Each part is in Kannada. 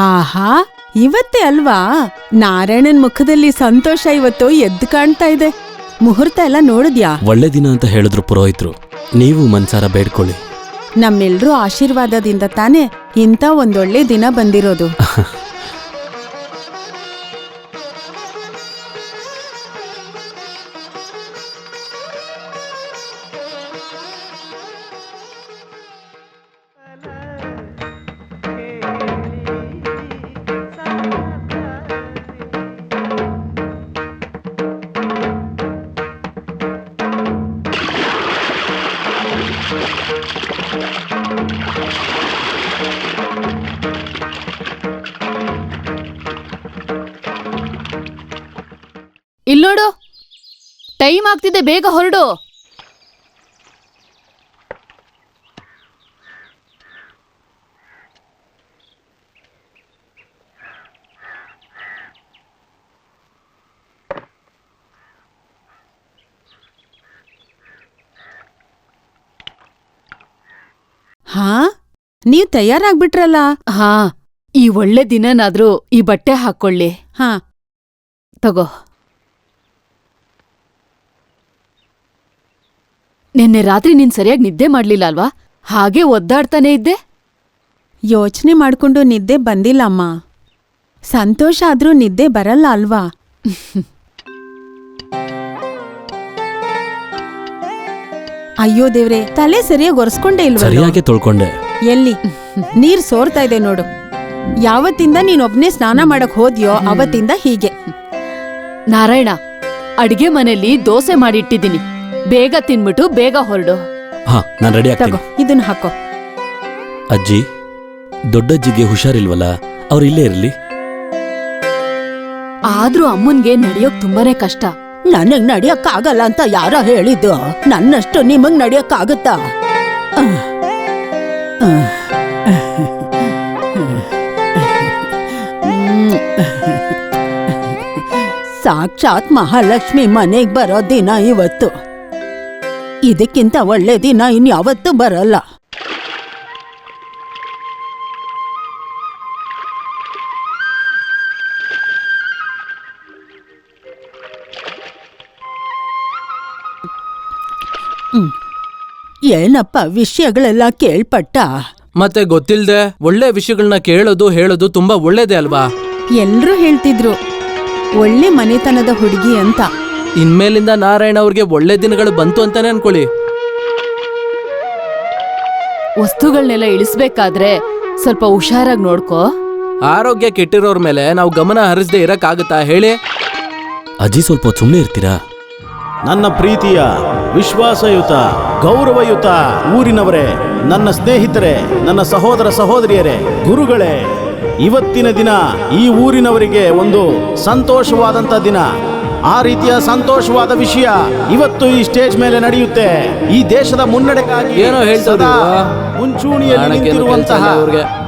ಆಹಾ, ಇವತ್ತೇ ಅಲ್ವಾ ನಾರಾಯಣನ್ ಮುಖದಲ್ಲಿ ಸಂತೋಷ ಇವತ್ತು ಎದ್ದು ಕಾಣ್ತಾ ಇದೆ. ಮುಹೂರ್ತ ಎಲ್ಲ ನೋಡಿದ್ಯಾ? ಒಳ್ಳೆ ದಿನ ಅಂತ ಹೇಳಿದ್ರು ಪುರೋಹಿತರು. ನೀವು ಮನ್ಸಾರ ಬೇಡ್ಕೊಳ್ಳಿ. ನಮ್ಮೆಲ್ರೂ ಆಶೀರ್ವಾದದಿಂದ ತಾನೇ ಇಂಥ ಒಂದೊಳ್ಳೆ ದಿನ ಬಂದಿರೋದು. ಇಲ್ಲೋಡು, ಟೈಮ್ ಆಗ್ತಿದೆ, ಬೇಗ ಹೊರಡು. ಹಾ, ನೀವ್ ತಯಾರಾಗ್ಬಿಟ್ರಲ್ಲ. ಹಾ, ಈ ಒಳ್ಳೆ ದಿನನಾದ್ರೂ ಈ ಬಟ್ಟೆ ಹಾಕೊಳ್ಳಿ. ಹಾ ತಗೋ. ನಿನ್ನೆ ರಾತ್ರಿ ನೀನ್ ಸರಿಯಾಗಿ ನಿದ್ದೆ ಮಾಡ್ಲಿಲ್ಲ ಅಲ್ವಾ? ಹಾಗೆ ಒದ್ದಾಡ್ತಾನೆ ಇದ್ದೆ. ಯೋಚನೆ ಮಾಡ್ಕೊಂಡು ನಿದ್ದೆ ಬಂದಿಲ್ಲಮ್ಮ. ಸಂತೋಷ ಆದ್ರೂ ನಿದ್ದೆ ಬರಲ್ಲ ಅಲ್ವಾ? ಅಯ್ಯೋ ದೇವ್ರೆ, ತಲೆ ಸರಿಯಾಗಿ ಒರೆಸ್ಕೊಂಡೇ ಇಲ್ವಾ? ಸರಿಯಾಗಿ ತೊಳ್ಕೊಂಡೆ. ಎಲ್ಲಿ? ನೀರ್ ಸೋರ್ತಾ ಇದೆ ನೋಡು. ಯಾವತ್ತಿಂದ ನೀನೊಬ್ನೇ ಸ್ನಾನ ಮಾಡಕ್ ಹೋದ್ಯೋ ಅವತ್ತಿಂದ ಹೀಗೆ. ನಾರಾಯಣ, ಅಡ್ಗೆ ಮನೆಯಲ್ಲಿ ದೋಸೆ ಮಾಡಿಟ್ಟಿದ್ದೀನಿ, ಬೇಗ ತಿನ್ಬಿಟ್ಟು ಬೇಗ ಹೊರಡು. ಹಾ, ನಾನ್ ರೆಡಿ ಆಗ್ತೀನಿ. ಇದನ್ನ ಹಾಕೋ. ಅಜ್ಜಿ, ದೊಡ್ಡಜ್ಜಿಗೆ ಹುಷಾರಿಲ್ವಲ್ಲ, ಅವ್ರು ಇಲ್ಲೇ ಇರ್ಲಿ. ಆದ್ರೂ ಅಮ್ಮನ್ಗೆ ನಡಿಯೋಕ್ ತುಂಬಾನೇ ಕಷ್ಟ. ನನಗ್ ನಡಿಯಕ್ಕಾಗಲ್ಲ ಅಂತ ಯಾರ ಹೇಳಿದ್ದು? ನನ್ನಷ್ಟು ನಿಮಗ್ ನಡಿಯಕ್ಕಾಗತ್ತಾ? ಸಾಕ್ಷಾತ್ ಮಹಾಲಕ್ಷ್ಮಿ ಮನೆಗ್ ಬರೋ ದಿನ ಇವತ್ತು. ಇದಕ್ಕಿಂತ ಒಳ್ಳೆ ದಿನ ಇನ್ಯಾವತ್ತೂ ಬರಲ್ಲ. ಏನಪ್ಪ ವಿಷಯಗಳೆಲ್ಲ ಕೇಳ್ಪಟ್ಟ? ಮತ್ತೆ ಗೊತ್ತಿಲ್ದೆ ಒಳ್ಳೆ ವಿಷಯಗಳನ್ನ ಕೇಳೋದು ಹೇಳೋದು ತುಂಬಾ ಒಳ್ಳೇದೇ ಅಲ್ವಾ? ಎಲ್ರೂ ಹೇಳ್ತಿದ್ರು ಒಳ್ಳೆ ಮನೆತನದ ಹುಡುಗಿ ಅಂತ. ಇನ್ಮೇಲಿಂದ ನಾರಾಯಣ ಅವ್ರಿಗೆ ಒಳ್ಳೆ ದಿನಗಳು ಬಂತು ಅಂತಾನೆ ಅನ್ಕೊಳ್ಳಿ. ವಸ್ತುಗಳನ್ನೆಲ್ಲ ಇಳಿಸ್ಬೇಕಾದ್ರೆ ಸ್ವಲ್ಪ ಹುಷಾರಾಗಿ ನೋಡ್ಕೋ. ಆರೋಗ್ಯ ಕೆಟ್ಟಿರೋರ್ ಮೇಲೆ ನಾವು ಗಮನ ಹರಿಸದೆ ಇರಕ್ಕಾಗತ್ತಾ ಹೇಳಿ? ಅಜ್ಜಿ, ಸ್ವಲ್ಪ ಸುಮ್ಮನೆ ಇರ್ತೀರಾ? ನನ್ನ ಪ್ರೀತಿಯ ವಿಶ್ವಾಸಯುತ ಗೌರವಯುತ ಊರಿನವರೇ, ನನ್ನ ಸ್ನೇಹಿತರೆ, ನನ್ನ ಸಹೋದರ ಸಹೋದರಿಯರೇ, ಗುರುಗಳೇ, ಇವತ್ತಿನ ದಿನ ಈ ಊರಿನವರಿಗೆ ಒಂದು ಸಂತೋಷವಾದಂತ ದಿನ. ಆ ರೀತಿಯ ಸಂತೋಷವಾದ ವಿಷಯ ಇವತ್ತು ಈ ಸ್ಟೇಜ್ ಮೇಲೆ ನಡೆಯುತ್ತೆ. ಈ ದೇಶದ ಮುನ್ನಡೆಗಾಗಿ ಏನೋ ಹೇಳ್ತಾ ಮುಂಚೂಣಿಯಲ್ಲಿ ನಿಂತಿರುವಂತಹ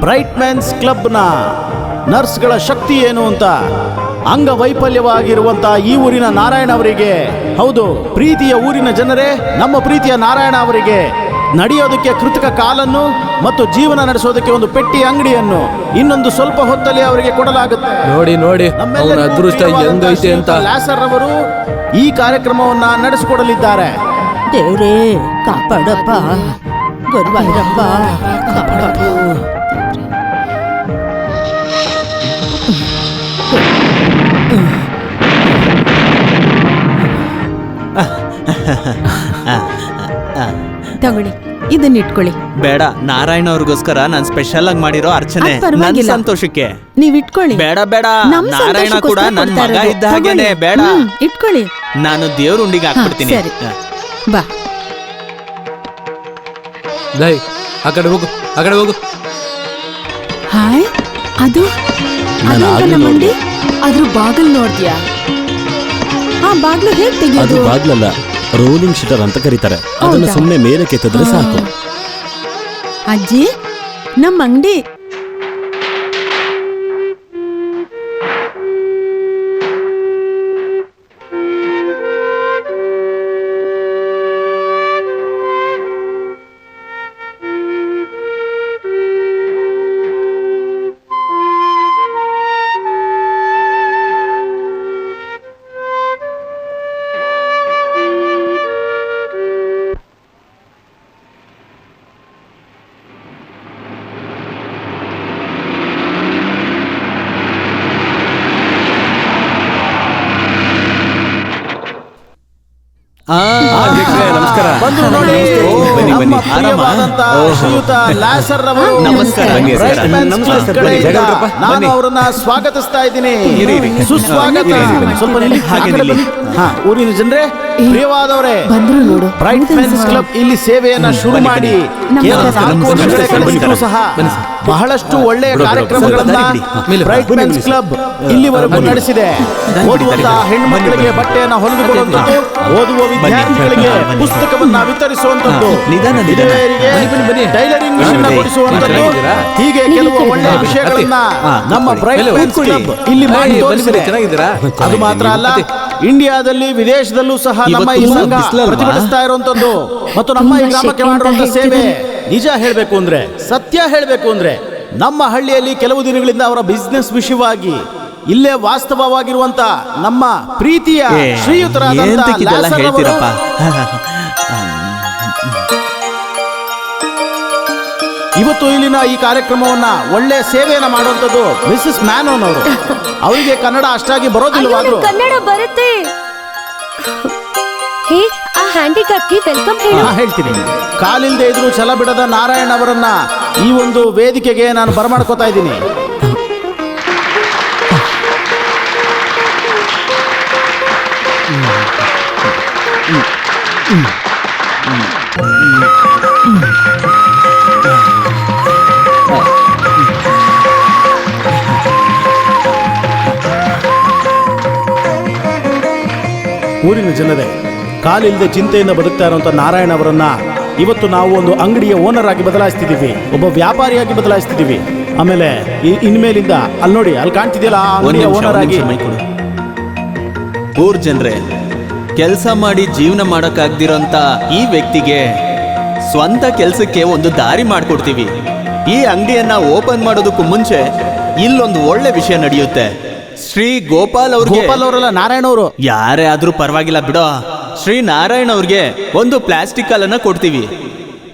ಬ್ರೈಟ್ ಮೆನ್ಸ್ ಕ್ಲಬ್ನ ನರ್ಸ್ಗಳ ಶಕ್ತಿ ಏನು ಅಂತ ಅಂಗವೈಫಲ್ಯವಾಗಿರುವಂತಹ ಈ ಊರಿನ ನಾರಾಯಣ ಅವರಿಗೆ, ಹೌದು ಪ್ರೀತಿಯ ಊರಿನ ಜನರೇ, ನಮ್ಮ ಪ್ರೀತಿಯ ನಾರಾಯಣ ಅವರಿಗೆ ನಡೆಯೋದಕ್ಕೆ ಕೃತಕ ಕಾಲನ್ನು ಮತ್ತು ಜೀವನ ನಡೆಸೋದಕ್ಕೆ ಒಂದು ಪೆಟ್ಟಿ ಅಂಗಡಿಯನ್ನು ಇನ್ನೊಂದು ಸ್ವಲ್ಪ ಹೊತ್ತಲ್ಲಿ ಅವರಿಗೆ ಕೊಡಲಾಗುತ್ತೆ. ನೋಡಿ ನೋಡಿ ಅವನ ನಮ್ಮೆಲ್ಲರಿಗೂ ಅದೃಷ್ಟ ಪ್ರಿಯವಾದಂತ ಹೆಂಗೈತೆ ಅಂತ. ಶ್ರೀಯುತ ಲ್ಯಾಸರ್ ಅವರು ಈ ಕಾರ್ಯಕ್ರಮವನ್ನ ನಡೆಸಿಕೊಡಲಿದ್ದಾರೆ. ದೇವ್ರೇ ಕಾಪಾಡಪ್ಪ, ಗುರುವಾಯೂರಪ್ಪ ಕಾಪಾಡಪ್ಪ. ತಗೊಳ್ಳಿ, ಇದನ್ನ ಇಟ್ಕೊಳ್ಳಿ. ಬೇಡ, ನಾರಾಯಣ ಅವ್ರಿಗೋಸ್ಕರ ನಾನ್ ಸ್ಪೆಷಲ್ ಆಗಿ ಮಾಡಿರೋ ಅರ್ಚನೆ ಅದ್ ಪರವಾಗಿಲ್ಲ. ನನ್ ಸಂತೋಷಕ್ಕೆ. ನೀವ್ ಇಟ್ಕೊಳ್ಳಿ. ಬೇಡ ಬೇಡ, ನಮ್ ನಾರಾಯಣ ಕೂಡ ಸಂತೋಷಕ್ಕೋಸ್ಕರ ನನ್ ಕೊಡ್ತಾ ಮಗ ಇರೋದು. ಇದ್ದ ಹಾಗೇನೆ. ತಗೊಳ್ಳಿ. ಬೇಡ, ಇಟ್ಕೊಳ್ಳಿ. ನಾನು ದೇವ್ರ ಉಂಡಿಗೆ ಹಾಕ್ಬಿಡ್ತೀನಿ. ಸರಿ. ಬಾ. ಲೈ ಆ ಕಡೆ ಹೋಗು, ಆ ಕಡೆ ಹೋಗು. ಹಾಯ್, ಅದು ನಾನು ಅದಲ್ವಾ ಆಗ್ಲೇ ನಮ್ಮ ಅಂಗಡಿ? ಅದ್ರ ಬಾಗಲ್ ನೋಡ್ದ್ಯಾ? ಆ ಬಾಗ್ಲು ಹೇಗ್ ಅದು ತೆಗಿಯೋದು? ಬಾಗ್ಲಲ್ಲ, ರೋಲಿಂಗ್ ಶಟರ್ ಅಂತ ಕರೀತಾರೆ. ಅದನ್ನ ಹೌದಾ? ಸುಮ್ಮನೆ ಮೇಲೆ ಕೆತ್ತಿದ್ರೆ ಸಾಕು. ಅಜ್ಜಿ, ನಮ್ಮ ಅಂಗಡಿ ನಮಸ್ಕಾರ. ಬಂದು ನೋಡಿ, ಬನ್ನಿ, ನಮ್ಮ ಬನ್ನಿ. ಪ್ರಿಯವಾದಂತ ಶ್ರೀಯುತ ಲ್ಯಾಸರ್ ಅವರು ನಮಸ್ಕಾರ. ಬನ್ನಿ, ಬ್ರೈಟ್ ಸರ್. ಮ್ಯಾನ್ಸ್ ನಮಸ್ಕಾರ, ಕ್ಲಬ್ ಸರ್. ಕಡೆಯಿಂದ ಜಗದ್ರಪ್ಪ, ನಾನು ಬನ್ನಿ. ಅವರನ್ನ ಸ್ವಾಗತಿಸ್ತಾ ಇದ್ದೀನಿ. ಸುಸ್ವಾಗತ. ಇರಿ. ಸ್ವಲ್ಪ ನಿಲ್ಲಿ, ಆ ಹಾಗೆ ಕಡೆ ನಿಲ್ಲಿ. ಬನ್ನಿ. ಹಾ, ಊರಿನ ಜನರೇ, ಪ್ರಿಯವಾದವರೇ, ಬಂದ್ರು ನೋಡು. ಬ್ರೈಟ್ ಮೆನ್ಸ್ ಕ್ಲಬ್ ಇಲ್ಲಿ ಸೇವೆಯನ್ನ ಶುರು ಮಾಡಿ ಕೇವಲ 4 ವರ್ಷಗಳೇ ಕಳೆದಿದ್ರೂ ಸಹ ಬಹಳಷ್ಟು ಒಳ್ಳೆಯ ಕಾರ್ಯಕ್ರಮಗಳನ್ನ ಬ್ರೈಟ್ ಮೆನ್ಸ್ ಕ್ಲಬ್ ಇಲ್ಲಿವರೆಗೂ ನಡೆಸಿದೆ. ಓದುವಂತಹ ಹೆಣ್ಮಕ್ಳಿಗೆ ಬಟ್ಟೆಯನ್ನ ಹೊಲಿದುಕೊಡುವಂಥದ್ದು, ಓದುವ ವಿದ್ಯಾರ್ಥಿಗಳಿಗೆ ಪುಸ್ತಕವನ್ನ ವಿತರಿಸುವಂಥದ್ದು, ನಿಧಾನ, ನಿಧಾನ. ವಿಧವೆಯರಿಗೆ ಬನ್ನಿ. ಟೈಲರಿಂಗ್ ಮಿಷನ್ ಕೊಡಿಸುವಂಥದ್ದು, ಹೀಗೆ ಕೆಲವು ಒಳ್ಳೆಯ ವಿಷಯಗಳನ್ನ ನಮ್ಮ ಬ್ರೈಟ್ ಮೆನ್ಸ್ ಕ್ಲಬ್ ಇಲ್ಲಿ ಮಾಡಿ ತೋರಿಸಿದೆ. ಚೆನ್ನಾಗಿದ್ದೀರಾ? ಅದು ಮಾತ್ರ ಅಲ್ಲ, ಇಂಡಿಯಾದಲ್ಲಿ ವಿದೇಶದಲ್ಲೂ ಸಹ ನಮ್ಮ ಈ ಇವತ್ತು ಸಂಘ ಬಿಸ್ಲಲ್ವಾ? ಪ್ರತಿಭಟಿಸ್ತಾ ಇರುವಂತದ್ದು ಮತ್ತು ನಮ್ಮ ಈ ಗ್ರಾಮಕ್ಕೆ ಮಾಡಿರುವಂತ ಸೇವೆ ನಿಜ ಹೇಳ್ಬೇಕು ಅಂದ್ರೆ, ಸತ್ಯ ಹೇಳ್ಬೇಕು ಅಂದ್ರೆ, ನಮ್ಮ ಹಳ್ಳಿಯಲ್ಲಿ ಕೆಲವು ದಿನಗಳಿಂದ ಅವರ ಬಿಸ್ನೆಸ್ ವಿಷಯವಾಗಿ ಇಲ್ಲೇ ವಾಸ್ತವವಾಗಿರುವಂತ ನಮ್ಮ ಪ್ರೀತಿಯ ಶ್ರೀಯುತರಾದಂತ ಎಂತಕ್ಕಿದೆಲ್ಲ ಲ್ಯಾಸರ್ ಅವರು ಹೇಳ್ತೀರಪ್ಪ? ಇವತ್ತು ಇಲ್ಲಿನ ಈ ಕಾರ್ಯಕ್ರಮವನ್ನ ಒಳ್ಳೆ ಸೇವೆಯನ್ನ ಮಾಡುವಂತದ್ದು ಮಿಸಸ್ ಮ್ಯಾನೋನ್ ಅವರು. ಅವರಿಗೆ ಕನ್ನಡ ಅಷ್ಟಾಗಿ ಬರೋದಿಲ್ಲವಾದ್ರು ಕನ್ನಡ ಬರುತ್ತೆ. ಹೇ, ಆ ಹ್ಯಾಂಡಿಕ್ಯಾಪ್ಗೆ ವೆಲ್ಕಮ್ ಹೇಳು. ಹೇಳ್ತೀನಿ. ಕಾಲಿಲ್ದೆ ಇದ್ರು ಛಲ ಬಿಡದ ನಾರಾಯಣ್ ಅವರನ್ನ ಈ ಒಂದು ವೇದಿಕೆಗೆ ನಾನು ಬರಮಾಡ್ಕೋತಾ ಇದ್ದೀನಿ. ಊರಿನ ಜನರೇ, ಕಾಲಿಲ್ಲದೆ ಚಿಂತೆಯಿಂದ ಬದುಕ್ತಾ ಇರುವಂತ ನಾರಾಯಣ್ ಅವರನ್ನ ಇವತ್ತು ನಾವು ಒಂದು ಅಂಗಡಿಯ ಓನರ್ ಆಗಿ ಬದಲಾಯಿಸ್ತಿದ್ದೀವಿ, ಒಬ್ಬ ವ್ಯಾಪಾರಿಯಾಗಿ ಬದಲಾಯಿಸ್ತಿದ್ದೀವಿ. ಆಮೇಲೆ ಇನ್ಮೇಲಿಂದ ಅಲ್ಲಿ ನೋಡಿ, ಅಲ್ಲಿ ಕಾಣ್ತಿದೆಯಲ್ಲ ಆ ಅಂಗಡಿಯ ಓನರ್ ಆಗಿ. ಊರ್ ಜನರೇ, ಕೆಲಸ ಮಾಡಿ ಜೀವನ ಮಾಡಕ್ಕಾಗ್ದಿರೋಂತ ಈ ವ್ಯಕ್ತಿಗೆ ಸ್ವಂತ ಕೆಲಸಕ್ಕೆ ಒಂದು ದಾರಿ ಮಾಡ್ಕೊಡ್ತೀವಿ. ಈ ಅಂಗಡಿಯನ್ನ ಓಪನ್ ಮಾಡೋದಕ್ಕೂ ಮುಂಚೆ ಇಲ್ಲೊಂದು ಒಳ್ಳೆ ವಿಷಯ ನಡೆಯುತ್ತೆ. ಶ್ರೀ ಗೋಪಾಲ್ ಅವರಲ್ಲ, ನಾರಾಯಣ್ ಅವರು. ಯಾರೇ ಆದ್ರೂ ಪರವಾಗಿಲ್ಲ ಬಿಡೋ. ಶ್ರೀ ನಾರಾಯಣ್ ಅವ್ರಿಗೆ ಒಂದು ಪ್ಲಾಸ್ಟಿಕ್ ಕಾಲನ್ನ ಕೊಡ್ತೀವಿ.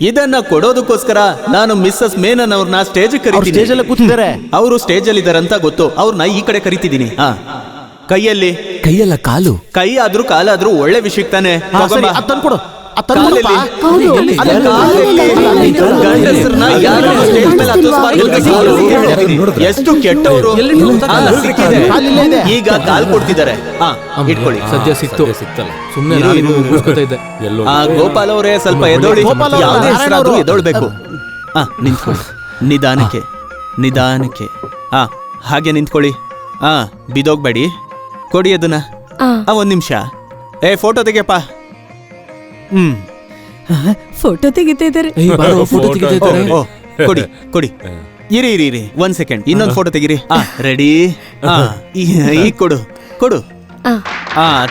ಇದನ್ನ ಕೊಡೋದಕ್ಕೋಸ್ಕರ ನಾನು ಮಿಸ್ಸಸ್ ಮೇನನ್ ಅವ್ರನ್ನ ಸ್ಟೇಜ್ ಕರೀತೀನಿ. ಸ್ಟೇಜ್ ಅಲ್ಲಿ ಕೂತಿದ್ದಾರೆ. ಅವರು ಸ್ಟೇಜ್ ಅಲ್ಲಿ ಇದಾರಂತ ಗೊತ್ತು. ಅವ್ರನ್ನ ಈ ಕಡೆ ಕರಿತಿದ್ದೀನಿ. ಕೈಯಲ್ಲಿ ಕೈಯಲ್ಲ, ಕಾಲು. ಕೈ ಆದ್ರೂ ಕಾಲಾದ್ರೂ ಒಳ್ಳೆ ವಿಷಯಕ್ಕೆ ತಾನೆ. ಸರಿ, ಅದ್ ತಂದ್ಕೊಡು. ಎಷ್ಟು ಕೆಟ್ಟವರು. ಈಗ ಕಾಲ್ ಕೊಡ್ತಿದ್ದಾರೆ. ಇಟ್ಕೊಳ್ಳಿ. ಸದ್ಯ ಸಿಕ್ತು. ಸಿಕ್ತಲ್ಲ, ಸುಮ್ಮನೆ ನಾನು ಹುಡುಕ್ತಾ ಇದ್ದೆ. ಗೋಪಾಲ್ ಅವರೇ, ಸ್ವಲ್ಪ ಎದೋಳಿ. ಗೋಪಾಲ್ ಅವ್ರೆ, ಯಾವುದೇ ನಾರಾಯಣ ಹೆಸರಾದ್ರೂ ಅವರು. ಎದೊಳ್ಬೇಕು. ನಿಂತ್ಕೊಳ್ಳಿ. ನಿಧಾನಕ್ಕೆ ನಿಧಾನಕ್ಕೆ. ಹಾಗೆ ನಿಂತ್ಕೊಳ್ಳಿ. ಬಿದೋಗ್ಬೇಡಿ. ಕೊಡಿ ಅದನ್ನ. ಒಂದ್ ನಿಮಿಷ. ಫೋಟೋ ತೆಗಿಯಪ್ಪ. ಫೋಟೋ ತೆಗಿತಾ ಇದ್ದಾರೆ. ಫೋಟೋ ತೆಗಿತಾ ಇದ್ದಾರೆ. ಕೊಡಿ ಕೊಡಿ. ಇರಿ ಇರಿ ಇರಿ, 1 ಸೆಕೆಂಡ್. ಇನ್ನೊಂದು ಫೋಟೋ ತೆಗಿರಿ. ರೆಡಿ. ಈಗ ಕೊಡು ಕೊಡು.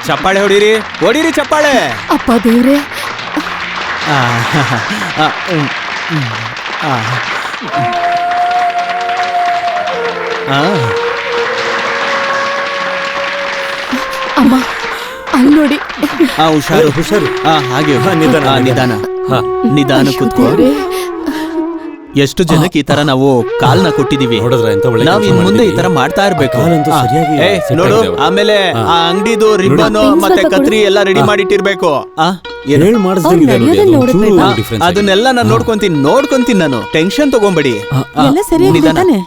ಚಪ್ಪಾಳೆ ಹೊಡೀರಿ, ಹೊಡೀರಿ ಚಪ್ಪಾಳೆ. ಅಪ್ಪ ದೇವ್ರೆ, ಆ, ಆ, ಆ. ಆ. ಅಮ್ಮ ಅಲ್ಲಿ ನೋಡಿ. ಹುಷಾರು ಹುಷಾರು. ಹಾಗೆ ನಿಧಾನ ನಿಧಾನ ಕೂತ್ಕೋ. ಎಷ್ಟು ಜನಕ್ಕೆ ಈ ತರ ನಾವು ಕಾಲ್ನ ಕೊಟ್ಟಿದೀವಿ, ನೋಡಿದ್ರ ಎಂತ ಒಳ್ಳೆ ನಾವ್ ಇನ್ ಮುಂದೆ ಈ ತರ ಮಾಡ್ತಾ ಇರ್ಬೇಕು. ನೋಡು, ಆಮೇಲೆ ಆ ಅಂಗಡಿದು ರಿಬ್ಬನ್ ಮತ್ತೆ ಕತ್ರಿ ಎಲ್ಲ ರೆಡಿ ಮಾಡಿಟ್ಟಿರ್ಬೇಕು. ಅದನ್ನೆಲ್ಲ ನಾನು ನೋಡ್ಕೊಂತೀನಿ ನಾನು. ಟೆನ್ಷನ್ ತಗೊಂಬೇಡಿ. ಎಲ್ಲ ಸರಿಯಾಗಿ ನಿಧಾನ. ತಾನೆ?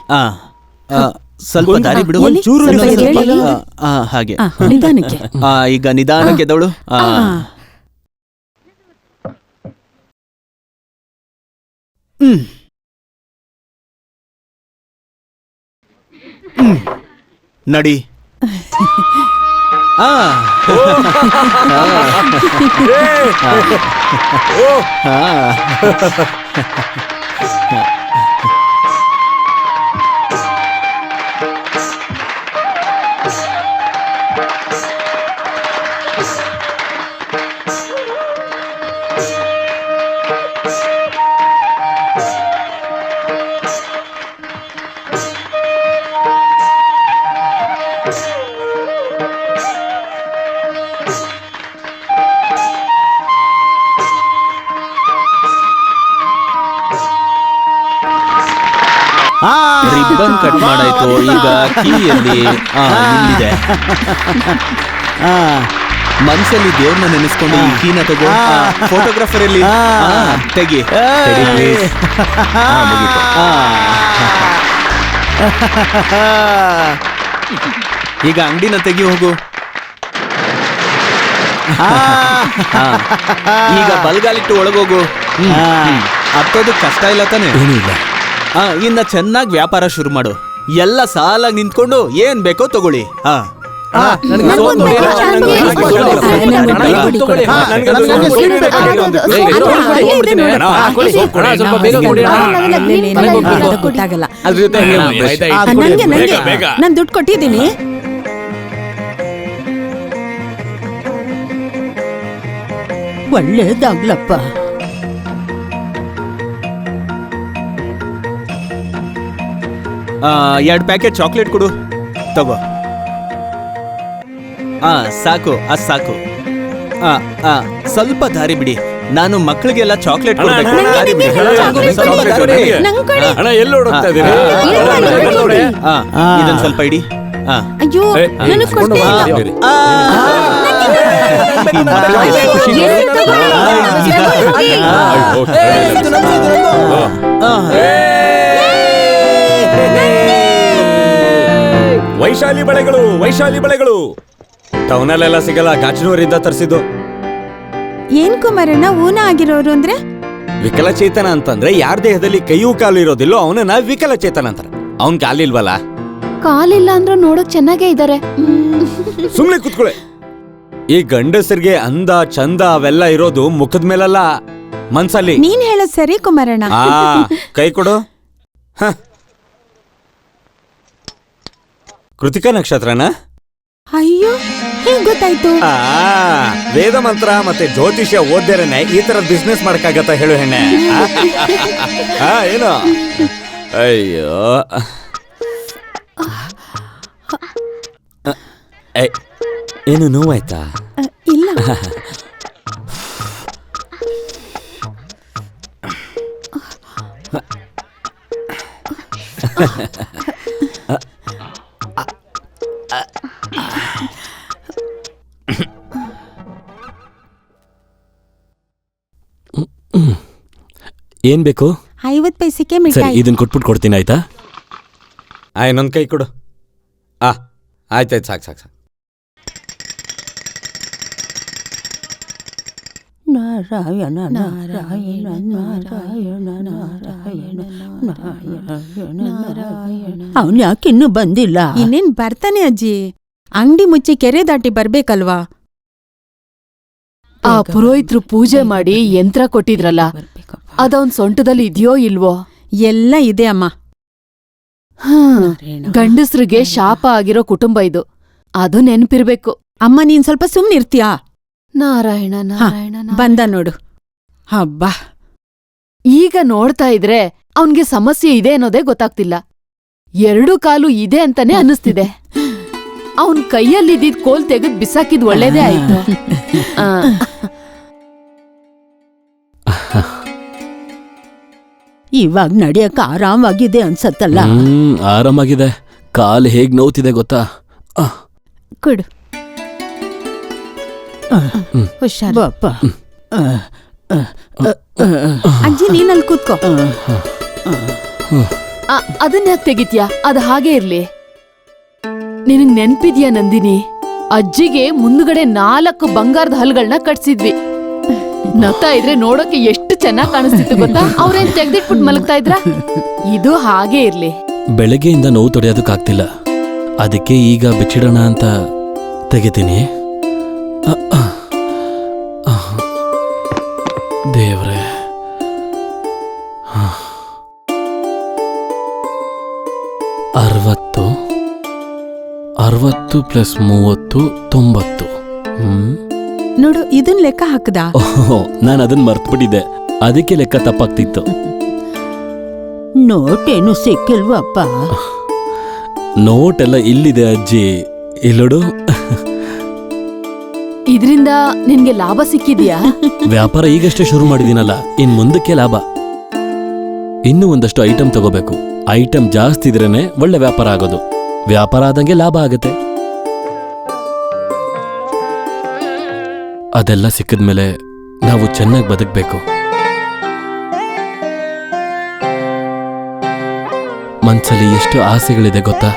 ಸ್ವಲ್ಪ ದಾರಿ ಬಿಡು. ಹಾಗೆ ನಿಧಾನಕ್ಕೆ. ಈಗ ನಿಧಾನಕ್ಕೆ ಎದ್ದವಳು. ನಡಿ. ರಿಬ್ಬನ್ ಕಟ್ ಮಾಡಾಯ್ತು. ಈಗ ಕೀಯಲ್ಲಿ ಇಲ್ಲಿದೆ. ಮನ್ಸಲ್ಲಿ ದೇವ್ರನ್ನ ನೆನೆಸ್ಕೊಂಡು ಈ ಕೀನ ತಗೋ. ಫೋಟೋಗ್ರಾಫರ್ ಅಲ್ಲಿ ತೆಗಿ. ಈಗ ಅಂಗಡಿನ ತೆಗಿ ಹೋಗು. ಈಗ ಬಲ್ಗಾಲಿಟ್ಟು ಒಳಗೋಗು. ಹತ್ತೋದು ಕಷ್ಟ ಇಲ್ಲ ತಾನೆ? ಏನಿಲ್ಲ. ಇನ್ನ ಚೆನ್ನಾಗಿ ವ್ಯಾಪಾರ ಶುರು ಮಾಡು. ಎಲ್ಲ ಸಾಲಾಗಿ ನಿಂತ್ಕೊಂಡು ಏನ್ ಬೇಕೋ ತಗೊಳ್ಳಿ. ಗೊತ್ತಾಗಲ್ಲ. ನಾನ್ ದುಡ್ಡು ಕೊಟ್ಟಿದ್ದೀನಿ. ಒಳ್ಳೇದಾಗ್ಲಪ್ಪ. ಎರಡು ಪ್ಯಾಕೆಟ್ ಚಾಕ್ಲೇಟ್ ಕೊಡು. ತಗೋ. ಸಾಕು, ಸಾಕು. ಸ್ವಲ್ಪ ದಾರಿ ಬಿಡಿ. ನಾನು ಮಕ್ಕಳಿಗೆಲ್ಲ ಚಾಕ್ಲೇಟ್ ಕೊಡ್ಬೇಕು. ದಾರಿ ಬಿಡಿ. ಇದನ್ನ ಸ್ವಲ್ಪ ಇಡಿ. ಅಯ್ಯೋ, ನನಗ್ ಕೊಡ್ತೀಯ? ವೈಶಾಲಿ ಬಳೆಗಳು ಟೌನಲ್ಲೆಲ್ಲ ಸಿಗಲ್ಲ, ಗಾಜನೂರಿಂದ ತರಿಸಿದ್ದು. ಏನ್ ಕುಮಾರಣ್ಣ ಊನ ಆಗಿರೋರು ಅಂದ್ರೆ? ವಿಕಲಚೇತನ ಅಂತಂದ್ರೆ ಯಾರ ದೇಹದಲ್ಲಿ ಕೈಯೂ ಕಾಲು ಇರೋದಿಲ್ಲೋ ಅವನನ್ನ ವಿಕಲಚೇತನ ಅಂತಾರೆ. ಅವನ್ ಕಾಲಿಲ್ವಲ್ಲ? ಕಾಲಿಲ್ಲ ಅಂದ್ರೂ ನೋಡಕ್ ಚೆನ್ನಾಗೇ ಇದಾರೆ. ಸುಮ್ನೆ ಕುತ್ಕೊಳ್ಳೆ. ಈ ಗಂಡಸರಿಗೆ ಅಂದ ಚಂದ ಅವೆಲ್ಲ ಇರೋದು ಮುಖದ ಮೇಲಲ್ಲ, ಮನ್ಸಲ್ಲಿ. ನೀನ್ ಹೇಳದ್ ಸರಿ ಕುಮಾರಣ್ಣ. ಕೈ ಕೊಡು. ಕೃತಿಕಾ ನಕ್ಷತ್ರನ? ಅಯ್ಯೋ, ಹೇಗ್ ಗೊತ್ತಾಯ್ತು? ವೇದ ಮಂತ್ರ ಮತ್ತೆ ಜ್ಯೋತಿಷ್ಯ ಓದ್ದೇರನೆ ಈ ತರ ಬಿಸ್ನೆಸ್ ಮಾಡಕ್ಕಾಗತ್ತ ಹೇಳು ಹೆಣ್ಣೆ? ಏನು? ಅಯ್ಯೋ, ಏನು ನೋವಾಯ್ತಾ? ಇಲ್ಲ. ಏನ್ ಬೇಕು? 50 ಪೈಸೆಗೆ ಸರಿ, ಮಿಠಾಯಿ. ಇದನ್ನ ಕೊಟ್ಬಿಟ್ಟು ಕೊಡ್ತೀನಿ, ಆಯ್ತಾ? ಇನ್ನೊಂದ್ ಕೈ ಕೊಡು. ಆಯ್ತಾಯ್ತು, ಸಾಕು. ನಾರಾಯಣ ನಾರಾಯಣ ನಾರಾಯಣ ನಾರಾಯಣ ನಾರಾಯಣ. ಅವನ್ ಯಾಕಿನ್ನೂ ಬಂದಿಲ್ಲ? ಇನ್ನೇನ್ ಬರ್ತಾನೆ ಅಜ್ಜಿ. ಅಂಗಡಿ ಮುಚ್ಚಿ ಕೆರೆ ದಾಟಿ ಬರ್ಬೇಕಲ್ವಾ? ಆ ಪುರೋಹಿತ್ರು ಪೂಜೆ ಮಾಡಿ ಯಂತ್ರ ಕೊಟ್ಟಿದ್ರಲ್ಲ, ಅದವನ್ ಸೊಂಟದಲ್ಲಿ ಇದೆಯೋ ಇಲ್ವೋ? ಎಲ್ಲ ಇದೆ ಅಮ್ಮ. ಗಂಡಸ್ರಿಗೆ ಶಾಪ ಆಗಿರೋ ಕುಟುಂಬ ಇದು, ಅದು ನೆನ್ಪಿರ್ಬೇಕು. ಅಮ್ಮ, ನೀನ್ ಸ್ವಲ್ಪ ಸುಮ್ನಿರ್ತೀಯಾ? ನಾರಾಯಣ ನಾರಾಯಣ. ಬಂದ ನೋಡು. ಹಬ್ಬಾ. ಈಗ ನೋಡ್ತಾ ಇದ್ರೆ ಅವನ್ಗೆ ಸಮಸ್ಯೆ ಇದೆ ಅನ್ನೋದೇ ಗೊತ್ತಾಗ್ತಿಲ್ಲ. 2 ಕಾಲು ಇದೆ ಅಂತಾನೆ ಅನ್ನಿಸ್ತಿದೆ. ಅವನ್ ಕೈಯಲ್ಲಿದ್ದಿದ್ ಕೋಲ್ ತೆಗೆದ್ ಬಿಸಾಕಿದ್ ಒಳ್ಳೇದೇ ಆಯ್ತು. ಆ, ಇವಾಗ ನಡಿಯಕ್ಕ ಆರಾಮಾಗಿದೆ ಅನ್ಸತ್ತಲ್ಲ. ಆರಾಮಾಗಿದೆ. ಕಾಲು ಹೇಗ್ ನೋವ್ತಿದೆ ಗೊತ್ತಾ? ಕೊಡು. ಹುಷಾರ್ ಬಾಪ. ಅಜ್ಜಿ ನೀನಲ್ಲಿ ಕೂತ್ಕೋ. ಅದನ್ಯಾಕ್ ತೆಗಿತ್ಯಾ? ಅದ್ ಹಾಗೆ ಇರ್ಲಿ. ನಿನಗ್ ನೆನ್ಪಿದ್ಯಾ ನಂದಿನಿ? ಅಜ್ಜಿಗೆ ಮುಂದ್ಗಡೆ 4 ಬಂಗಾರದ ಹಲ್ಗಳನ್ನ ಕಟ್ಸಿದ್ವಿ. ನಗ್ತಾ ಇದ್ರೆ ನೋಡೋಕೆ ಎಷ್ಟು ಚೆನ್ನಾಗ್ ಕಾಣಿಸ್ತಿತ್ತು ಗೊತ್ತಾ? ಅವ್ರೇನ್ ತೆಗ್ದಿಟ್ಬಿಟ್ಟು ಮಲಗ್ತಾ ಇದ್ರ? ಇದು ಹಾಗೆ ಇರ್ಲಿ. ಬೆಳಗ್ಗೆಯಿಂದ ನೋವು ತಡೆಯೋದಕ್ಕಾಗ್ತಿಲ್ಲ. ಅದಕ್ಕೆ ಈಗ ಬಿಚ್ಚಿಡೋಣ ಅಂತ ತೆಗಿತೀನಿ. ದೇವ್ರೆ, 60 ಪ್ಲಸ್ 30 90. ನೋಡು, ಇದನ್ ಲೆಕ್ಕ ಹಾಕದ. ಓಹೋ, ನಾನು ಅದನ್ನ ಮರ್ತ್ಬಿಟ್ಟಿದ್ದೆ. ಅದಕ್ಕೆ ಲೆಕ್ಕ ತಪ್ಪಾಗ್ತಿತ್ತು. ನೋಟೇನು ಸಿಕ್ಕಿಲ್ವಪ್ಪ? ನೋಟ್ ಎಲ್ಲ ಇಲ್ಲಿದೆ ಅಜ್ಜಿ, ಇಲ್ಲೋಡು. ಇದ್ರಿಂದ ನಿನ್ಗೆ ಲಾಭ ಸಿಕ್ಕಿದ್ಯಾ? ವ್ಯಾಪಾರ ಈಗಷ್ಟೇ ಶುರು ಮಾಡಿದೀನಲ್ಲ, ಇನ್ ಮುಂದಕ್ಕೆ ಲಾಭ. ಇನ್ನೂ ಒಂದಷ್ಟು ಐಟಮ್ ತಗೋಬೇಕು. ಐಟಮ್ ಜಾಸ್ತಿ ಇದ್ರೇನೆ ಒಳ್ಳೆ ವ್ಯಾಪಾರ ಆಗೋದು. ವ್ಯಾಪಾರ ಆದಂಗೆ ಲಾಭ ಆಗತ್ತೆ. ಅದೆಲ್ಲ ಸಿಕ್ಕಿದ್ಮೇಲೆ ನಾವು ಚೆನ್ನಾಗಿ ಬದುಕಬೇಕು. ಮನ್ಸಲ್ಲಿ ಎಷ್ಟು ಆಸೆಗಳಿದೆ ಗೊತ್ತಾ?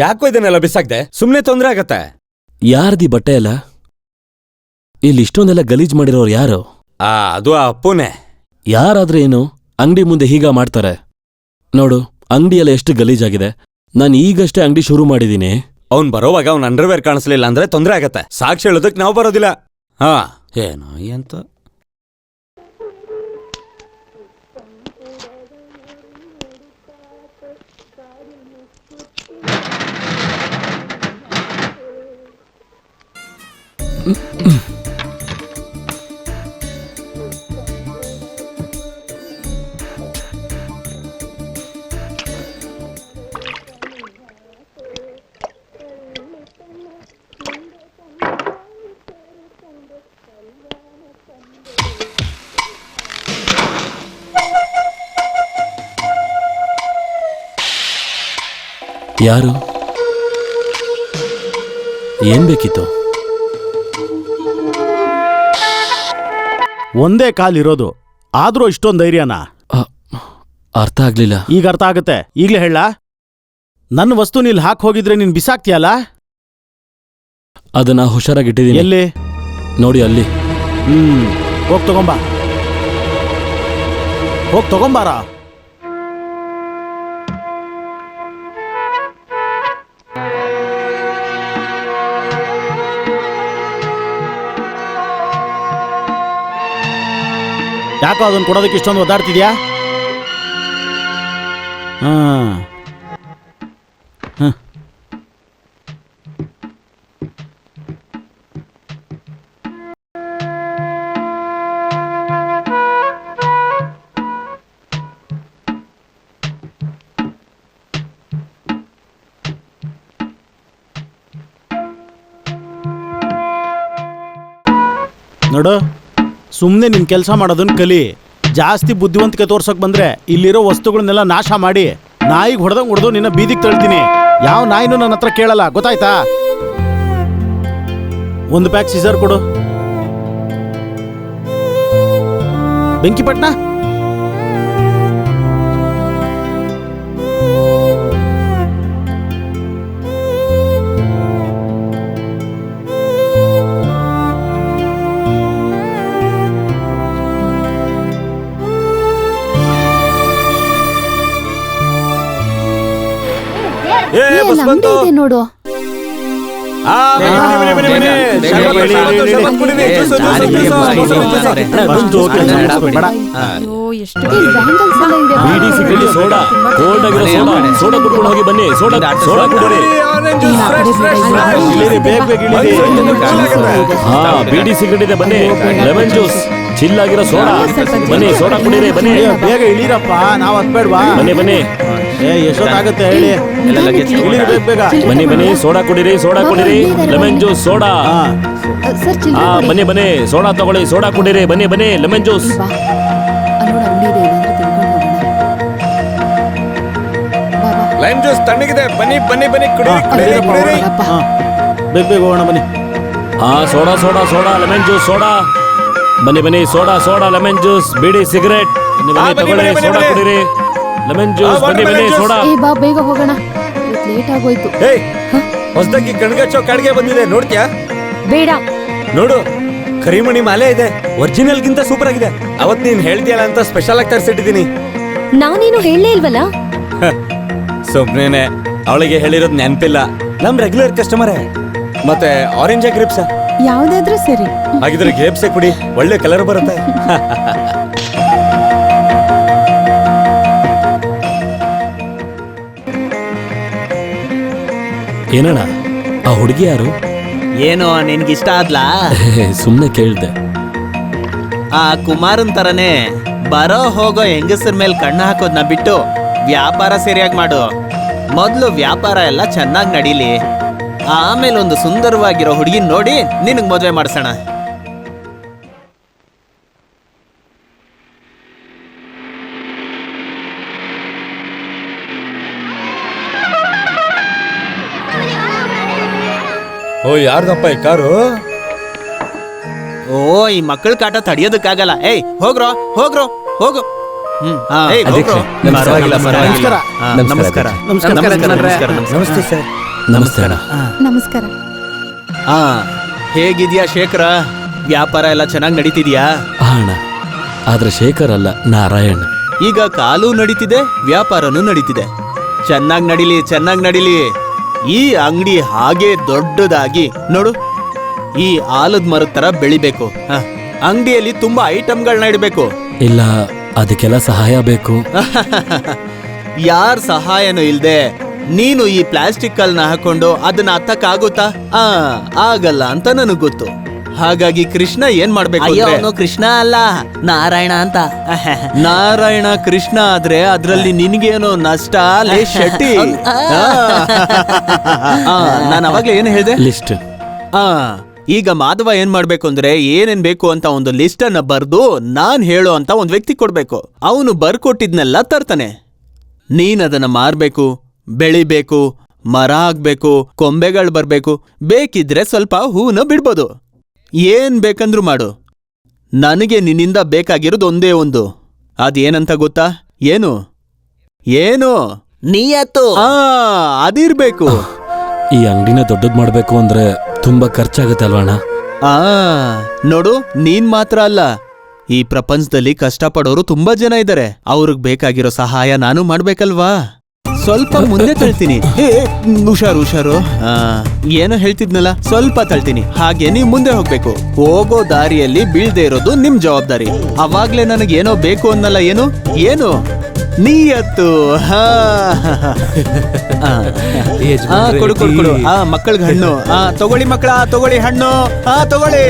ಯಾಕೋ ಇದನ್ನೆಲ್ಲ ಬಿಸಾಕ್ದೆ? ಸುಮ್ನೆ ತೊಂದ್ರೆ ಆಗತ್ತೆ. ಯಾರ್ದಿ ಬಟ್ಟೆ ಎಲ್ಲ? ಇಲ್ಲಿ ಇಷ್ಟೊಂದೆಲ್ಲ ಗಲೀಜ್ ಮಾಡಿರೋರು ಯಾರು? ಅದು ಆ ಅಪ್ಪುನೇ. ಯಾರಾದ್ರೆ ಏನು, ಅಂಗಡಿ ಮುಂದೆ ಹೀಗ ಮಾಡ್ತಾರೆ? ನೋಡು, ಅಂಗಡಿಯೆಲ್ಲ ಎಷ್ಟು ಗಲೀಜಾಗಿದೆ. ನಾನು ಈಗಷ್ಟೇ ಅಂಗಡಿ ಶುರು ಮಾಡಿದೀನಿ. ಅವ್ನ್ ಬರೋವಾಗ ಅವ್ನ ಅಂಡರ್ವೇರ್ ಕಾಣಿಸ್ಲಿಲ್ಲ ಅಂದ್ರೆ ತೊಂದ್ರೆ ಆಗತ್ತೆ. ಸಾಕ್ಷಿ ಹೇಳೋದಕ್ ನಾವು ಬರೋದಿಲ್ಲ. ಏನೋ ಎಂತ. ಯಾರು? ಏನ್ ಬೇಕಿತ್ತು? ಒಂದೇ ಕಾಲಿರೋದು, ಆದ್ರೂ ಇಷ್ಟೊಂದು ಧೈರ್ಯನಾ? ಅರ್ಥ ಆಗ್ಲಿಲ್ಲ. ಈಗ ಅರ್ಥ ಆಗತ್ತೆ. ಈಗ್ಲೇ ಹೇಳ. ನನ್ನ ವಸ್ತು ನೀಲ್ ಹಾಕ್ ಹೋಗಿದ್ರೆ ನೀನ್ ಬಿಸಾಕ್ತಿಯಲ್ಲ? ಅದನ್ನ ಹುಷಾರಾಗಿಟ್ಟಿದ್ದೀನಿ. ಎಲ್ಲಿ? ನೋಡಿ ಅಲ್ಲಿ. ಹೋಗ್ ತಗೊಂಬಾ. ಹೋಗ್ ತಗೊಂಬಾರ. ಯಾಕೋ ಅದನ್ನ ಕೊಡೋದಕ್ಕೆ ಇಷ್ಟೊಂದು ಒದ್ದಾಡ್ತಿದ್ಯಾ? ನೋಡು, ಸುಮ್ಮನೆ ನಿನ್ ಕೆಲಸ ಮಾಡೋದನ್ನ ಕಲಿ. ಜಾಸ್ತಿ ಬುದ್ಧಿವಂತಿಕೆ ತೋರ್ಸಕ್ ಬಂದ್ರೆ ಇಲ್ಲಿರೋ ವಸ್ತುಗಳನ್ನೆಲ್ಲ ನಾಶ ಮಾಡಿ ನಾಯಿಗೆ ಹೊಡೆದು ನಿನ್ನ ಬೀದಿಗೆ ತಳ್ತೀನಿ. ಯಾವ ನಾಯಿನೂ ನನ್ನ ಹತ್ರ ಕೇಳಲ್ಲ, ಗೊತ್ತಾಯ್ತಾ? ಒಂದು ಪ್ಯಾಕ್ ಸಿಸರ್ ಕೊಡು. ಬೆಂಕಿಪಟ್ನ ಏ ಬಸ್ ಬಂತು. ನೋಡು. ಆ, ಬನ್ನಿ, ಬನ್ನಿ, ಬನ್ನಿ, ಬನ್ನಿ. ಶರಬತ್ ಕುಡೀರಿ, ಶರಬತ್ ಕುಡೀರಿ. Juice, juice, juice. ಬೇಡ. ಬೀಡಿ ಸಿಗರೇಟ್ ಸೋಡಾ ಕೋಲ್ಡ್ ಆಗಿರೋ ಸೋಡಾ ಕುಡ್ಕೊಂಡು ಹೋಗಿ ಬನ್ನಿ. ಸೋಡಾ ಕುಡೀರಿ. Orange juice, fresh, fresh, fresh. ಇಳಿರಿ, ಬೇಗ ಬೇಗ ಇಳಿರಿ. ಹಾ ಬೀಡಿ ಸಿಗರೇಟ್ ಇದೆ ಬನ್ನಿ. ಲೆಮನ್ ಜ್ಯೂಸ್, ಚಿಲ್ ಆಗಿರೋ ಸೋಡಾ ಬನ್ನಿ. ಸೋಡಾ ಕುಡೀರಿ ಬನ್ನಿ. ಅಯ್ಯೋ, ಬೇಗ ಇಳಿರಪ್ಪ, ನಾವ್ ಹತ್ಬೇಡ್ವಾ? ಬನ್ನಿ ಬನ್ನಿ ಎಷ್ಟೊತ್ತಾಗುತ್ತೆ ಹೇಳಿ? ಇಳಿರಿ, ಬೇಗ ಬೇಗ. ಬನ್ನಿ ಸೋಡಾ ಕುಡೀರಿ. Lemon juice soda. ಹಾ ಬನ್ನಿ ಸೋಡಾ ತಗೊಳ್ಳಿ. ಸೋಡಾ ಕುಡೀರಿ. ಬನ್ನಿ ಲೆಮನ್ ಜ್ಯೂಸ್. ಲೈಮ್ ಜ್ಯೂಸ್ ತಣ್ಣಗಿದೆ. ಬನ್ನಿ ಬನ್ನಿ ಬನ್ನಿ ಕುಡೀರಿ, ಕುಡೀರಿ, ಕುಡೀರಿ. ಹಾ, ಬೇಗ ಬೇಗ ಹೋಗೋಣ ಬನ್ನಿ. ಹಾ ಸೋಡಾ ಲೆಮನ್ ಜ್ಯೂಸ್ ಸೋಡಾ. ಬನ್ನಿ ಸೋಡಾ ಲೆಮನ್ ಜ್ಯೂಸ್. ಬೀಡಿ ಸಿಗರೇಟ್ ಬನ್ನಿ ತಗೊಳ್ಳಿ. ಸೋಡಾ ಕುಡೀರಿ. ಲೆಮನ್ ಜ್ಯೂಸ್ ಬನ್ನಿ ಸೋಡಾ. ಬಾ ಬೇಗ ಹೋಗೋಣ, ಲೇಟ್ ಆಗೋಯ್ತು. ಏಯ್, ಹೊಸದಾಗಿ ಕಣ್ಗಚ್ಚೋ ಕಾಡಿಗೆ ಬಂದಿದೆ, ನೋಡ್ತ್ಯಾ? ಬೇಡ. ನೋಡು, ಕರಿಮಣಿ ಮಾಲೆ ಇದೆ. ಒರಿಜಿನಲ್ ಗಿಂತ ಸೂಪರ್ ಆಗಿದೆ. ಅವತ್ ನೀನ್ ಹೇಳ್ತೀಯಲ್ಲ ಅಂತ ಸ್ಪೆಷಲ್ ಆಗಿ ತರಿಸಿಟ್ಟಿದ್ದೀನಿ. ನಾನೇನು ಹೇಳಲೇ ಇಲ್ವಲ್ಲ. ಸುಮ್ನೇನೆ, ಅವಳಿಗೆ ಹೇಳಿರೋದು ನೆನಪಿಲ್ಲ. ನಮ್ ರೆಗ್ಯುಲರ್ ಕಸ್ಟಮರೇ. ಮತ್ತೆ ಆರೆಂಜ್ ಗ್ರೇಪ್ಸ್ ಯಾವ್ದಾದ್ರೂ ಸರಿ. ಹಾಗಿದ್ರೆ ಗ್ರೇಪ್ಸೇ ಕುಡಿ, ಒಳ್ಳೆ ಕಲರ್ ಬರುತ್ತೆ. ಏನಣ್ಣ ಆ ಹುಡುಗಿ ಯಾರು? ಏನೋ ನಿನ್ಗಿಷ್ಟ ಆದ್ಲಾ? ಸುಮ್ನೆ ಕೇಳ್ದೆ. ಆ ಕುಮಾರನ್ ತರನೇ ಬರೋ ಹೋಗೋ ಹೆಂಗಸರ ಮೇಲೆ ಕಣ್ಣು ಹಾಕೋದ್ನ ಬಿಟ್ಟು ವ್ಯಾಪಾರ ಸರಿಯಾಗಿ ಮಾಡು. ಮೊದ್ಲು ವ್ಯಾಪಾರ ಎಲ್ಲ ಚೆನ್ನಾಗಿ ನಡೀಲಿ, ಆಮೇಲೆ ಒಂದು ಸುಂದರವಾಗಿರೋ ಹುಡುಗಿ ನೋಡಿ ನಿನಗ್ ಮದ್ವೆ ಮಾಡ್ಸೋಣ. ಓ, ಯಾರ್ದಪ್ಪ ಈ ಕಾರು? ಓ, ಈ ಮಕ್ಕಳ ಕಾಟ ತಡಿಯೋದಕ್ಕಾಗಲ್ಲ. ಏಯ್ ಹೋಗ್ರೋ ಹೋಗ್ರೋ ಹೋಗು. ಏಯ್, ಹೋಗ್ರೋ. ಪರವಾಗಿಲ್ಲ, ಪರವಾಗಿಲ್ಲ. ನಮಸ್ಕಾರ. ನಮಸ್ತೆ ಸರ್. ನಮಸ್ತೆ ಅಣ್ಣ. ನಮಸ್ಕಾರ. ಹಾ, ಹೇಗಿದ್ಯಾ ಶೇಖರ? ವ್ಯಾಪಾರ ಎಲ್ಲ ಚೆನ್ನಾಗಿ ನಡೀತಿದ್ಯಾ? ಹಾ ಅಣ್ಣ, ಆದ್ರೆ ಶೇಖರ್ ಅಲ್ಲ, ನಾರಾಯಣ್. ಈಗ ಕಾಲು ನಡೀತಿದೆ, ವ್ಯಾಪಾರನೂ ನಡೀತಿದೆ. ಚೆನ್ನಾಗಿ ನಡೀಲಿ. ಈ ಅಂಗಡಿ ಹಾಗೆ ದೊಡ್ಡದಾಗಿ ನೋಡು, ಈ ಆಲದ ಮರದ ತರ ಬೆಳಿಬೇಕು. ಅಂಗಡಿಯಲ್ಲಿ ತುಂಬಾ ಐಟಮ್ಗಳನ್ನ ಇಡಬೇಕು. ಇಲ್ಲ, ಅದಕ್ಕೆಲ್ಲ ಸಹಾಯ ಬೇಕು. ಯಾರ ಸಹಾಯನೂ ಇಲ್ದೆ ನೀನು ಈ ಪ್ಲಾಸ್ಟಿಕ್ ಕಲ್ನ ಹಾಕೊಂಡು ಅದನ್ನ ಹತ್ತಕ್ಕಾಗುತ್ತಾ? ಆಗಲ್ಲ ಅಂತ ನನಗ್ ಗೊತ್ತು. ಹಾಗಾಗಿ ಕೃಷ್ಣ ಏನ್ ಮಾಡ್ಬೇಕು? ಕೃಷ್ಣ ಅಲ್ಲ, ನಾರಾಯಣ ಅಂತ. ನಾರಾಯಣ ಕೃಷ್ಣ ಆದ್ರೆ ಅದ್ರಲ್ಲಿ ನಿನ್ಗೇನೋ ನಷ್ಟ ಲೇ ಶೆಟ್ಟಿ. ನಾನು ಅವಾಗ್ಲೇ ಏನ್ ಹೇಳ್ದೆ? ಲಿಸ್ಟ್. ಈಗ ಮಾಧವ ಏನ್ ಮಾಡ್ಬೇಕು ಅಂದ್ರೆ ಏನೇನ್ ಬೇಕು ಅಂತ ಒಂದು ಲಿಸ್ಟ್ ಅನ್ನ ಬರ್ದು ನಾನ್ ಹೇಳೋ ಅಂತ ಒಂದ್ ವ್ಯಕ್ತಿ ಕೊಡ್ಬೇಕು. ಅವನು ಬರ್ಕೊಟ್ಟಿದ್ನೆಲ್ಲ ತರ್ತಾನೆ. ನೀನ್ ಅದನ್ನ ಮಾರ್ಬೇಕು, ಬೆಳಿಬೇಕು, ಮರ ಆಗ್ಬೇಕು, ಕೊಂಬೆಗಳು ಬರ್ಬೇಕು, ಬೇಕಿದ್ರೆ ಸ್ವಲ್ಪ ಹೂನ ಬಿಡ್ಬೋದು. ಏನ್ ಬೇಕಂದ್ರು ಮಾಡು. ನನಗೆ ನಿನ್ನಿಂದ ಬೇಕಾಗಿರೋದು ಒಂದೇ ಒಂದು. ಅದೇನಂತ ಗೊತ್ತಾ? ಏನು ನೀಯತ್ತು. ಅದಿರ್ಬೇಕು. ಈ ಅಂಗಡಿನ ದೊಡ್ಡದ್ ಮಾಡ್ಬೇಕು ಅಂದ್ರೆ ತುಂಬಾ ಖರ್ಚಾಗತ್ತೆ ಅಲ್ವಣ್ಣ? ನೋಡು, ನೀನ್ ಮಾತ್ರ ಅಲ್ಲ, ಈ ಪ್ರಪಂಚದಲ್ಲಿ ಕಷ್ಟಪಡೋರು ತುಂಬಾ ಜನ ಇದ್ದಾರೆ. ಅವ್ರಿಗೆ ಬೇಕಾಗಿರೋ ಸಹಾಯ ನಾನು ಮಾಡ್ಬೇಕಲ್ವಾ? ಸ್ವಲ್ಪ ಮುಂದೆ ತಳ್ತೀನಿ. ಹುಷಾರು. ಏನೋ ಹೇಳ್ತಿದ್ನಲ್ಲ, ಸ್ವಲ್ಪ ತಳ್ತೀನಿ. ಹಾಗೆ ನೀವ್ ಮುಂದೆ ಹೋಗ್ಬೇಕು. ಹೋಗೋ ದಾರಿಯಲ್ಲಿ ಬೀಳ್ದೆ ಇರೋದು ನಿಮ್ ಜವಾಬ್ದಾರಿ. ಅವಾಗ್ಲೇ ನನಗೇನೋ ಬೇಕು ಅನ್ನಲ್ಲ. ಏನು ನೀಯತ್ತು. ಕೊಡು. ಮಕ್ಕಳಿಗೆ ಹಣ್ಣು. ತಗೊಳ್ಳಿ ಮಕ್ಕಳ, ತಗೊಳ್ಳಿ ಹಣ್ಣು. ತಗೊಳ್ಳಿ.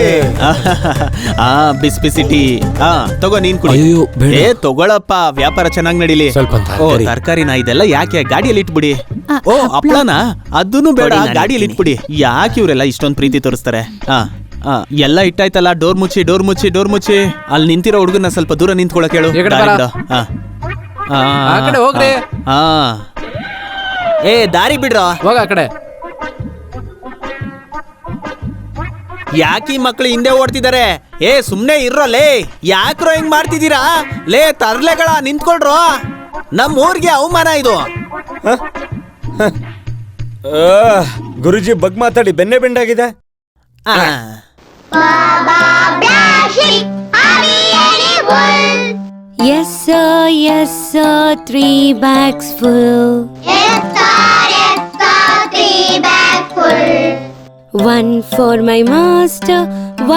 ಬಿಸಿ ಟೀ. ತಗೋ, ನೀನ್ ಕುಡಿ. ಅಯ್ಯೋ, ಬೇಡ. ತಗೊಳಪ್ಪ, ವ್ಯಾಪಾರ ಚೆನ್ನಾಗಿ ನಡೀಲಿ. ಸ್ವಲ್ಪ ತರಕಾರಿನ ಇದೆಲ್ಲ ಯಾಕೆ ಗಾಡಿಯಲ್ಲಿ ಇಟ್ಬಿಡಿ. ಹಪ್ಳನ ಅದನ್ನು ಬೇಡ, ಗಾಡಿಯಲ್ಲಿ ಇಟ್ಬಿಡಿ. ಯಾಕೆ ಇವರೆಲ್ಲ ಇಷ್ಟೊಂದು ಪ್ರೀತಿ ತೋರಿಸ್ತಾರೆ? ಎಲ್ಲ ಇಟ್ಟಾಯ್ತಲ್ಲ, ಡೋರ್ ಮುಚ್ಚಿ. ಅಲ್ಲಿ ನಿಂತಿರೋ ಹುಡುಗನ ಸ್ವಲ್ಪ ದೂರ ನಿಂತ್ಕೊಳಕ್ ಹೇಳು. ಈ ಕಡೆ ಬರ. ಆ ಕಡೆ ಹೋಗ್ರಿ. ಏ ದಾರಿ ಬಿಡ್ರೋ. ಹೋಗ ಆ ಕಡೆ. ಯಾಕೀ ಮಕ್ಳು ಹಿಂದೆ ಓಡ್ತಿದ್ದಾರೆ? ಏ ಸುಮ್ನೆ ಇರ್ರೋ ಲೇ. ಯಾಕ್ರೋ ಹಿಂಗ್ ಮಾಡ್ತಿದ್ದೀರಾ? ಲೇ ತರ್ಲೆಗಳ ನಿಂತ್ಕೊಳ್ರೋ. ನಮ್ ಊರ್ಗೆ ಅವಮಾನ ಇದು. ಗುರುಜಿ ಬಗ್ ಮಾತಾಡಿ ಬೆನ್ನೆ ಬೆಂಡಾಗಿದೆ. ಆ. Yes sir, 3 bags full. Yes sir, 3 bags full. One for my master,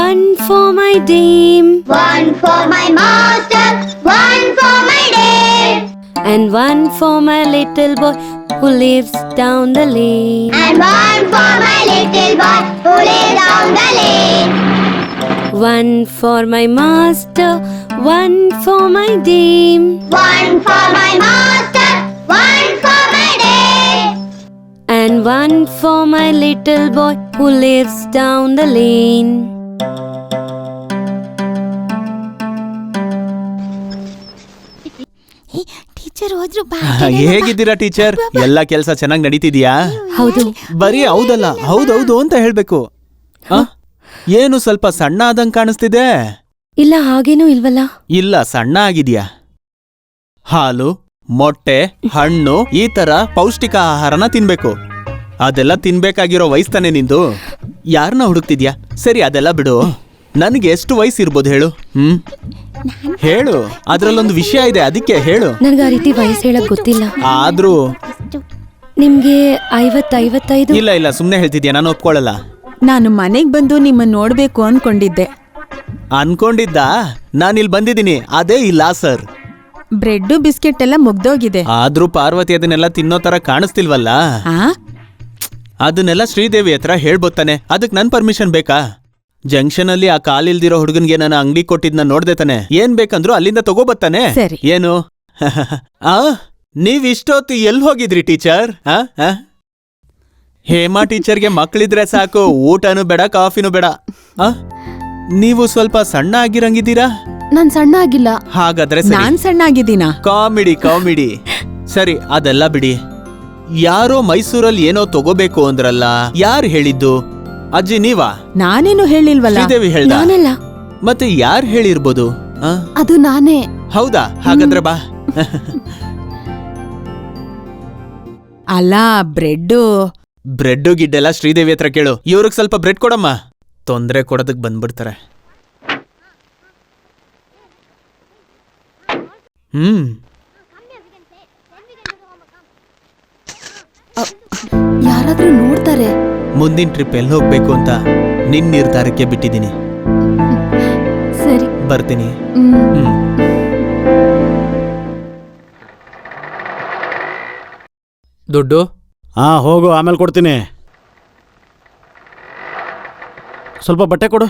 one for my dame, One for my master, one for my dame, and one for my little boy who lives down the lane. and one for my little boy who lives down the lane. One for my master, one for my dame, One for my master, one for my dame, and one for my little boy who lives down the lane. Teacher ಹೋದ್ರು ಹೇಗಿದ್ದೀರಾ ಟೀಚರ್? ಎಲ್ಲ ಕೆಲಸ ಚೆನ್ನಾಗಿ ನಡೀತಿದ್ಯಾ? ಹೌದು. ಬರೀ ಹೌದಲ್ಲ ಹೌದೌದು ಅಂತ ಹೇಳ್ಬೇಕು. ಆ? ಏನು ಸ್ವಲ್ಪ ಸಣ್ಣ ಆದಂಗ್ ಕಾಣಿಸ್ತಿದೆ? ಇಲ್ಲ ಹಾಗೇನೂ ಇಲ್ವಲ್ಲ. ಇಲ್ಲ ಸಣ್ಣ ಆಗಿದ್ಯಾ. ಹಾಲು, ಮೊಟ್ಟೆ, ಹಣ್ಣು ಈ ತರ ಪೌಷ್ಟಿಕ ಆಹಾರನ ತಿನ್ಬೇಕು. ಅದೆಲ್ಲ ತಿನ್ಬೇಕಾಗಿರೋ ವಯಸ್ತಾನೆ ನಿಂದು. ಯಾರನ್ನ ಹುಡುಕ್ತಿದ್ಯಾ? ಸರಿ ಅದೆಲ್ಲ ಬಿಡು. ನನಗೆ ಎಷ್ಟು ವಯಸ್ಸು ಇರ್ಬೋದು ಹೇಳು? ಹೇಳು. ಅದ್ರಲ್ಲೊಂದು ವಿಷಯ ಇದೆ, ಅದಕ್ಕೆ ಹೇಳು. ನನ್ಗೆ ಆ ರೀತಿ ವಯಸ್ಸು ಹೇಳಕ್ ಗೊತ್ತಿಲ್ಲ. ಆದ್ರೂ ನಿಮ್ಗೆ 50-55. ಇಲ್ಲ ಇಲ್ಲ ಸುಮ್ನೆ ಹೇಳ್ತಿದ್ಯಾ, ನಾನು ಒಪ್ಕೊಳ್ಳಲ್ಲ. ನಾನು ಮನೆಗ್ ಬಂದು ನಿಮ್ಮನ್ನ ನೋಡ್ಬೇಕು ಅನ್ಕೊಂಡಿದ್ದೆ. ಅನ್ಕೊಂಡಿದ್ದ ನಾನಿಲ್ಲಿ ಬಂದಿದ್ದೀನಿ, ಅದೇ ಇಲ್ಲ ಸರ್. ಬ್ರೆಡ್ ಬಿಸ್ಕೆಟ್ ಎಲ್ಲ ಮುಗ್ದೋಗಿದೆ. ಆದ್ರೂ ಪಾರ್ವತಿ ಅದನ್ನೆಲ್ಲ ತಿನ್ನೋ ತರ ಕಾಣಿಸ್ತಿಲ್ವಲ್ಲ? ಆ ಅದನ್ನೆಲ್ಲ ಶ್ರೀದೇವಿ ಹತ್ರ ಹೇಳ್ಬೋತಾನೆ. ಅದಕ್ಕೆ ನನ್ ಪರ್ಮಿಷನ್ ಬೇಕಾ? ಜಂಕ್ಷನ್ ಅಲ್ಲಿ ಆ ಕಾಲಿಲ್ದಿರೋ ಹುಡುಗನ್ಗೆ ನಾನು ಅಂಗಡಿ ಕೊಟ್ಟಿದ್ನ ನೋಡ್ದೆ ತಾನೆ. ಏನ್ ಬೇಕಂದ್ರು ಅಲ್ಲಿಂದ ತಗೋಬತ್ತಾನೆ. ಸರಿ. ಏನು ಆ ನೀವ್ ಇಷ್ಟೊತ್ತು ಎಲ್ಲಿ ಹೋಗಿದ್ರಿ ಟೀಚರ್? ಹೇಮಾ ಟೀಚರ್ಗೆ ಮಕ್ಳಿದ್ರೆ ಸಾಕು, ಊಟನೂ ಬೇಡ ಕಾಫಿನೂ ಬೇಡ. ನೀವು ಸ್ವಲ್ಪ ಸಣ್ಣ ಆಗಿರಂಗಿದ್ದೀರಾ? ನಾನ್ ಸಣ್ಣ ಆಗಿಲ್ಲ. ಹಾಗಾದ್ರೆ ನಾನ್ ಸಣ್ಣ ಆಗಿದ್ದೀನಾ? ಕಾಮಿಡಿ. ಸರಿ ಅದೆಲ್ಲ ಬಿಡಿ. ಯಾರೋ ಮೈಸೂರಲ್ಲಿ ಏನೋ ತಗೋಬೇಕು ಅಂದ್ರಲ್ಲ, ಯಾರು ಹೇಳಿದ್ದು? ಅಜ್ಜಿ ನೀವಾ? ನಾನೇನು ಹೇಳಿಲ್ವಲ್ಲ. ಶ್ರೀದೇವಿ ಹೇಳ್ದ? ನಾನಲ್ಲ. ಮತ್ತೆ ಯಾರು ಹೇಳಿರ್ಬೋದು? ಅದು ನಾನೇ. ಹೌದಾ? ಹಾಗಾದ್ರೆ ಬಾ. ಅಲ್ಲ ಬ್ರೆಡ್ ಗಿಡ್ಡೆಲ್ಲ ಶ್ರೀದೇವಿ ಹತ್ರ ಕೇಳು. ಇವ್ರಿಗೆ ಸ್ವಲ್ಪ ಬ್ರೆಡ್ ಕೊಡಮ್ಮ. ತೊಂದ್ರೆ ಕೊಡೋದಕ್ ಬಂದ್ಬಿಡ್ತಾರೆ. ಯಾರಾದ್ರೂ ನೋಡ್ತಾರೆ. ಮುಂದಿನ ಟ್ರಿಪ್ ಎಲ್ಲಿ ಹೋಗ್ಬೇಕು ಅಂತ ನಿನ್ ನಿರ್ಧಾರಕ್ಕೆ ಬಿಟ್ಟಿದ್ದೀನಿ. ಸರಿ ಬರ್ತೀನಿ. ದುಡ್ಡು ಹೋಗು, ಆಮೇಲೆ ಕೊಡ್ತೀನಿ. ಸ್ವಲ್ಪ ಬಟ್ಟೆ ಕೊಡು.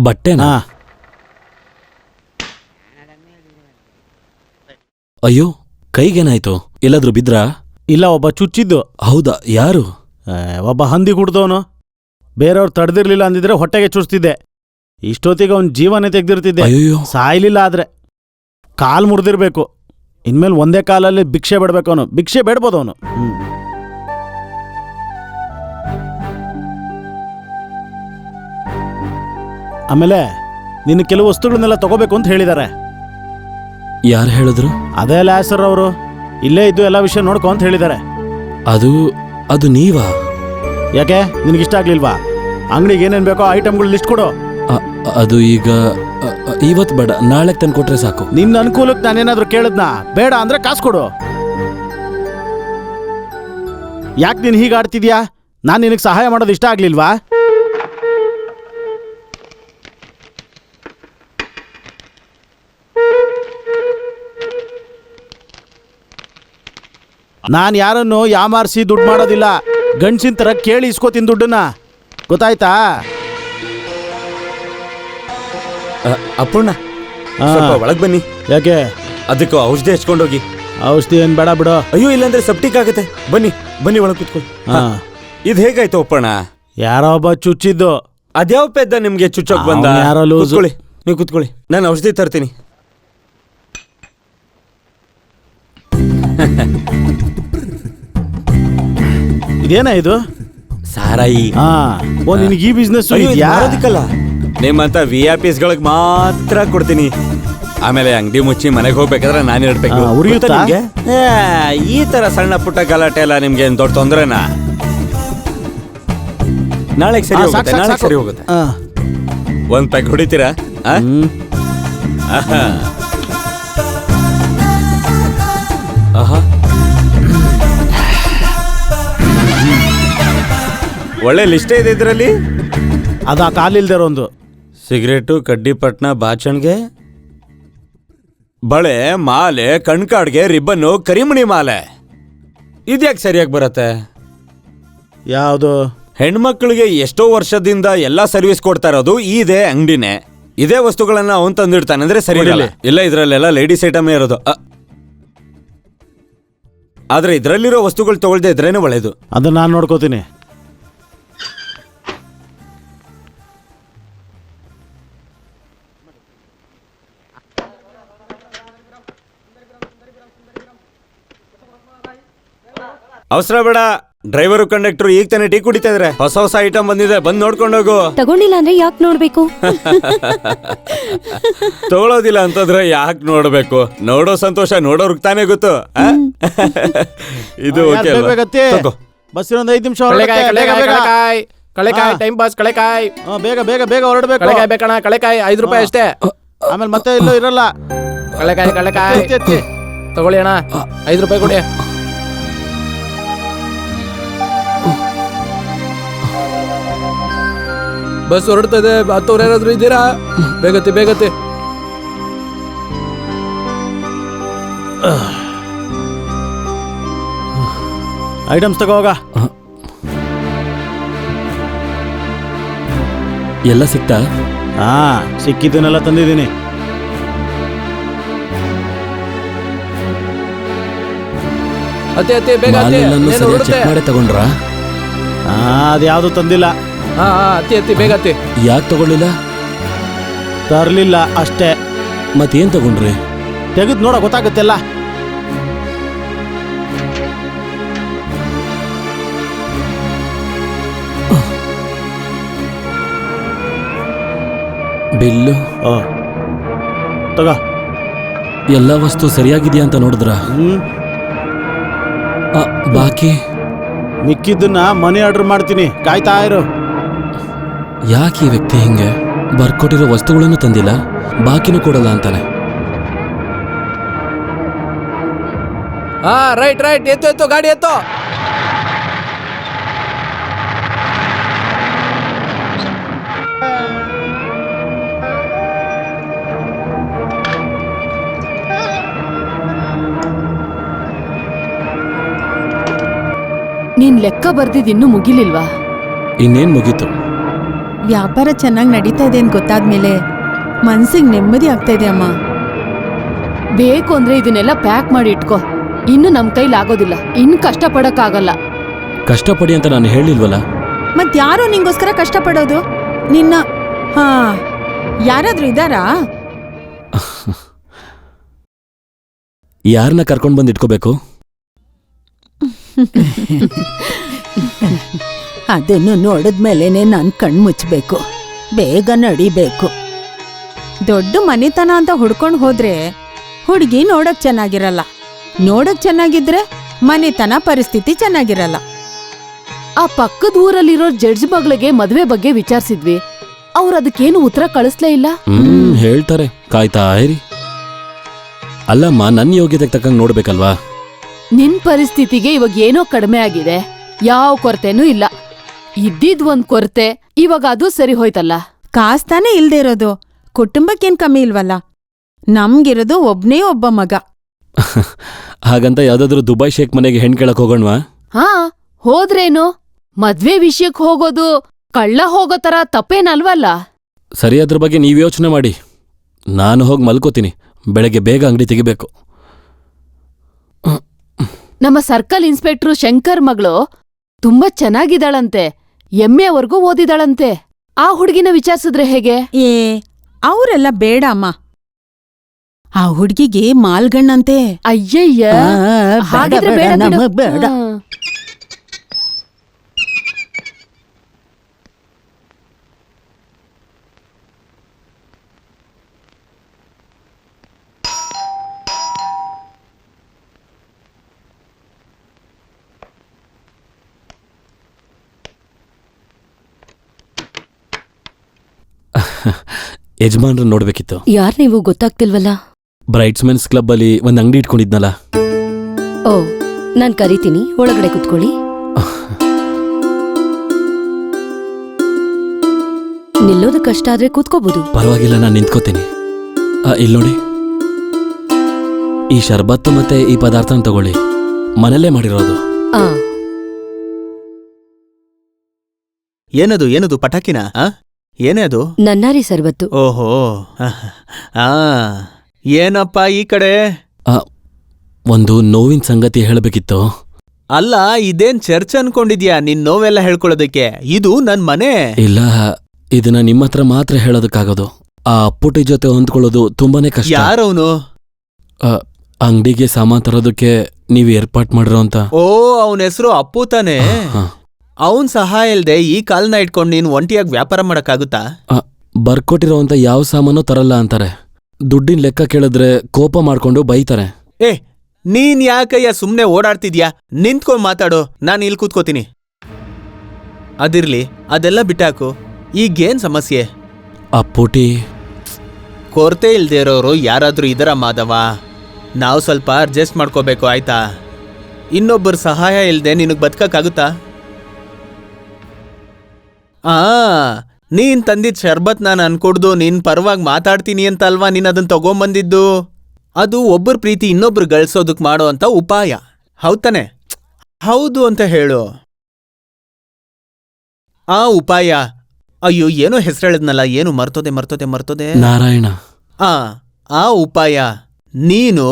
ಬಟ್ಟೆನಾ? ಹಾ. ಅಯ್ಯೋ ಕೈಗೇನಾಯ್ತು? ಎಲ್ಲಾದ್ರೂ ಬಿದ್ರಾ? ಇಲ್ಲ, ಒಬ್ಬ ಚುಚ್ಚಿದ್ದು. ಹೌದಾ? ಯಾರು? ಒಬ್ಬ ಹಂದಿ ಕುಡ್ದವನು. ಬೇರೆಯವ್ರು ತಡೆದಿರ್ಲಿಲ್ಲ ಅಂದಿದ್ರೆ ಹೊಟ್ಟೆಗೆ ಚುಚ್ತಿದ್ದೆ. ಇಷ್ಟೊತ್ತಿಗೆ ಅವ್ನ ಜೀವನೇ ತೆಗ್ದಿರ್ತಿದ್ದೆ. ಅಯ್ಯೋ. ಸಾಯ್ಲಿಲ್ಲ. ಆದ್ರೆ ಕಾಲ್ ಮುರಿದಿರ್ಬೇಕು. ಇನ್ಮೇಲೆ ಒಂದೇ ಕಾಲಲ್ಲಿ ಭಿಕ್ಷೆ ಬೇಡ್ಬೇಕು. ಅವನು ಭಿಕ್ಷೆ ಬೇಡ್ಬೋದು ಅವನು. ಆಮೇಲೆ ನಿನ್ನ ಕೆಲವು ವಸ್ತುಗಳನ್ನೆಲ್ಲ ತಗೋಬೇಕು ಅಂತ ಹೇಳಿದ್ದಾರೆ. ಯಾರು ಹೇಳಿದ್ರು? ಅದೇ ಲ್ಯಾಸರ್ ಅವರು. ಇಲ್ಲೇ ಇದ್ದು ಎಲ್ಲ ವಿಷಯ ನೋಡ್ಕೊ ಅಂತ ಹೇಳಿದ್ದಾರೆ. ಅದು ನೀವಾ? ಯಾಕೆ, ನಿನಗಿಷ್ಟ ಆಗ್ಲಿಲ್ವಾ? ಅಂಗಡಿಗೆ ಏನೇನು ಬೇಕೋ ಐಟಮ್ಗಳು ಲಿಸ್ಟ್ ಕೊಡು. ಅದು ಈಗ ಇವತ್ತು ಬೇಡ, ನಾಳೆ ತಂದು ಕೊಟ್ರೆ ಸಾಕು. ನಿನ್ನ ಅನುಕೂಲಕ್ಕೆ ನಾನೇನಾದ್ರೂ ಕೇಳಿದ್ನಾ? ಬೇಡ ಅಂದ್ರೆ ಕಾಸು ಕೊಡು. ಯಾಕೆ ನೀನು ಹೀಗೆ ಆಡ್ತಿದ್ಯಾ? ನಾನು ನಿನಗೆ ಸಹಾಯ ಮಾಡೋದು ಇಷ್ಟ ಆಗ್ಲಿಲ್ವಾ? ನಾನು ಯಾರನ್ನು ಯಾಮಾರಿಸಿ ದುಡ್ಡು ಮಾಡೋದಿಲ್ಲ. ಗಂಡ್ಸಿನ ಥರ ಕೇಳಿ ಇಸ್ಕೋತೀನಿ ದುಡ್ಡನ್ನ. ಗೊತ್ತಾಯ್ತಾ? ಅಪ್ಪಣ್ಣ ಸ್ವಲ್ಪ ಒಳಗ್ ಬನ್ನಿ. ಯಾಕೆ? ಅದಕ್ಕೂ ಔಷಧಿ ಹಚ್ಕೊಂಡೋಗಿ. ಔಷಧಿ ಏನ್ ಬೇಡ ಬಿಡು. ಅಯ್ಯೋ ಇಲ್ಲಾಂದ್ರೆ ಸೆಪ್ಟಿಕ್ ಆಗುತ್ತೆ. ಬನ್ನಿ ಬನ್ನಿ ಒಳಗೆ ಕೂತ್ಕೊಳ್ಳಿ. ಇದು ಹೇಗಾಯ್ತು ಅಪ್ಪಣ್ಣ? ಯಾರೋ ಒಬ್ಬ ಚುಚ್ಚಿದ್ದು. ಅದ್ಯಾವ ಪೆದ್ದ ನಿಮ್ಗೆ ಚುಚ್ಚೋಕ್ ಬಂದ? ಯಾರೋ ಲೂಸು. ಕೂತ್ಕೊಳ್ಳಿ, ನೀವು ಕೂತ್ಕೊಳ್ಳಿ, ನಾನು ಔಷಧಿ ತರ್ತೀನಿ. ಇದೇನಾ ಇದು? ಸಾರಾಯಿ. ಹಾ, ಓ ನಿನಗೆ ಈ ಬಿಸ್ನೆಸ್ ಇದೆಯಾ? ಮಾರೋದಿಕ್ಕಲ್ಲ, ನಿಮ್ಮಂತ VIP ಗಳಿಗೆ ಮಾತ್ರ ಕೊಡ್ತೀನಿ. ಆಮೇಲೆ ಅಂಗಡಿ ಮುಚ್ಚಿ ಮನೆಗೆ ಹೋಗ್ಬೇಕಾದ್ರೆ ನಾನು ಇಡ್ಬೇಕು. ಉರಿಯುತ್ತಾ? ಈ ತರ ಸಣ್ಣ ಪುಟ್ಟ ಗಲಾಟೆ ಎಲ್ಲ ನಿಮ್ಗೆ ಏನ್ ದೊಡ್ಡ ತೊಂದ್ರೆನಾ? ನಾಳೆಗೆ ಸರಿ ಹೋಗುತ್ತೆ, ನಾಳೆಗೆ ಸರಿ ಹೋಗುತ್ತೆ. ಒಂದ್ ಪ್ಯಾಕ್ ಹೊಡಿತೀರಾ? ಆಹಾ, ಒಳ್ಳೆ ಲಿಸ್ಟೇ ಇದೆ ಇದ್ರಲ್ಲಿ. ಅದ ಕಾಲಿಲ್ದಿರೋ ಒಂದು ಸಿಗರೇಟು, ಕಡ್ಡಿ ಪಟ್ನ, ಬಾಚಣಿಗೆ, ಬಳೆ, ಮಾಲೆ, ಕಣ್ಕಾಡ್ಗೆ, ರಿಬ್ಬನ್ನು, ಕರಿಮಣಿ ಮಾಲೆ. ಇದ್ಯಾಕೆ ಸರಿಯಾಗಿ ಬರತ್ತೆ? ಯಾವುದು? ಹೆಣ್ಮಕ್ಳಿಗೆ ಎಷ್ಟೋ ವರ್ಷದಿಂದ ಎಲ್ಲಾ ಸರ್ವಿಸ್ ಕೊಡ್ತಾ ಇರೋದು ಇದೇ ಅಂಗಡಿನೇ. ಇದೇ ವಸ್ತುಗಳನ್ನ ಅವನ್ ತಂದಿಡ್ತಾನೆ ಅಂದ್ರೆ ಸರಿ ಇರಲ್ಲ. ಇಲ್ಲ, ಇದ್ರಲ್ಲೆಲ್ಲ ಲೇಡೀಸ್ ಐಟಮೇ ಇರೋದು. ಆದ್ರೆ ಇದ್ರಲ್ಲಿರೋ ವಸ್ತುಗಳು ತಗೊಳ್ದೇ ಇದ್ರೇನೆ ಒಳ್ಳೇದು. ಅದನ್ನ ನಾನು ನೋಡ್ಕೋತೀನಿ. ಅವಸರ ಬೇಡ, ಡ್ರೈವರು ಕಂಡಕ್ಟರ್ ಈಗ ತಾನೇ ಟೀ ಕುಡಿತಾ ಇದ್ರೆ. ಹೊಸ ಹೊಸ ಐಟಮ್ ಬಂದಿದೆ, ಬಂದ್ ನೋಡ್ಕೊಂಡೋಗು. ತಗೊಂಡಿಲ್ಲ ಅಂದ್ರೆ ಯಾಕೆ ನೋಡ್ಬೇಕು? ತಗೊಳೋದಿಲ್ಲ ಅಂತಂದ್ರೆ ಯಾಕೆ ನೋಡ್ಬೇಕು? ನೋಡೋ ಸಂತೋಷ ನೋಡೋರ್ಗ್ ತಾನೇ ಗೊತ್ತು. ಇದು ಓಕೆ ಅಲ್ವಾ? ತಗೋ. ಬಸ್ ಇನ್ನೊಂದು 5 ನಿಮಿಷ. ಕಳೆಕಾಯಿ ಟೈಮ್ ಪಾಸ್. ಕಳೆಕಾಯಿ ಬೇಗ ಬೇಗ ಬೇಗ ಹೊರಡ್ಬೇಕು. ಕಳೆಕಾಯಿ ಬೇಕಣ್ಣ. ಕಳೆಕಾಯಿ 5 ರೂಪಾಯಿ ಅಷ್ಟೇ. ಆಮೇಲೆ ಮತ್ತೆ ಇಲ್ಲೂ ಇರಲ್ಲ. ಕಳೆಕಾಯಿ ತಗೊಳ್ಳಿ ಅಣ್ಣ, 5 ರೂಪಾಯಿ ಕೊಡಿ. ಬಸ್ ಹೊರಡ್ತದೆ, ಹತ್ತವ್ರು ಯಾರಾದ್ರೂ ಇದ್ದೀರಾ? ಬೇಗತ್ತೆ. ಐಟಮ್ಸ್ ತಗೋ ಹೋಗ. ಎಲ್ಲ ಸಿಕ್ತಾ? ಹಾ, ಸಿಕ್ಕಿದ್ದನ್ನೆಲ್ಲ ತಂದಿದ್ದೀನಿ. ಅತ್ತೆ ಬೇಗ ಮಾಲೆಲ್ಲನೂ ಸರಿಯಾಗಿ ಚೆಕ್ ಮಾಡಿ ತಗೊಂಡ್ರಾ? ಅದ್ಯಾವುದು ತಂದಿಲ್ಲ. ಅತ್ತಿ ಬೇಗ ಅತ್ತಿ. ಯಾಕೆ ತಗೊಳ್ಳಿಲ್ಲ? ತರ್ಲಿಲ್ಲ ಅಷ್ಟೇ. ಮತ್ತೇನ್ ತಗೊಂಡ್ರಿ? ತೆಗೆದು ನೋಡ ಗೊತ್ತಾಗುತ್ತೆಲ್ಲ. ಬಿಲ್ಲು ತಗೋ. ಎಲ್ಲ ವಸ್ತು ಸರಿಯಾಗಿದೆಯಾ ಅಂತ ನೋಡಿದ್ರ? ಬಾಕಿ ಮಿಕ್ಕಿದ್ದನ್ನ ಮನಿ ಆರ್ಡರ್ ಮಾಡ್ತೀನಿ, ಕಾಯ್ತಾ ಇರು. ಯಾಕೆ ಈ ವ್ಯಕ್ತಿ ಹಿಂಗೆ ಬರ್ಕೊಟ್ಟಿರೋ ವಸ್ತುಗಳನ್ನು ತಂದಿಲ್ಲ, ಬಾಕಿನೂ ಕೊಡಲ್ಲ ಅಂತಾನೆ? ರೈಟ್ ಎತ್ತು ಗಾಡಿ ಎತ್ತು. ನೀನ್ ಲೆಕ್ಕ ಬರ್ದಿದ್ ಇನ್ನೂ ಮುಗಿಲಿಲ್ವಾ? ಇನ್ನೇನ್ ಮುಗೀತು. ವ್ಯಾಪಾರ ಚೆನ್ನಾಗಿ ನಡೀತಾ ಇದೆ ಅಂತ ಗೊತ್ತಾದ್ಮೇಲೆ ಮನ್ಸಿಗೆ ನೆಮ್ಮದಿ ಆಗ್ತಾ ಇದೆ ಅಮ್ಮ. ಬೇಕು ಅಂದ್ರೆ ಇದನ್ನೆಲ್ಲ ಪ್ಯಾಕ್ ಮಾಡಿ ಇಟ್ಕೋ. ಇನ್ನು ನಮ್ ಕೈಲಿ ಆಗೋದಿಲ್ಲ, ಇನ್ನು ಕಷ್ಟಪಡಕ್ಕಾಗಲ್ಲ. ಕಷ್ಟಪಡಿ ಅಂತ ನಾನು ಹೇಳಿಲ್ವಲ್ಲ. ಮತ್ ಯಾರೋ ನಿಂಗೋಸ್ಕರ ಕಷ್ಟಪಡೋದು? ನಿನ್ನ ಯಾರಾದ್ರೂ ಇದ್ದಾರಾ? ಯಾರನ್ನ ಕರ್ಕೊಂಡ್ ಬಂದು ಇಟ್ಕೋಬೇಕು? ಅದನ್ನು ನೋಡಿದ್ಮೇಲೆನೆ ನಾನು ಕಣ್ಣು ಮುಚ್ಚಬೇಕು, ಬೇಗ ನಡಿಬೇಕು. ದೊಡ್ಡ ಮನೆತನ ಅಂತ ಹುಡ್ಕೊಂಡು ಹೋದ್ರೆ ಹುಡುಗಿ ನೋಡಕ್ ಚೆನ್ನಾಗಿರಲ್ಲ, ನೋಡಕ್ ಚೆನ್ನಾಗಿದ್ರೆ ಮನೆತನ ಪರಿಸ್ಥಿತಿ ಚೆನ್ನಾಗಿರಲ್ಲ. ಆ ಪಕ್ಕದ ಊರಲ್ಲಿರೋ ಜಡ್ಜ್ ಮಗಳಿಗೆ ಮದ್ವೆ ಬಗ್ಗೆ ವಿಚಾರಿಸಿದ್ವಿ, ಅವ್ರು ಅದಕ್ಕೇನು ಉತ್ತರ ಕಳಿಸ್ಲೇ ಇಲ್ಲ. ಹೇಳ್ತಾರೆ, ಕಾಯ್ತಾ ಇರಿ. ಅಲ್ಲಮ್ಮ, ನನ್ನ ಯೋಗ್ಯತೆಗೆ ತಕ್ಕಂಗೆ ನೋಡ್ಬೇಕಲ್ವಾ? ನಿನ್ ಪರಿಸ್ಥಿತಿಗೆ ಇವಾಗ ಏನೋ ಕಡಿಮೆ ಆಗಿದೆ, ಯಾವ ಕೊರತೆನೂ ಇಲ್ಲ. ಇದ್ದಿದ್ ಒಂದ್ ಕೊರತೆ, ಇವಾಗ ಅದು ಸರಿ ಹೋಯ್ತಲ್ಲ. ಕಾಸ್ತಾನೆ ಇಲ್ದೇ ಇರೋದು, ಕುಟುಂಬಕ್ಕೇನ್ ಕಮ್ಮಿ ಇಲ್ವಲ್ಲ. ನಮ್ಗಿರೋದು ಒಬ್ನೇ ಒಬ್ಬ ಮಗ. ಹಾಗಂತ ಯಾವ್ದಾದ್ರು ದುಬೈ ಶೇಖ್ ಮನೆಗೆ ಹೆಣ್ ಕೇಳಕ್ ಹೋಗೋಣವಾ? ಹಾ, ಹೋದ್ರೇನು? ಮದ್ವೆ ವಿಷಯಕ್ ಹೋಗೋದು ಕಳ್ಳ ಹೋಗೋ ತರ ತಪ್ಪೇನಲ್ವಲ್ಲ. ಸರಿ, ಅದ್ರ ಬಗ್ಗೆ ನೀವ್ ಯೋಚನೆ ಮಾಡಿ. ನಾನು ಹೋಗಿ ಮಲ್ಕೋತೀನಿ, ಬೆಳಗ್ಗೆ ಬೇಗ ಅಂಗಡಿ ತೆಗಿಬೇಕು. ನಮ್ಮ ಸರ್ಕಲ್ ಇನ್ಸ್ಪೆಕ್ಟ್ರು ಶಂಕರ್ ಮಗಳು ತುಂಬಾ ಚೆನ್ನಾಗಿದ್ದಾಳಂತೆ, MA ವರ್ಗೂ ಓದಿದಾಳಂತೆ. ಆ ಹುಡುಗಿನ ವಿಚಾರಿಸಿದ್ರೆ ಹೇಗೆ? ಅವರೆಲ್ಲ ಬೇಡ ಅಮ್ಮ, ಆ ಹುಡ್ಗಿಗೆ ಮಾಲ್ಗಣ್ಣಂತೆ. ಅಯ್ಯಯ್ಯ, ಹಾಗಿದ್ರೆ ಬೇಡ ಬಿಡು. ಬೇಡ. ಯಜಮಾನ್ರ ನೋಡ್ಬೇಕಿತ್ತು. ಯಾರ್ ನೀವು ಗೊತ್ತಾಗ್ತಿಲ್ವಲ್ಲ? ಬ್ರೈಟ್ಸ್ಮೆನ್ಸ್ ಕ್ಲಬ್ ಅಲ್ಲಿ ಒಂದ್ ಅಂಗಡಿ ಇಟ್ಕೊಂಡಿದ್ನಲ್ಲ. ಓ, ನಾನ್ ಕರಿತೀನಿ, ಒಳಗಡೆ ಕುತ್ಕೊಳ್ಳಿ. ನಿಲ್ಲೋದು ಕಷ್ಟ ಆದ್ರೆ ಕೂತ್ಕೋಬಹುದು. ಪರವಾಗಿಲ್ಲ, ನಾನು ನಿಂತ್ಕೋತೀನಿ. ಇಲ್ಲಿ ನೋಡಿ, ಈ ಶರ್ಬತ್ತು ಮತ್ತೆ ಈ ಪದಾರ್ಥನ ತಗೊಳ್ಳಿ, ಮನೆಯಲ್ಲೇ ಮಾಡಿರೋದು. ಏನದು ಏನದು ಪಟಾಕಿನ? ಏನೇ ಅದು? ನನ್ನಾರಿ ಸರ್ಬತ್ತು. ಓಹೋ, ಏನಪ್ಪ ಈ ಕಡೆ? ಒಂದು ನೋವಿನ ಸಂಗತಿ ಹೇಳಬೇಕಿತ್ತು. ಅಲ್ಲ, ಇದೇನ್ ಚರ್ಚ್ ಅನ್ಕೊಂಡಿದ್ಯಾ ನಿನ್ ನೋವೆಲ್ಲ ಹೇಳ್ಕೊಳ್ಳೋದಕ್ಕೆ? ಇದು ನನ್ ಮನೆ. ಇಲ್ಲ, ಇದನ್ನ ನಿಮ್ಮ ಹತ್ರ ಮಾತ್ರ ಹೇಳೋದಕ್ಕಾಗೋದು. ಆ ಅಪ್ಪುಟಿ ಜೊತೆ ಹೊಂದ್ಕೊಳ್ಳೋದು ತುಂಬಾನೇ ಕಷ್ಟ. ಯಾರವನು? ಅಂಗಡಿಗೆ ಸಾಮಾನ್ ತರೋದಕ್ಕೆ ನೀವು ಏರ್ಪಾಟ್ ಮಾಡಿರೋ ಅಂತ. ಓ, ಅವನ ಹೆಸರು ಅಪ್ಪು ತಾನೆ. ಅವನ್ ಸಹಾಯ ಇಲ್ದೆ ಈ ಕಾಲ್ನ ಇಟ್ಕೊಂಡು ನೀನ್ ಒಂಟಿಯಾಗಿ ವ್ಯಾಪಾರ ಮಾಡಕ್ಕಾಗುತ್ತಾ? ಬರ್ಕೊಟ್ಟಿರೋಂತ ಯಾವ ಸಾಮಾನು ತರಲ್ಲ ಅಂತಾರೆ. ದುಡ್ಡಿನ ಲೆಕ್ಕ ಕೇಳಿದ್ರೆ ಕೋಪ ಮಾಡ್ಕೊಂಡು ಬೈತಾರೆ. ನೀನ್ ಯಾಕಯ್ಯ ಸುಮ್ನೆ ಓಡಾಡ್ತಿದ್ಯಾ? ನಿಂತ್ಕೊಂಡ್ ಮಾತಾಡೋ, ನಾನು ಇಲ್ಲಿ ಕೂತ್ಕೋತೀನಿ. ಅದಿರ್ಲಿ, ಅದೆಲ್ಲ ಬಿಟ್ಟಾಕು. ಈಗೇನ್ ಸಮಸ್ಯೆ? ಅಪ್ಪುಟಿ ಕೊರತೆ ಇಲ್ದೇ ಇರೋರು ಯಾರಾದ್ರೂ ಇದರ ಮಾಧವ. ನಾವು ಸ್ವಲ್ಪ ಅಡ್ಜಸ್ಟ್ ಮಾಡ್ಕೋಬೇಕು, ಆಯ್ತಾ? ಇನ್ನೊಬ್ಬರ ಸಹಾಯ ಇಲ್ದೆ ನಿನಗ್ ಬದುಕಕ್ಕಾಗುತ್ತಾ? ನೀನ್ ತಂದಿದ್ ಶರ್ಬತ್ ನಾನು ಅನ್ಕೊಡ್ದು ನಿನ್ ಪರವಾಗಿ ಮಾತಾಡ್ತೀನಿ ಅಂತ ಅಲ್ವಾ ನೀನ್ ಅದನ್ನ ತಗೊಂಬಂದಿದ್ದು? ಅದು ಒಬ್ಬರ ಪ್ರೀತಿ ಇನ್ನೊಬ್ರು ಗಳಿಸೋದಕ್ ಮಾಡೋ ಅಂತ ಉಪಾಯ, ಹೌದಾನೆ? ಹೌದು ಅಂತ ಹೇಳು. ಆ ಉಪಾಯ, ಅಯ್ಯೋ ಏನೋ ಹೆಸರು ಹೇಳಿದ್ನಲ್ಲ, ಏನು ಮರ್ತೋದೆ. ನಾರಾಯಣ. ಆ ಉಪಾಯ, ನೀನು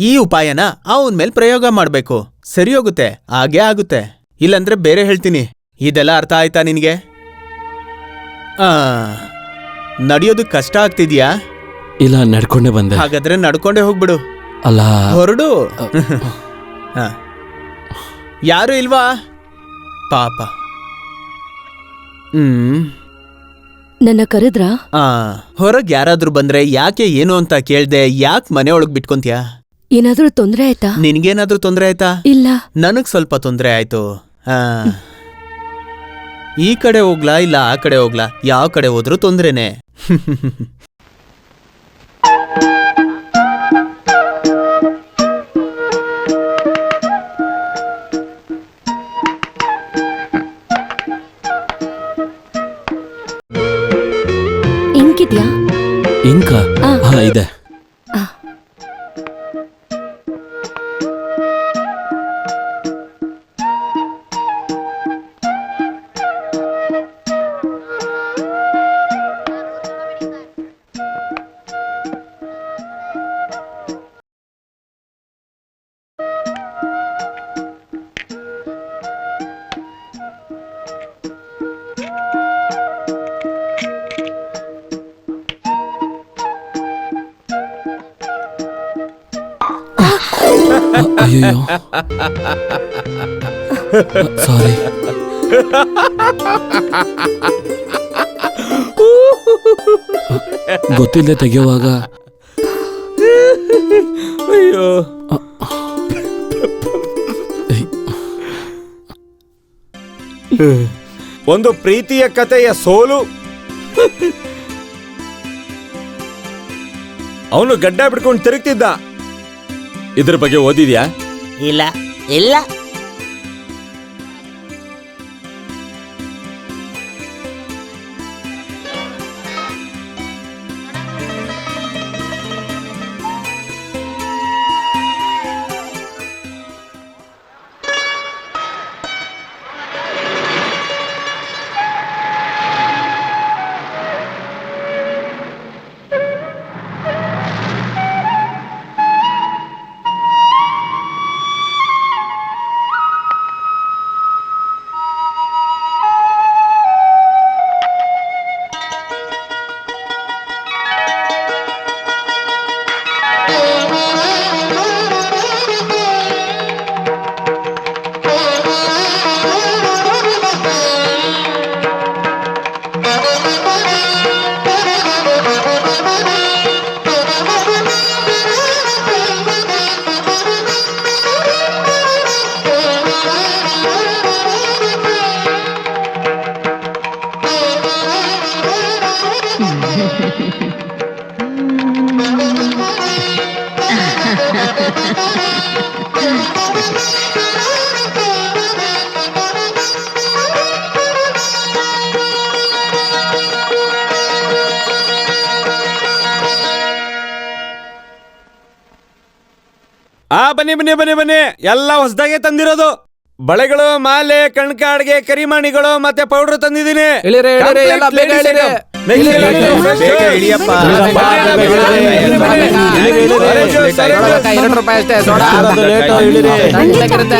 ಈ ಉಪಾಯನ ಅವನ ಮೇಲೆ ಪ್ರಯೋಗ ಮಾಡ್ಬೇಕು. ಸರಿ ಹೋಗುತ್ತೆ, ಹಾಗೇ ಆಗುತ್ತೆ. ಇಲ್ಲಂದ್ರೆ ಬೇರೆ ಹೇಳ್ತೀನಿ. ಇದೆಲ್ಲ ಅರ್ಥ ಆಯ್ತಾ ನಿನ್ಗೆ? ನಡೆಯೋದಕ್ ಕಷ್ಟ ಆಗ್ತಿದ್ಯಾ? ಇಲ್ಲ, ನಡ್ಕೊಂಡೇ ಬಂದೆ. ಹಾಗಾದ್ರೆ ನಡ್ಕೊಂಡೇ ಹೋಗ್ಬಿಡು. ಅಲ್ಲ, ಹೊರಡು. ಯಾರು ಇಲ್ವಾ ಪಾಪ? ನನ್ನ ಕರೆದ್ರ? ಹೊರಗ್ ಯಾರಾದ್ರೂ ಬಂದ್ರೆ ಯಾಕೆ ಏನು ಅಂತ ಕೇಳ್ದೆ, ಯಾಕೆ ಮನೆ ಒಳಗ್ ಬಿಟ್ಕೊಂತ್ಯಾ? ಏನಾದ್ರೂ ತೊಂದ್ರೆ ಆಯ್ತಾ? ನಿನ್ಗೇನಾದ್ರೂ ತೊಂದ್ರೆ ಆಯ್ತಾ? ಇಲ್ಲ, ನನಗ್ ಸ್ವಲ್ಪ ತೊಂದ್ರೆ ಆಯ್ತು. ಈ ಕಡೆ ಹೋಗ್ಲಾ ಇಲ್ಲ ಆ ಕಡೆ ಹೋಗ್ಲಾ? ಯಾವ ಕಡೆ ಹೋದ್ರೂ ತೊಂದ್ರೆನೆ. ಇಂಕಿದ್ಯಾ? ಇಂಕ? ಇದೆ. ಅಯ್ಯೋ, ಸಾರಿ. ಗೊತ್ತಿಲ್ಲದೆ ತೆಗೆಯುವಾಗ. ಅಯ್ಯೋ, ಒಂದು ಪ್ರೀತಿಯ ಕಥೆಯ ಸೋಲು. ಅವನು ಗಡ್ಡ ಬಿಡ್ಕೊಂಡು ತಿರುಗ್ತಿದ್ದ. ಇದ್ರ ಬಗ್ಗೆ ಓದಿದ್ಯಾ? ಇಲ್ಲ ಇಲ್ಲ. ಬನ್ನಿ ಬನ್ನಿ ಬನ್ನಿ ಬನ್ನಿ, ಎಲ್ಲ ಹೊಸದಾಗೆ ತಂದಿರೋದು. ಬಳೆಗಳು, ಮಾಲೆ, ಕಣ್ಕಾಡ್ಗೆ, ಕರಿಮಣಿಗಳು ಮತ್ತೆ ಪೌಡರ್ ತಂದಿದ್ದೀನಿ. ಇಳಿರಿ, ಇಳಿರಿ, ಎಲ್ಲ ಬೇಗ ಇಳಿರಿ. ಬೇಗ ಇಳಿಯಪ್ಪ. ₹2 ಅಷ್ಟೇ. ಸೋಡಾ ಇಳಿರಿ. ತಣ್ಣಗಿರುತ್ತೆ.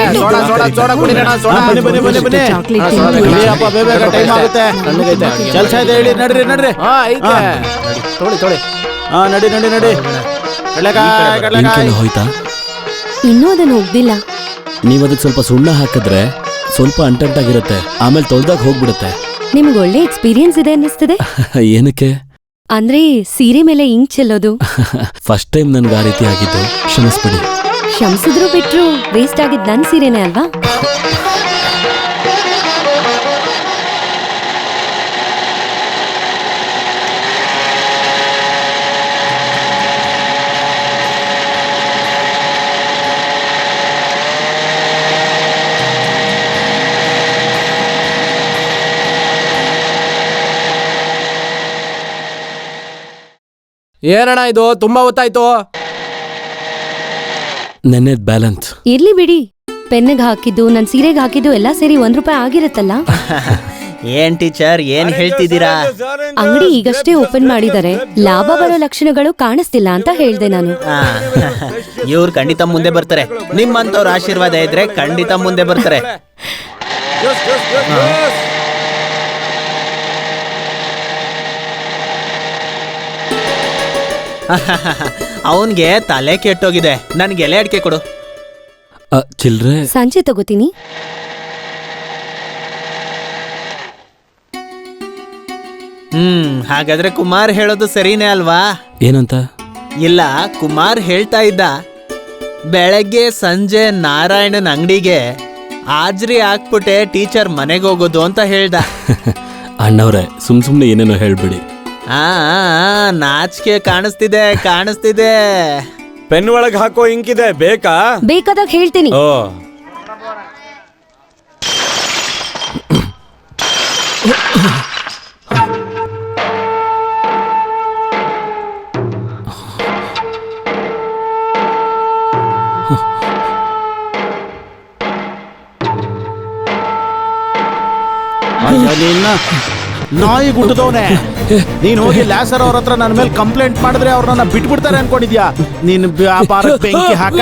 ಸೋಡಾ ಕುಡಿರೋಣ. ಸೋಡಾ ಬನ್ನಿ ಬನ್ನಿ ಬನ್ನಿ ಬನ್ನಿ. ಇಳಿಯಪ್ಪ, ಬೇಗ ಟೈಮ್ ಆಗುತ್ತೆ. ಕೆಲಸ ಇದೆ, ಹೇಳಿ. ನಡ್ರಿ ನಡ್ರಿ. ಐತೆ. ತೊಳಿ. ನಡಿ ನಡಿ ನಡಿ. ನಿಮ್ಗೆಲ್ಲ ಹೋಯ್ತಾ? ಇನ್ನೂ ಅದನ್ನು ಹೋಗ್ದಿಲ್ಲ. ನೀವು ಅದಕ್ಕೆ ಸ್ವಲ್ಪ ಸುಣ್ಣ ಹಾಕಿದ್ರೆ ಸ್ವಲ್ಪ ಅಂಟಂಟಾಗಿರುತ್ತೆ, ಆಮೇಲೆ ತೊಳ್ದಾಗ ಹೋಗ್ಬಿಡುತ್ತೆ. ನಿಮ್ಗೆ ಒಳ್ಳೆ ಎಕ್ಸ್ಪೀರಿಯನ್ಸ್ ಇದೆ ಅನ್ನಿಸ್ತಿದೆ. ಏನಕ್ಕೆ? ಅಂದ್ರೆ ಸೀರೆ ಮೇಲೆ ಇಂಕ್ ಚೆಲ್ಲೋದು. ಫಸ್ಟ್ ಟೈಮ್ ನನ್ಗೆ ಆ ರೀತಿ ಆಗಿದ್ದು, ಕ್ಷಮಿಸ್ಬಿಡಿ. ಕ್ಷಮಿಸಿದ್ರು ಬಿಟ್ರು ವೇಸ್ಟ್ ಆಗಿದ್ ನನ್ ಸೀರೆನೇ ಅಲ್ವಾ? ಏನಣ್ಣ ಇದು, ತುಂಬಾ ಹೊತ್ತಾಯ್ತು. ನೆನ್ನೆದ್ ಬ್ಯಾಲೆನ್ಸ್ ಇರ್ಲಿ ಬಿಡಿ. ಪೆನ್ನಿಗೆ ಹಾಕಿದ್ದು ನನ್ ಸೀರೆಗೆ ಹಾಕಿದ್ದು ಎಲ್ಲ ಸೇರಿ ₹1 ಆಗಿರುತ್ತಲ್ಲ. ಏನ್ ಟೀಚರ್, ಏನ್ ಹೇಳ್ತಿದ್ದೀರಾ? ಅಂಗಡಿ ಈಗಷ್ಟೇ ಓಪನ್ ಮಾಡಿದರೆ ಲಾಭ ಬರೋ ಲಕ್ಷಣಗಳು ಕಾಣಿಸ್ತಿಲ್ಲ ಅಂತ ಹೇಳ್ದೆ ನಾನು. ಇವ್ರು ಖಂಡಿತ ಮುಂದೆ ಬರ್ತಾರೆ. ನಿಮ್ಮಂತವ್ರ ಆಶೀರ್ವಾದ ಇದ್ರೆ ಖಂಡಿತ ಮುಂದೆ ಬರ್ತಾರೆ. ಅವನ್ಗೆ ತಲೆ ಕೆಟ್ಟೋಗಿದೆ. ನನ್ಗೆ ಎಲೆ ಅಡಿಕೆ ಕೊಡು. ಚಿಲ್ರೆ ಸಂಜೆ ತಗೋತೀನಿ. ಹಾಗಾದ್ರೆ ಕುಮಾರ್ ಹೇಳೋದು ಸರಿನೇ ಅಲ್ವಾ? ಏನಂತ? ಇಲ್ಲ, ಕುಮಾರ್ ಹೇಳ್ತಾ ಇದ್ದ ಬೆಳಗ್ಗೆ ಸಂಜೆ ನಾರಾಯಣನ್ ಅಂಗಡಿಗೆ ಹಾಜ್ರಿ ಹಾಕ್ಬಿಟ್ಟೆ ಟೀಚರ್ ಮನೆಗೆ ಹೋಗೋದು ಅಂತ ಹೇಳ್ದ. ಅಣ್ಣವ್ರೆ, ಸುಮ್ನೆ ಏನೇನೋ ಹೇಳ್ಬಿಡಿ. ನಾಚಿಕೆ ಕಾಣಿಸ್ತಿದೆ. ಪೆನ್ ಒಳಗ್ ಹಾಕೋ ಇಂಕಿದೆ, ಬೇಕಾ? ಬೇಕಾದಾಗ ಹೇಳ್ತೀನಿ. ಓ, ನಾಯಿ ಗುಟ್ಟದವನೇ, ನೀನ್ ಹೋಗಿ ಲ್ಯಾಸರ್ ಅವ್ರ ಹತ್ರ ನನ್ನ ಮೇಲೆ ಕಂಪ್ಲೇಂಟ್ ಮಾಡಿದ್ರೆ ಅವ್ರು ನನ್ನ ಬಿಟ್ಬಿಡ್ತಾರೆ ಅನ್ಕೊಂಡಿದ್ಯಾ? ನೀನ್ ವ್ಯಾಪಾರ ಬೆಂಕಿ ಹಾಕ.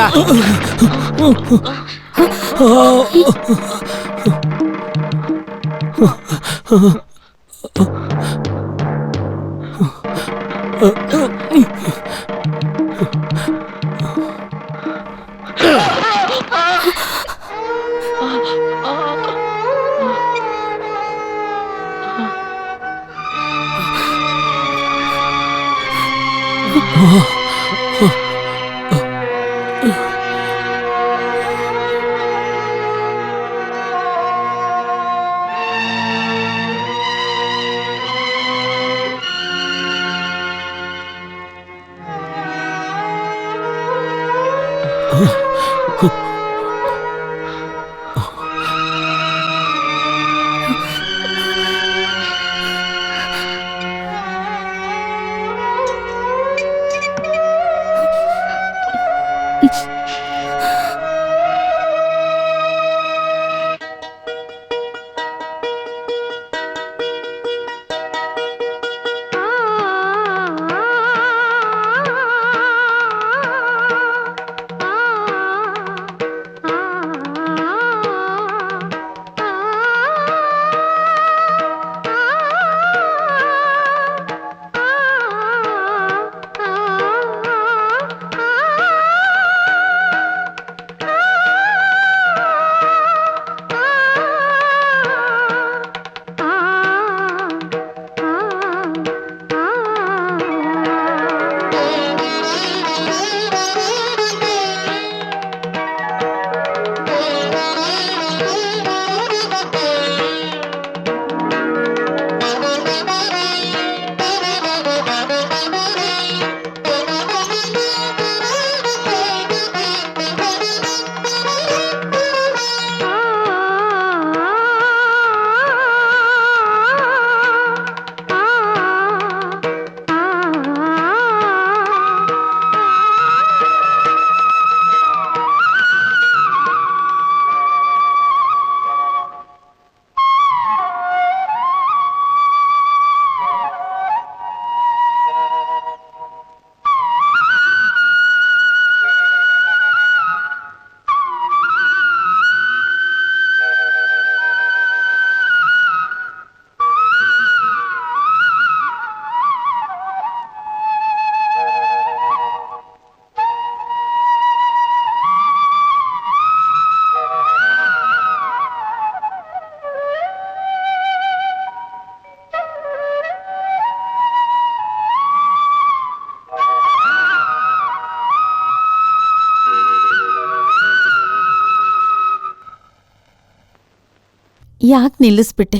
ಯಾಕೆ ನಿಲ್ಲಿಸ್ಬಿಟ್ಟೆ?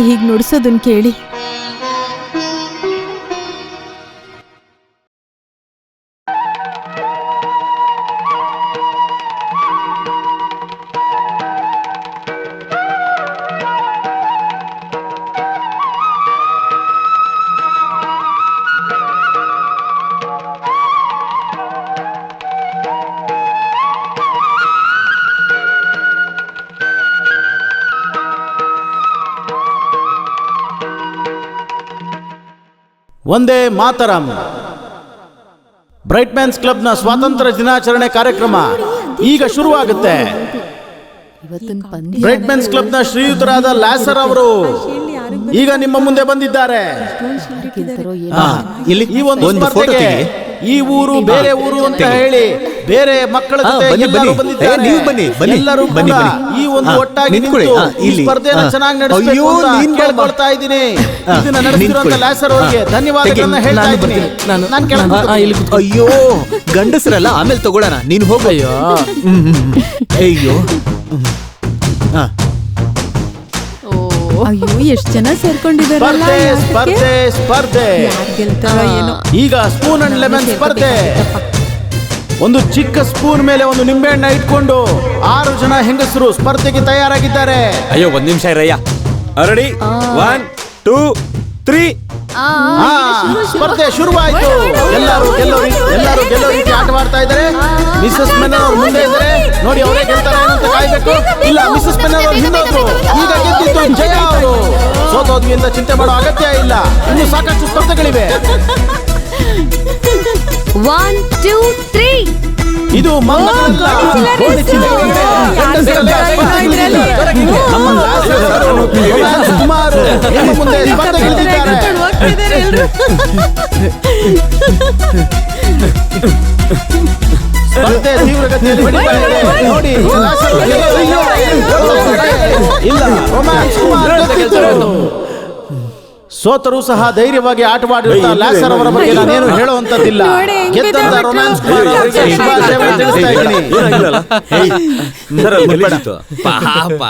ಹೀಗ್ ನುಡ್ಸೋದನ್ ಕೇಳಿ ಒಂದೇ ಮಾತರಂ. ಬ್ರೈಟ್ ಮ್ಯಾನ್ಸ್ ಕ್ಲಬ್ನ ಸ್ವಾತಂತ್ರ್ಯ ದಿನಾಚರಣೆ ಕಾರ್ಯಕ್ರಮ ಈಗ ಶುರುವಾಗುತ್ತೆ. ಬ್ರೈಟ್ ಮ್ಯಾನ್ಸ್ ಕ್ಲಬ್ನ ಶ್ರೀಯುತರಾದ ಲ್ಯಾಸರ್ ಅವರು ಈಗ ನಿಮ್ಮ ಮುಂದೆ ಬಂದಿದ್ದಾರೆ. ಈ ಒಂದು ಸ್ಪರ್ಧೆಗೆ ಈ ಊರು ಬೇರೆ ಊರು ಅಂತ ಹೇಳಿ ಬೇರೆ ಮಕ್ಕಳ ಜೊತೆ ಎಲ್ಲರೂ ಬಂದಿದ್ದಾರೆ. ಎಲ್ಲರೂ ಕೂಡ ಈ ಒಂದು ಒಟ್ಟಾಗಿ ನಿಂತು ಈ ಸ್ಪರ್ಧೆನ ಚೆನ್ನಾಗಿ ನಡೆಸಬೇಕು ಅಂತ ಕೇಳ್ಕೊಳ್ತಾ ಇದ್ದೀನಿ. ಇದನ್ನ ನಡೆಸಿರುವಂತ ಲ್ಯಾಸರ್ ಅವರಿಗೆ ಧನ್ಯವಾದಗಳನ್ನ ಹೇಳ್ತಾ ಇದ್ದೀನಿ. ಅಯ್ಯೋ ಗಂಡಸರಲ್ಲ, ಆಮೇಲೆ ತಗೊಳ್ಳೋಣ, ನೀನು ಹೋಗು. ಅಯ್ಯೋ ಅಯ್ಯೋ ಎಷ್ಟ್ ಜನ ಸೇರ್ಕೊಂಡಿದಾರಲ್ಲ. ಸ್ಪರ್ಧೆ ಸ್ಪರ್ಧೆ ಏನೋ. ಈಗ ಸ್ಪೂನ್ ಅಂಡ್ ಲೆಮನ್ ಸ್ಪರ್ಧೆ. ಒಂದು ಚಿಕ್ಕ ಸ್ಪೂನ್ ಮೇಲೆ ಒಂದು ನಿಂಬೆಹಣ್ಣ ಇಟ್ಕೊಂಡು 6 ಜನ ಹೆಂಗಸರು ಸ್ಪರ್ಧೆಗೆ ತಯಾರಾಗಿದ್ದಾರೆ. ಅಯ್ಯೋ ಒಂದ್ ನಿಮಿಷ ಇರಯ್ಯ. ರೆಡಿ 1 2 3. ಸ್ಪರ್ಧೆ ಶುರುವಾಯಿತು. ಎಲ್ಲರೂ ಗೆಲ್ಲೋ ರೀತಿ ಆಟವಾಡ್ತಾ ಇದ್ದಾರೆ. ಮಿಸಸ್ ಮೆನನ್ ಅವ್ರು ಮುಂದೆ ಇದ್ದಾರೆ. ನೋಡಿ ಅವರೇ ಗೆಲ್ತಾರೆ ಅಂತ ಕಾಯ್ಬೇಕು. ಇಲ್ಲ, ಮಿಸಸ್ ಮೆನನ್ ಅವ್ರು ಹಿಂದೋದ್ರು. ಈಗ ಗೆದ್ದಿದ್ದು ಜಯ ಅವರು. ಸೋತೋದ್ವಿ ಅಂತ ಚಿಂತೆ ಮಾಡೋ ಅಗತ್ಯ ಇಲ್ಲ, ಇನ್ನು ಸಾಕಷ್ಟು ಸ್ಪರ್ಧೆಗಳಿವೆ. 1 2 3. ಇದು ಕುಮಾರ್ ಮುಂದೆ ಸ್ಪರ್ಧೆಗಳಿದ್ದಾರೆ. ಸ್ಪರ್ಧೆ ತೀವ್ರಗತಿಯಲ್ಲಿ ನೋಡಿ. ಇಲ್ಲ, ರೊಮ್ಯಾನ್ಸ್ ಕುಮಾರ್ ಸೋತರೂ ಸಹ ಧೈರ್ಯವಾಗಿ ಆಟವಾಡಿರುತ್ತಾ ಲ್ಯಾಸರ್ ಅವರ ಬಗ್ಗೆ ನಾನೇನು ಹೇಳುವಂತದ್ದಿಲ್ಲ. ಗೆದ್ದಂತ ರೊಮ್ಯಾನ್ಸ್ ಕುಮಾರ್ ಅವರಿಗೆ ಶುಭಾಶಯವನ್ನು ತಿಳಿಸ್ತಾ ಇದ್ದೀನಿ. ಪಾಪ.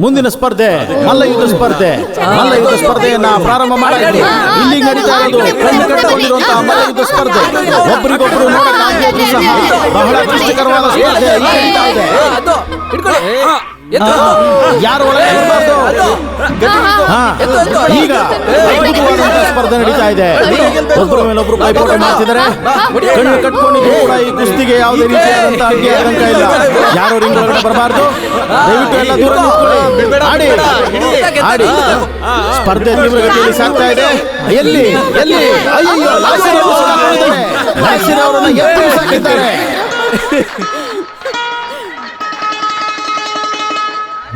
ಮುಂದಿನ ಸ್ಪರ್ಧೆ ಮಲ್ಲಯುದ್ಧ ಸ್ಪರ್ಧೆ. ಮಲ್ಲಯುದ್ಧ ಸ್ಪರ್ಧೆಯನ್ನ ಪ್ರಾರಂಭ ಮಾಡಿದ್ವಿ. ಇಲ್ಲಿ ನಡೀತಾ ಇರೋದು ಕಣ್ಣು ಕಟ್ಟಿಕೊಂಡಿರುವಂತಹ ಮಲ್ಲಯುದ್ಧ ಸ್ಪರ್ಧೆ. ಒಬ್ಬರಿಗೊಬ್ಬರು ನೋಡಕ್ಕಾಗದೇ ಸಹ ಬಹಳ ಕಷ್ಟಕರವಾದ ಸ್ಪರ್ಧೆ ನಡೀತಾ ಇದೆ. ಯಾರು ಒಳಗೆ ಬರಬಾರ್ದು. ಈಗ ಅದ್ಭುತವಾದಂತಹ ಸ್ಪರ್ಧೆ ನಡೀತಾ ಇದೆ. ಒಬ್ಬರ ಮೇಲೊಬ್ರು ಪೈಪೋಟ ಮಾಡ್ತಿದ್ದಾರೆ. ಕಣ್ಣು ಕಟ್ಕೊಂಡಿದ್ರು ಕೂಡ ಈ ಕುಸ್ತಿಗೆ ಯಾವುದೇ ರೀತಿಯಾದಂತಹ ಅಡ್ಡಿ ಆತಂಕ ಇಲ್ಲ. ಯಾರು ರಿಂಗ್ ಒಳಗಡೆ ಬರಬಾರ್ದು. ದಯವಿಟ್ಟು ಎಲ್ಲ ದೂರ ನಿಂತ್ಕೊಳ್ಳಿ. ಆಡಿ. ಸ್ಪರ್ಧೆ ತೀವ್ರಗತಿಯಲ್ಲಿ ಸಾಗ್ತಾ ಇದೆ. ಎಲ್ಲಿ ಅಯ್ಯೋ ಲ್ಯಾಸರ್ ಅವರು ಸಿಕ್ಕಾಕೊಂಡಿದ್ದಾರೆ. ಲ್ಯಾಸರ್ ಅವರನ್ನ ಎತ್ತಿ ಸಾಕಿದ್ದಾರೆ.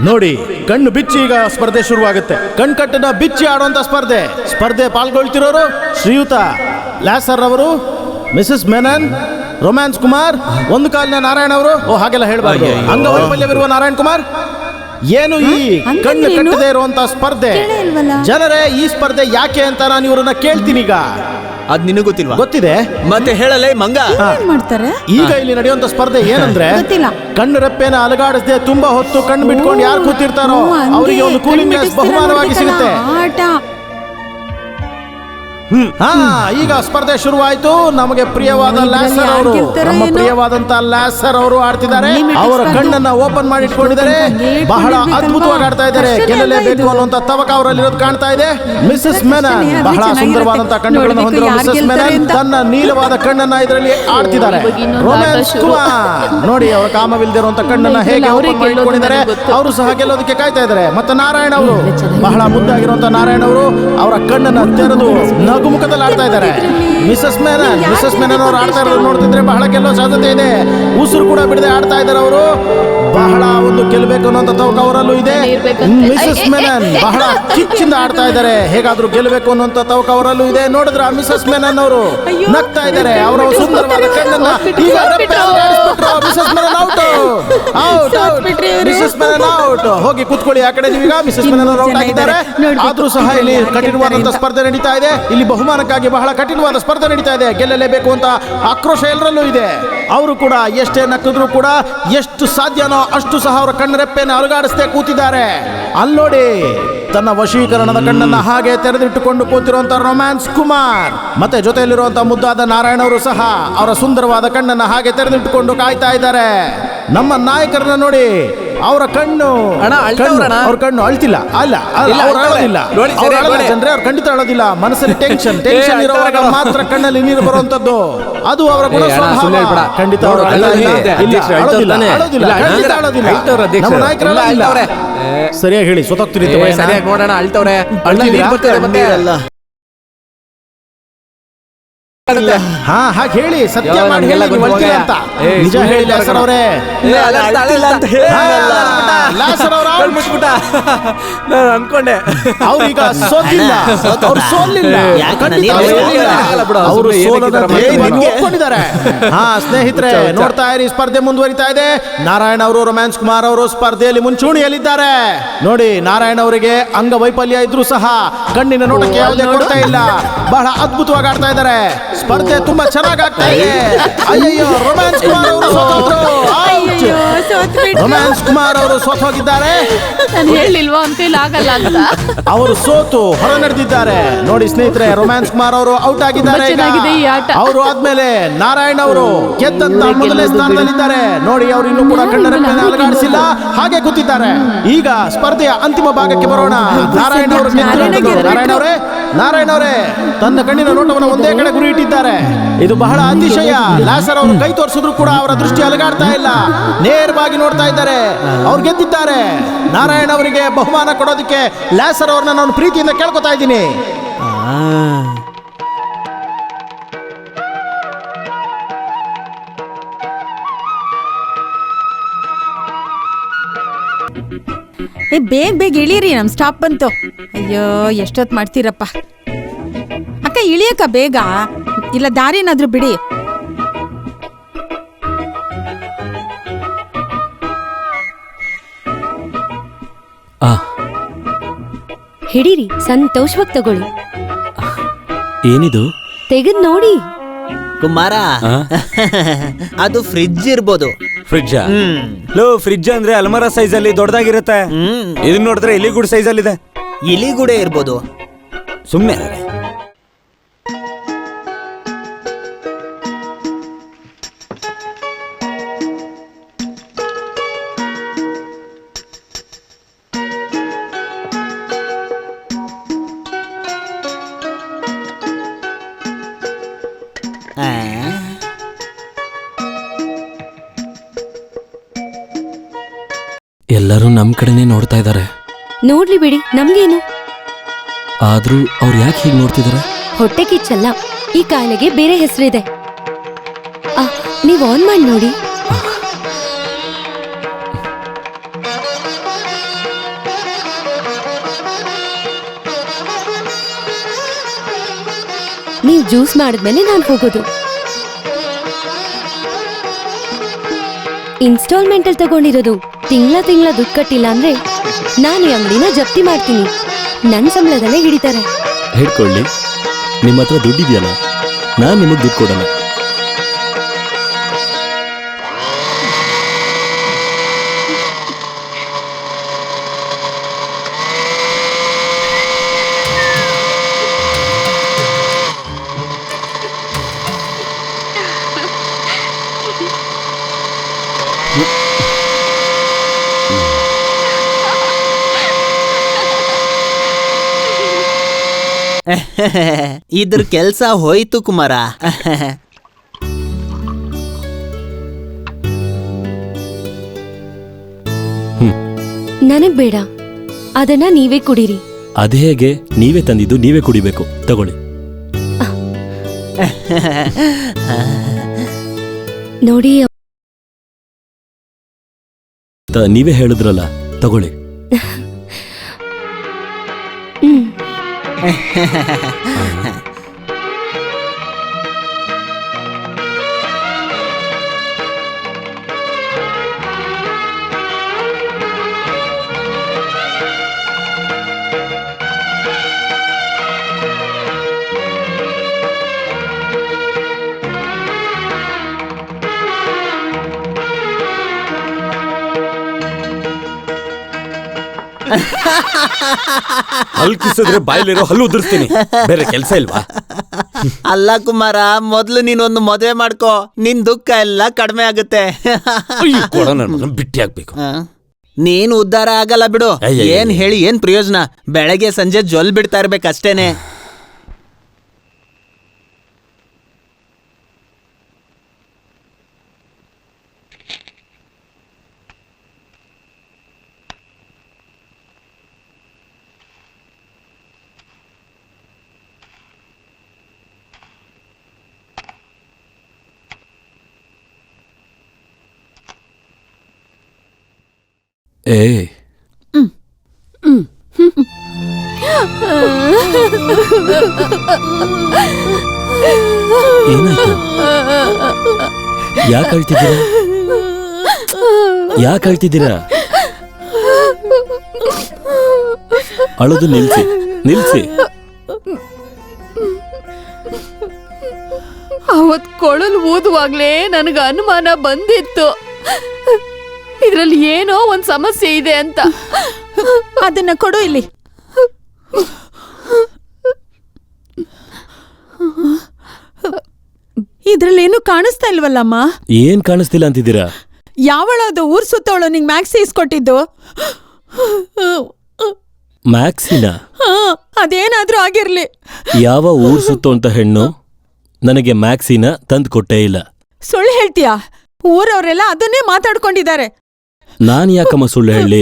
ನೋಡಿ, ಕಣ್ಣು ಬಿಚ್ಚಿ ಈಗ ಸ್ಪರ್ಧೆ ಶುರುವಾಗುತ್ತೆ. ಕಣ್ಕಟ್ಟನ್ನ ಬಿಚ್ಚಿ ಆಡುವಂತ ಸ್ಪರ್ಧೆ ಪಾಲ್ಗೊಳ್ತಿರೋರು ಶ್ರೀಯುತ ಲ್ಯಾಸರ್ ಅವರು, ಮಿಸಸ್ ಮೆನನ್, ರೊಮ್ಯಾನ್ಸ್ ಕುಮಾರ್, ಒಂದು ಕಾಲಿನ ನಾರಾಯಣ ಅವರು. ಹಾಗೆಲ್ಲ ಹೇಳ್ಬಾರ್ದು. ಅಂಗವೈಫಲ್ಯವಿರುವ ನಾರಾಯಣ್ ಕುಮಾರ್. ಏನು ಈ ಕಣ್ಣು ಕಟ್ಟದೇ ಇರುವಂತ ಸ್ಪರ್ಧೆ? ಜನರೇ, ಈ ಸ್ಪರ್ಧೆ ಯಾಕೆ ಅಂತ ನಾನು ಇವ್ರನ್ನ ಕೇಳ್ತೀನಿ. ಈಗ ಅದ್ ನಿನಗೆ ಗೊತ್ತಿಲ್ವಾ? ಗೊತ್ತಿದೆ, ಮತ್ತೆ ಹೇಳಲೇ ಮಂಗ. ಮಾಡ್ತಾರೆ ಈಗ ಇಲ್ಲಿ ನಡೆಯುವಂತ ಸ್ಪರ್ಧೆ ಏನಂದ್ರೆ, ಕಣ್ಣು ರೆಪ್ಪೆನ ಅಲಗಾಡಿಸದೆ ತುಂಬಾ ಹೊತ್ತು ಕಣ್ಣು ಬಿಟ್ಕೊಂಡು ಯಾರು ಕೂತಿರ್ತಾರೋ ಅವರಿಗೆ ಒಂದು ಕೂಲಿಂಗ್ ಗ್ಲಾಸ್ ಬಹುಮಾನವಾಗಿ ಸಿಗುತ್ತೆ. ಈಗ ಸ್ಪರ್ಧೆ ಶುರುವಾಯಿತು. ನಮಗೆ ಪ್ರಿಯವಾದ ಲ್ಯಾಸರ್ ಅವರು, ನಮ್ಮ ಪ್ರಿಯವಾದಂತ ಲ್ಯಾಸರ್ ಅವರು ಆಡ್ತಿದ್ದಾರೆ. ಅವರ ಕಣ್ಣನ್ನ ಓಪನ್ ಮಾಡಿ ಇಟ್ಕೊಂಡಿದ್ದಾರೆ. ಬಹಳ ಅದ್ಭುತವಾಗಿ ಆಡ್ತಾ ಇದ್ದಾರೆ. ಗೆಲ್ಲಲೇಬೇಕು ಅನ್ನುವಂತ ತವಕ ಅವರಲ್ಲಿರೋದು ಕಾಣ್ತಾ ಇದೆ. ಮಿಸಸ್ ಮೆನನ್ ಬಹಳ ಸುಂದರವಾದಂತಹ ಕಣ್ಣುಗಳನ್ನು ಹೊಂದಿರುವ ಮಿಸಸ್ ಮೆನನ್ ತನ್ನ ನೀಲವಾದ ಕಣ್ಣನ್ನ ಇದರಲ್ಲಿ ಆಡ್ತಿದ್ದಾರೆ. ರೊಮ್ಯಾನ್ಸ್ ಕುಮಾರ್ ನೋಡಿ, ಅವರ ಕಾಮವಿಲ್ಲದಿರುವಂತ ಕಣ್ಣನ್ನ ಹೇಗೆ ಓಪನ್ ಮಾಡಿ ಇಟ್ಕೊಂಡಿದ್ದಾರೆ. ಅವರು ಸಹ ಗೆಲ್ಲೋದಕ್ಕೆ ಕಾಯ್ತಾ ಇದ್ದಾರೆ. ಮತ್ತೆ ನಾರಾಯಣ ಅವರು, ಬಹಳ ಮುದ್ದಾಗಿರುವಂತ ನಾರಾಯಣ ಅವರು ಅವರ ಕಣ್ಣನ್ನ ತೆರೆದು ನಗುಮುಖದಲ್ಲಿ ಆಡ್ತಾ ಇದ್ದಾರೆ. ಮಿಸಸ್ ಮೆನನ್ ಅವರು ಆಡ್ತಾ ಇರೋದು ನೋಡ್ತಿದ್ರೆ ಬಹಳ ಗೆಲ್ಲೋ ಸಾಧ್ಯತೆ ಇದೆ. ಉಸಿರು ಕೂಡ ಬಿಡದೆ ಆಡ್ತಾ ಇದ್ದಾರೆ ಅವರು. ಬಹಳ ಒಂದು ಗೆಲ್ಲಬೇಕು ಅನ್ನೋಂಥ ತವಕ ಅವರಲ್ಲೂ ಇದೆ. ಮಿಸಸ್ ಮೆನನ್ ಬಹಳ ಕಿಚ್ಚಿಂದ ಆಡ್ತಾ ಇದ್ದಾರೆ. ಹೇಗಾದ್ರೂ ಗೆಲ್ಲಬೇಕು ಅನ್ನೋಂಥ ತವಕ ಅವರಲ್ಲೂ ಇದೆ. ನೋಡಿದ್ರ ಮಿಸಸ್ ಮೆನನ್ ಅವರು ನಗ್ತಾ ಇದ್ದಾರೆ. ಅವರ ಸುಂದರವಾದ ಕಣ್ಣನ್ನ ಈಗ Mrs Menon out. Mrs Menon out. ಹೋಗಿ ಕೂತ್ಕೊಳ್ಳಿ ಆ ಕಡೆ ನೀವೀಗ. ಮಿಸಸ್ ಮೆನನ್ ಅವರು ಔಟ್ ಆಗಿದ್ದಾರೆ. ಆದ್ರೂ ಸಹ ಇಲ್ಲಿ ಕಠಿಣವಾದಂತ ಸ್ಪರ್ಧೆ ನಡೀತಾ ಇದೆ. ಇಲ್ಲಿ ಬಹುಮಾನಕ್ಕಾಗಿ ಬಹಳ ಕಠಿಣವಾದ ಸ್ಪರ್ಧೆ ನಡೀತಾ ಇದೆ. ಗೆಲ್ಲಲೇಬೇಕು ಅಂತ ಆಕ್ರೋಶ ಎಲ್ಲರಲ್ಲೂ ಇದೆ. ಅವರು ಕೂಡ ಎಷ್ಟೇ ನಕ್ಕಿದ್ರು ಕೂಡ ಎಷ್ಟು ಸಾಧ್ಯನೋ ಅಷ್ಟು ಸಹ ಅವರ ಕಣ್ಣರೆಪ್ಪೆನ ಅಲುಗಾಡಿಸದೆ ಕೂತಿದ್ದಾರೆ. ಅಲ್ಲೋಡಿ, ತನ್ನ ವಶೀಕರಣದ ಕಣ್ಣನ್ನ ಹಾಗೆ ತೆರೆದಿಟ್ಟುಕೊಂಡು ಕೂತಿರುವಂತ ರೊಮ್ಯಾನ್ಸ್ ಕುಮಾರ್ ಮತ್ತೆ ಜೊತೆಯಲ್ಲಿರುವಂತಹ ಮುದ್ದಾದ ನಾರಾಯಣ ಅವರು ಸಹ ಅವರ ಸುಂದರವಾದ ಕಣ್ಣನ್ನ ಹಾಗೆ ತೆರೆದಿಟ್ಟುಕೊಂಡು ಕಾಯ್ತಾ ಇದ್ದಾರೆ. ನಮ್ಮ ನಾಯಕರನ್ನ ನೋಡಿ, ಅವರ ಕಣ್ಣು ಅವ್ರ ಕಣ್ಣು ಅಳ್ತಿಲ್ಲ. ಅಲ್ಲ ಅವ್ರು ಅಳೋದಿಲ್ಲ ಜನರೇ, ಅವ್ರು ಖಂಡಿತ ಅಳೋದಿಲ್ಲ. ಮನಸ್ಸಲ್ಲಿ ಟೆನ್ಷನ್ ಇರುವಾಗ ಮಾತ್ರ ಕಣ್ಣಲ್ಲಿ ನೀರು ಬರುವಂತದ್ದು. ಅದು ಅವರ ಗುಣ ಸ್ವಭಾವ. ಖಂಡಿತ ನಮ್ಮ ನಾಯಕರಲ್ಲ. ಸರಿಯಾಗಿ ಹೇಳಿ, ಸ್ವತಃ ಸರಿಯಾಗಿ ನೋಡೋಣ. ಅಳ್ತವ್ರೆ. ಹಾ ಹಾಗೆ ಹೇಳಿ, ಸತ್ಯ ಮಾಡಿ ಹೇಳಿ ಅಂತ. ನಿಜ ಹೇಳಿ ಲಾಸರ್ ಅವರೇ. ಅನ್ಕೊಂಡೆ ಅವ್ರೀಗ ಸೋತಿಲ್ಲ, ಅವ್ರು ಸೋಲಿಲ್ಲ. ಅವರು ಒಪ್ಕೊಂಡಿದ್ದಾರೆ. ಹಾ ಸ್ನೇಹಿತರೆ, ನೋಡ್ತಾ ಇರಿ, ಸ್ಪರ್ಧೆ ಮುಂದುವರಿತಾ ಇದೆ. ನಾರಾಯಣ ಅವರು, ರೊಮ್ಯಾನ್ಸ್ ಕುಮಾರ್ ಅವರು ಸ್ಪರ್ಧೆಯಲ್ಲಿ ಮುಂಚೂಣಿಯಲ್ಲಿದ್ದಾರೆ. ನೋಡಿ, ನಾರಾಯಣ ಅವರಿಗೆ ಅಂಗವೈಫಲ್ಯ ಇದ್ರೂ ಸಹ ಕಣ್ಣಿನ ನೋಟಕ್ಕೆ ಯಾವುದೇ ಕೊಡ್ತಾ ಇಲ್ಲ. ಬಹಳ ಅದ್ಭುತವಾಗಿ ಆಡ್ತಾ ಇದ್ದಾರೆ. ಸ್ಪರ್ಧೆ ತುಂಬಾ ಚೆನ್ನಾಗಿ ಆಗ್ತಾ ಇದೆ. ಅಯ್ಯಯ್ಯೋ, ರೊಮ್ಯಾನ್ಸ್ ಕುಮಾರ್ ಅವರು ರೊಮ್ಯಾನ್ಸ್ ಕುಮಾರ್ ಅವರು ಸೋತು ಹೋಗಿದ್ದಾರೆ. ನಾನು ಹೇಳಿಲ್ವಾ ಅವ್ನ ಕೈಲಿ ಆಗಲ್ಲ ಅಂತ. ಅವರು ಸೋತು ಹೊರ ನಡೆದಿದ್ದಾರೆ. ನೋಡಿ ಸ್ನೇಹಿತರೆ, ರೊಮ್ಯಾನ್ಸ್ ಕುಮಾರ್ ಅವರು ಔಟ್ ಆಗಿದ್ದಾರೆ. ಅವರು ಆದ್ಮೇಲೆ ನಾರಾಯಣ್ ಅವರು ಗೆದ್ದಂತ ಮೊದಲನೇ ಸ್ಥಾನದಲ್ಲಿದ್ದಾರೆ. ನೋಡಿ, ಅವರು ಇನ್ನೂ ಕೂಡ ಕಣ್ಣರೆಪ್ಪೆಯನ್ನು ಅಲುಗಾಡಿಸಿಲ್ಲ, ಹಾಗೆ ಕೂತಿದ್ದಾರೆ. ಈಗ ಸ್ಪರ್ಧೆಯ ಅಂತಿಮ ಭಾಗಕ್ಕೆ ಬರೋಣ. ನಾರಾಯಣ್ ಅವರು ನಾರಾಯಣ್ ಅವರೇ ತನ್ನ ಕಣ್ಣಿನ ನೋಟವನ್ನು ಒಂದೇ ಕಡೆ ಗುರಿ ಇಟ್ಟಿದ್ದಾರೆ. ಇದು ಬಹಳ ಅತಿಶಯ. ಲಾಸರ್ ಅವರು ಕೈ ತೋರಿಸಿದ್ರು ಕೂಡ ಅವರ ದೃಷ್ಟಿ ಅಲುಗಾಡ್ತಾ ಇಲ್ಲ, ನೇರವಾಗಿ ನೋಡ್ತಾ ಇದ್ದಾರೆ. ಅವ್ರು ಗೆದ್ದಿದ್ದಾರೆ. ನಾರಾಯಣ್ ಅವರಿಗೆ ಬಹುಮಾನ ಕೊಡೋದಕ್ಕೆ ಲಾಸರ್ ಅವ್ರನ್ನ ನಾನು ಪ್ರೀತಿಯಿಂದ ಕೇಳ್ಕೊತಾ ಇದ್ದೀನಿ. ಬೇಗ ಇಳೀರಿ, ನಮ್ ಸ್ಟಾಪ್ ಬಂತು. ಅಯ್ಯೋ, ಎಷ್ಟೊತ್ತು ಮಾಡ್ತೀರಪ್ಪ. ಅಕ್ಕ ಇಳಿಯಕ್ಕ ಬೇಗ, ಇಲ್ಲ ದಾರಿನಾದ್ರೂ ಬಿಡಿ. ಹಿಡೀರಿ, ಸಂತೋಷವಾಗಿ ತಗೊಳ್ಳಿ. ಏನಿದು? ತೆಗೆದ್ ನೋಡಿ. ಕುಮಾರ, ಅದು ಫ್ರಿಡ್ಜ್ ಇರ್ಬೋದು. ಫ್ರಿಡ್ಜ್ ಫ್ರಿಡ್ಜ್ ಅಂದ್ರೆ ಅಲ್ಮರ ಸೈಜ್ ಅಲ್ಲಿ ದೊಡ್ಡದಾಗಿರುತ್ತೆ. ಇದನ್ನ ನೋಡಿದ್ರೆ ಇಲಿಗೂಡ್ ಸೈಜ್ ಅಲ್ಲಿ ಇದೆ. ಇಲಿಗೂಡೆ ಇರ್ಬೋದು. ಸುಮ್ನೆ ಎಲ್ಲರೂ ನಮ್ ಕಡೆನೆ ನೋಡ್ತಾ ಇದ್ದಾರೆ. ನೋಡ್ಲಿ ಬಿಡಿ, ನಮ್ಗೇನು. ಆದ್ರೂ ಅವ್ರು ಯಾಕೆ ಹೀಗೆ ನೋಡ್ತಿದಾರೆ? ಹೊಟ್ಟೆ ಕಿಚ್ಚಲ್ಲ, ಈ ಕಾಯಿಲೆಗೆ ಬೇರೆ ಹೆಸರಿದೆ. ನೀವ್ ಆನ್ ಮಾಡಿ ನೋಡಿ. ನೀವ್ ಜ್ಯೂಸ್ ಮಾಡಿದ್ಮೇಲೆ ನಾನು ಹೋಗೋದು. ಇನ್ಸ್ಟಾಲ್ಮೆಂಟ್ ಅಲ್ಲಿ ತಗೊಂಡಿರೋದು. ತಿಂಗಳ ದುಡ್ಡು ಕಟ್ಟಿಲ್ಲ ಅಂದ್ರೆ ನಾನು ಈ ಅಂಗಡಿನ ಜಪ್ತಿ ಮಾಡ್ತೀನಿ. ನನ್ನ ಸಂಬಳದಲ್ಲೇ ಹಿಡಿತಾರೆ. ಹೇಳ್ಕೊಳ್ಳಿ, ನಿಮ್ಮ ಹತ್ರ ದುಡ್ಡಿದೆಯಲ್ಲ, ನಾನ್ ನಿಮಗ್ ದುಡ್ಡು ಕೊಡಲ್ಲ. ಇದ್ರ ಕೆಲ್ಸ ಹೋಯ್ತು ಕುಮಾರ. ನನಗ್ ಬೇಡ, ಅದನ್ನ ನೀವೇ ಕುಡೀರಿ. ಅದೇ ಹೇಗೆ? ನೀವೇ ತಂದಿದ್ದು ನೀವೇ ಕುಡಿಬೇಕು. ತಗೊಳ್ಳಿ. ನೋಡಿ ನೀವೇ ಹೇಳಿದ್ರಲ್ಲ, ತಗೊಳ್ಳಿ. ಹಲ್ ಕಿಸಿದ್ರೆ ಬಾಯಲ್ಲಿರೋ ಹಲ್ಲು ಉದುರಿಸ್ತೀನಿ. ಬೇರೆ ಕೆಲಸ ಇಲ್ವಾ? ಅಲ್ಲ ಕುಮಾರ, ಮೊದ್ಲು ನೀನೊಂದು ಮದುವೆ ಮಾಡ್ಕೋ, ನಿನ್ ದುಃಖ ಎಲ್ಲ ಕಡಿಮೆ ಆಗುತ್ತೆ. ಬಿಟ್ಟಿ ಆಗ್ಬೇಕು. ನೀನು ಉದ್ಧಾರ ಆಗಲ್ಲ ಬಿಡು. ಏನ್ ಹೇಳಿ ಏನ್ ಪ್ರಯೋಜನ? ಬೆಳಗ್ಗೆ ಸಂಜೆ ಜೊಲ್ ಬಿಡ್ತಾ ಇರ್ಬೇಕಷ್ಟೇನೆ. ಏ ಏನಾಯ್ತು? ಯಾಕೆ ಅಳ್ತಿದ್ದೀರಾ? ಯಾಕೆ ಅಳ್ತಿದ್ದೀರಾ? ಅಳೋದು ನಿಲ್ಸಿ, ನಿಲ್ಸಿ. ಅವತ್ ಕೊಳಲು ಊದುವಾಗ್ಲೇ ನನಗ ಅನುಮಾನ ಬಂದಿತ್ತು, ಇದ್ರಲ್ಲಿ ಏನೋ ಒಂದ್ ಸಮಸ್ಯೆ ಇದೆ ಅಂತ. ಅದನ್ನ ಕೊಡು ಇಲ್ಲಿ. ಇದ್ರಲ್ಲೇನು ಕಾಣಿಸ್ತಾ ಇಲ್ವಲ್ಲಮ್ಮ? ಏನ್ ಕಾಣಿಸ್ತಿಲ್ಲ ಅಂತಿದ್ದೀರಾ? ಯಾವಳದು ಊರ್ ಸುತ್ತವಳು ನಿಂಗ್ ಮ್ಯಾಕ್ಸಿ ಇಸ್ಕೊಟ್ಟಿದ್ದು? ಮ್ಯಾಕ್ಸಿನ? ಅದೇನಾದ್ರೂ ಆಗಿರ್ಲಿ. ಯಾವ ಊರ್ ಸುತ್ತೋಂತ ಹೆಣ್ಣು ನನಗೆ ಮ್ಯಾಕ್ಸಿನ ತಂದು ಕೊಟ್ಟೇ ಇಲ್ಲ. ಸುಳ್ಳು ಹೇಳ್ತೀಯಾ? ಊರವರೆಲ್ಲ ಅದನ್ನೇ ಮಾತಾಡ್ಕೊಂಡಿದ್ದಾರೆ. ನಾನ್ ಯಾಕಮ್ಮ ಸುಳ್ಳು ಹೇಳಿ?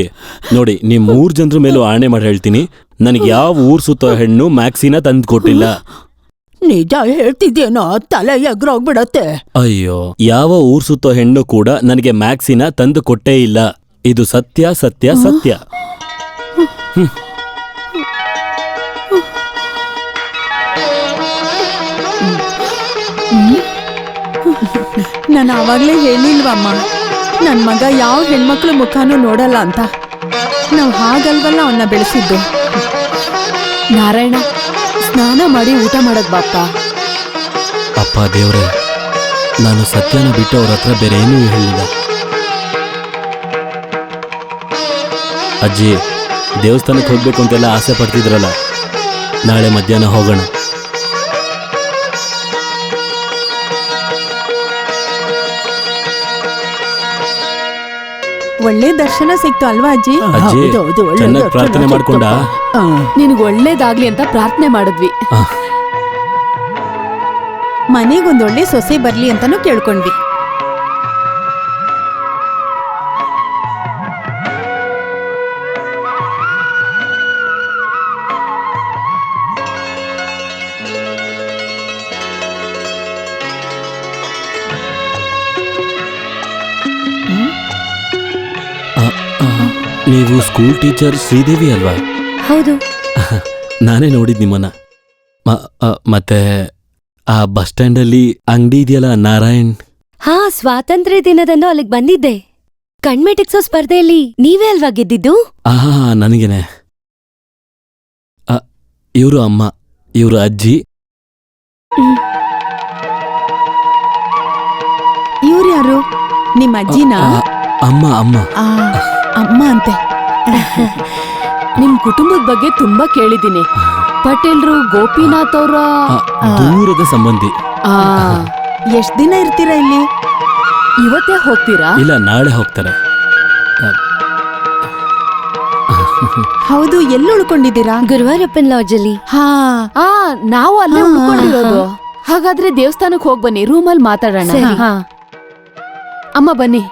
ನೋಡಿ, ನಿಮ್ 3 ಜನರ ಮೇಲೂ ಆಣೆ ಮಾಡಿ ಹೇಳ್ತೀನಿ, ನನಗೆ ಯಾವ ಊರ್ ಸುತ್ತೋ ಹೆಣ್ಣು ಮ್ಯಾಕ್ಸಿನ ತಂದು ಕೊಟ್ಟಿಲ್ಲ. ನಿಜ ಹೇಳ್ತಿದ್ಯೇನೋ? ತಲೆ ಎಗ್ರೋಗ್ಬಿಡತ್ತೆ. ಅಯ್ಯೋ, ಯಾವ ಊರ್ ಸುತ್ತೋ ಹೆಣ್ಣು ಕೂಡ ನನಗೆ ಮ್ಯಾಕ್ಸಿನ ತಂದು ಕೊಟ್ಟೇ ಇಲ್ಲ. ಇದು ಸತ್ಯ, ಸತ್ಯ, ಸತ್ಯ. ನಾನು ಆವಾಗ್ಲೇ ಹೇಳಿಲ್ವಮ್ಮ, ನನ್ ಮಗ ಯಾವ ಹೆಣ್ಮಕ್ಳು ಮುಖಾನೂ ನೋಡಲ್ಲ ಅಂತ. ನಾವ್ ಹಾಗಲ್ವಲ್ಲ ಅವನ್ನ ಬೆಳೆಸಿದ್ದು. ನಾರಾಯಣ, ಸ್ನಾನ ಮಾಡಿ ಊಟ ಮಾಡಕ್ ಬಾಪ್ಪ. ಅಪ್ಪ ದೇವ್ರೆ, ನಾನು ಸತ್ಯನ ಬಿಟ್ಟು ಅವ್ರ ಹತ್ರ ಬೇರೆ ಏನೂ ಹೇಳಿಲ್ಲ. ಅಜ್ಜಿ, ದೇವಸ್ಥಾನಕ್ಕೆ ಹೋಗ್ಬೇಕು ಅಂತೆಲ್ಲ ಆಸೆ ಪಡ್ತಿದ್ರಲ್ಲ, ನಾಳೆ ಮಧ್ಯಾಹ್ನ ಹೋಗೋಣ. ಒಳ್ಳೆ ದರ್ಶನ ಸಿಕ್ತು ಅಲ್ವಾ ಅಜ್ಜಿ? ಅಜ್ಜಿ, ಚೆನ್ನಾಗಿ ಪ್ರಾರ್ಥನೆ ಮಾಡ್ಕೊಂಡ? ನಿನಗ್ ಒಳ್ಳೇದಾಗ್ಲಿ ಅಂತ ಪ್ರಾರ್ಥನೆ ಮಾಡಿದ್ವಿ. ಮನೆಗೊಂದೊಳ್ಳೆ ಸೊಸೆ ಬರ್ಲಿ ಅಂತಾನು ಕೇಳ್ಕೊಂಡ್ವಿ. ನೀವು ಸ್ಕೂಲ್ ಟೀಚರ್ ಶ್ರೀದೇವಿ ಅಲ್ವಾ? ಹೌದು. ನಾನೇ ನೋಡಿದ್ ನಿಮ್ಮನ್ನ. ಮತ್ತೆ ಆ ಬಸ್ ಸ್ಟ್ಯಾಂಡಲ್ಲಿ ಅಂಗಡಿ ಇದೆಯಲ್ಲ, ನಾರಾಯಣ್. ಹಾ, ಸ್ವಾತಂತ್ರ್ಯ ದಿನದಂದು ಅಲ್ಲಿಗೆ ಬಂದಿದ್ದೆ. ಕಣ್ಮೆಟಿಕ್ಸೋ ಸ್ಪರ್ಧೆಯಲ್ಲಿ ನೀವೇ ಅಲ್ವಾ ಗೆದ್ದಿದ್ದು? ನನಗೇನೆ. ಇವರು ಅಮ್ಮ, ಇವರು ಅಜ್ಜಿ. ಇವ್ರು ಯಾರು? ನಿಮ್ಮ ಅಜ್ಜಿನಾ? ಅಮ್ಮ. ಅಮ್ಮ ಅಮ್ಮ ಅಂತೆ. ನಿಮ್ ಕುಟುಂಬದ ಬಗ್ಗೆ ತುಂಬಾ ಕೇಳಿದ್ದೀನಿ. ಪಟೇಲ್ರು ಗೋಪಿನಾಥ್ ಅವರ ದೂರದ ಸಂಬಂಧಿ. ಎಷ್ಟ್ ದಿನ ಇರ್ತೀರಾ ಇಲ್ಲಿ? ಇವತ್ತೇ ಹೋಗ್ತೀರಾ? ಇಲ್ಲ, ನಾಳೆ ಹೋಗ್ತಾರೆ. ಹೌದು, ಎಲ್ಲಿ ಉಳ್ಕೊಂಡಿದ್ದೀರಾ? ಗುರುವಾರಪ್ಪನ್ ಲಾಡ್ಜಲ್ಲಿ. ನಾವು ಅಲ್ಲೇ ಉಳ್ಕೊಂಡಿರೋದು. ಹಾಗಾದ್ರೆ ದೇವಸ್ಥಾನಕ್ಕೆ ಹೋಗ್ ಬನ್ನಿ, ರೂಮಲ್ಲಿ ಮಾತಾಡೋಣ. ಸರಿ. ಅಮ್ಮ ಬನ್ನಿ.